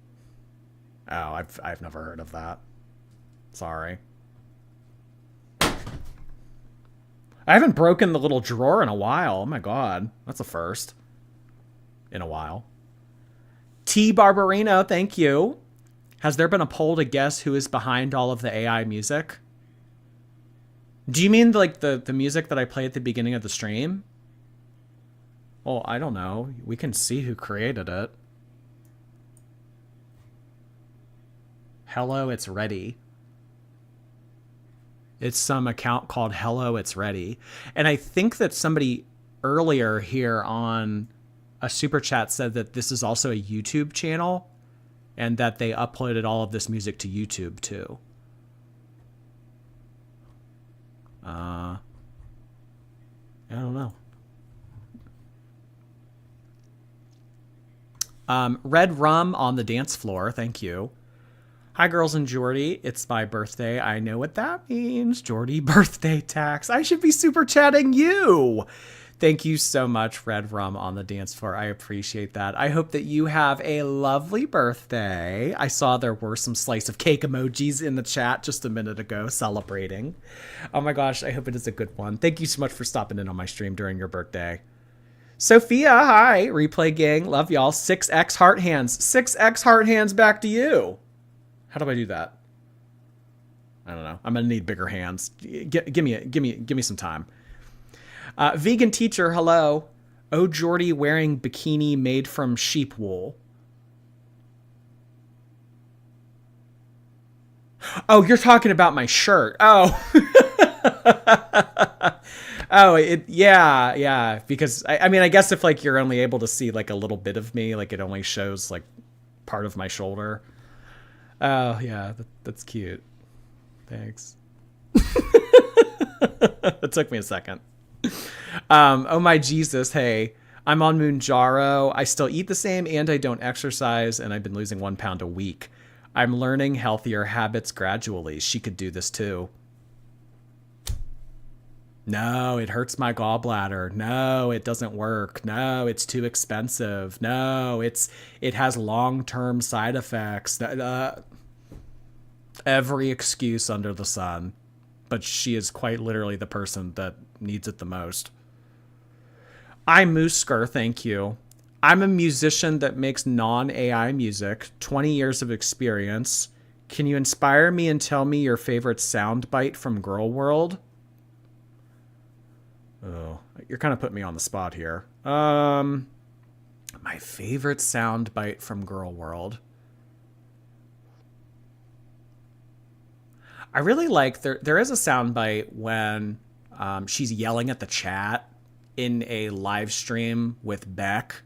Oh, I've never heard of that. Sorry. I haven't broken the little drawer in a while. Oh my god. That's a first. In a while. T. Barbarino, thank you. Has there been a poll to guess who is behind all of the AI music? Do you mean like the music that I play at the beginning of the stream? Well, I don't know. We can see who created it. Hello, it's ready. It's some account called Hello, It's Ready. And I think that somebody earlier here on a super chat said that this is also a YouTube channel and that they uploaded all of this music to YouTube too. I don't know. Red Rum on the dance floor. Thank you. Hi, girls and Jordy. It's my birthday. I know what that means. Jordy birthday tax. I should be super chatting you. Thank you so much, Red Rum on the dance floor. I appreciate that. I hope that you have a lovely birthday. I saw there were some slice of cake emojis in the chat just a minute ago celebrating. Oh my gosh, I hope it is a good one. Thank you so much for stopping in on my stream during your birthday. Sophia, hi. Replay gang. Love y'all. 6x heart hands. 6x heart hands back to you. How do I do that? I don't know. I'm gonna need bigger hands. Give me some time. Vegan teacher, hello. Oh, Jordy wearing bikini made from sheep wool. Oh, you're talking about my shirt. Oh. Oh, yeah. Because I mean, I guess if like you're only able to see like a little bit of me, like it only shows like part of my shoulder. Oh, yeah, that's cute. Thanks. It took me a second. Oh my Jesus, hey, I'm on Mounjaro. I still eat the same and I don't exercise, and I've been losing 1 pound a week. I'm learning healthier habits gradually. She could do this too. No, it hurts my gallbladder. No, it doesn't work. No, it's too expensive. No, it has long-term side effects. Every excuse under the sun. But she is quite literally the person that needs it the most. I'm Moosker, thank you. I'm a musician that makes non-AI music, 20 years of experience. Can you inspire me and tell me your favorite soundbite from Girl World? Oh, you're kind of putting me on the spot here. My favorite soundbite from Girl World. I really like there is a soundbite when she's yelling at the chat in a live stream with Beck,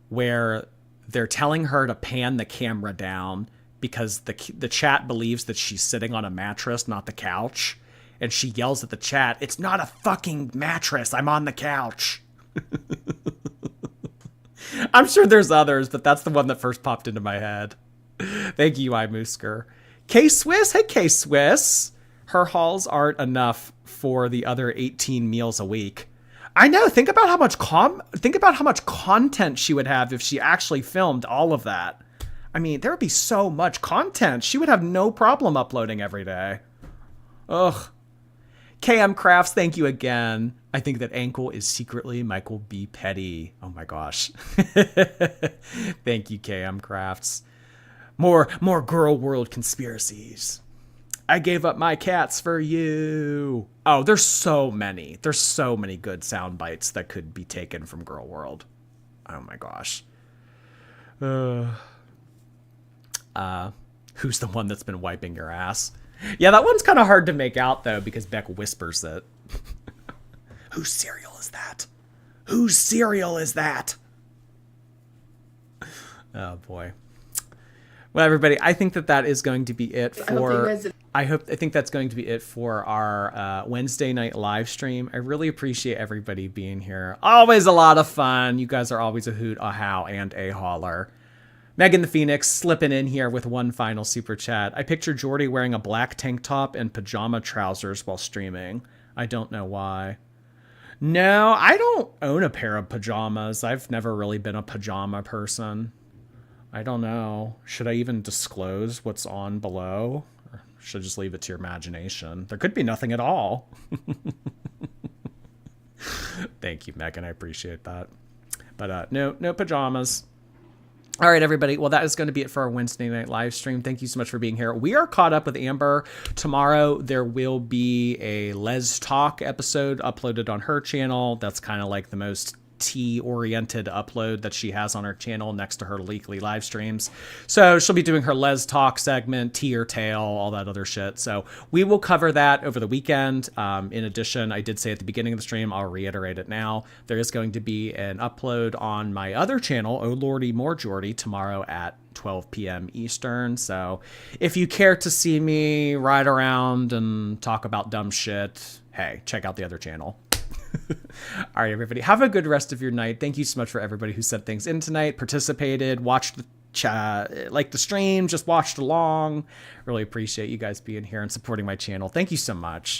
where they're telling her to pan the camera down because the chat believes that she's sitting on a mattress, not the couch. And she yells at the chat, "It's not a fucking mattress. I'm on the couch." I'm sure there's others, but that's the one that first popped into my head. Thank you, iMoosker. K-Swiss, hey K-Swiss. Her hauls aren't enough for the other 18 meals a week. I know. Think about how much content she would have if she actually filmed all of that. I mean, there would be so much content. She would have no problem uploading every day. Ugh. KM Crafts, thank you again. I think that ankle is secretly Michael B. Petty. Oh my gosh. Thank you, KM Crafts. More Girl World conspiracies. I gave up my cats for you. Oh, there's so many. There's so many good sound bites that could be taken from Girl World. Oh my gosh. Who's the one that's been wiping your ass? Yeah, that one's kind of hard to make out, though, because Beck whispers it. Whose cereal is that? Whose cereal is that? Oh, boy. Well, everybody, I think that is going to be it for. I think that's going to be it for our Wednesday night live stream. I really appreciate everybody being here. Always a lot of fun. You guys are always a hoot, a how, and a holler. Megan the Phoenix slipping in here with one final super chat. I picture Jordy wearing a black tank top and pajama trousers while streaming. I don't know why. No, I don't own a pair of pajamas. I've never really been a pajama person. I don't know. Should I even disclose what's on below? Or should I just leave it to your imagination? There could be nothing at all. Thank you, Megan. I appreciate that. But no pajamas. All right, everybody. Well, that is going to be it for our Wednesday night live stream. Thank you so much for being here. We are caught up with Amber. Tomorrow, there will be a Les Talk episode uploaded on her channel. That's kind of like the most tea-oriented upload that she has on her channel next to her weekly live streams. So she'll be doing her Les Talk segment, tea or tail, all that other shit. So we will cover that over the weekend. In addition, I did say at the beginning of the stream, I'll reiterate it now, there is going to be an upload on my other channel, Oh Lordy More Jordy, tomorrow at 12 p.m. Eastern. So if you care to see me ride around and talk about dumb shit, hey, check out the other channel. All right, everybody, have a good rest of your night. Thank you so much for everybody who sent things in tonight, participated, watched the chat, like the stream, just watched along. Really appreciate you guys being here and supporting my channel. Thank you so much.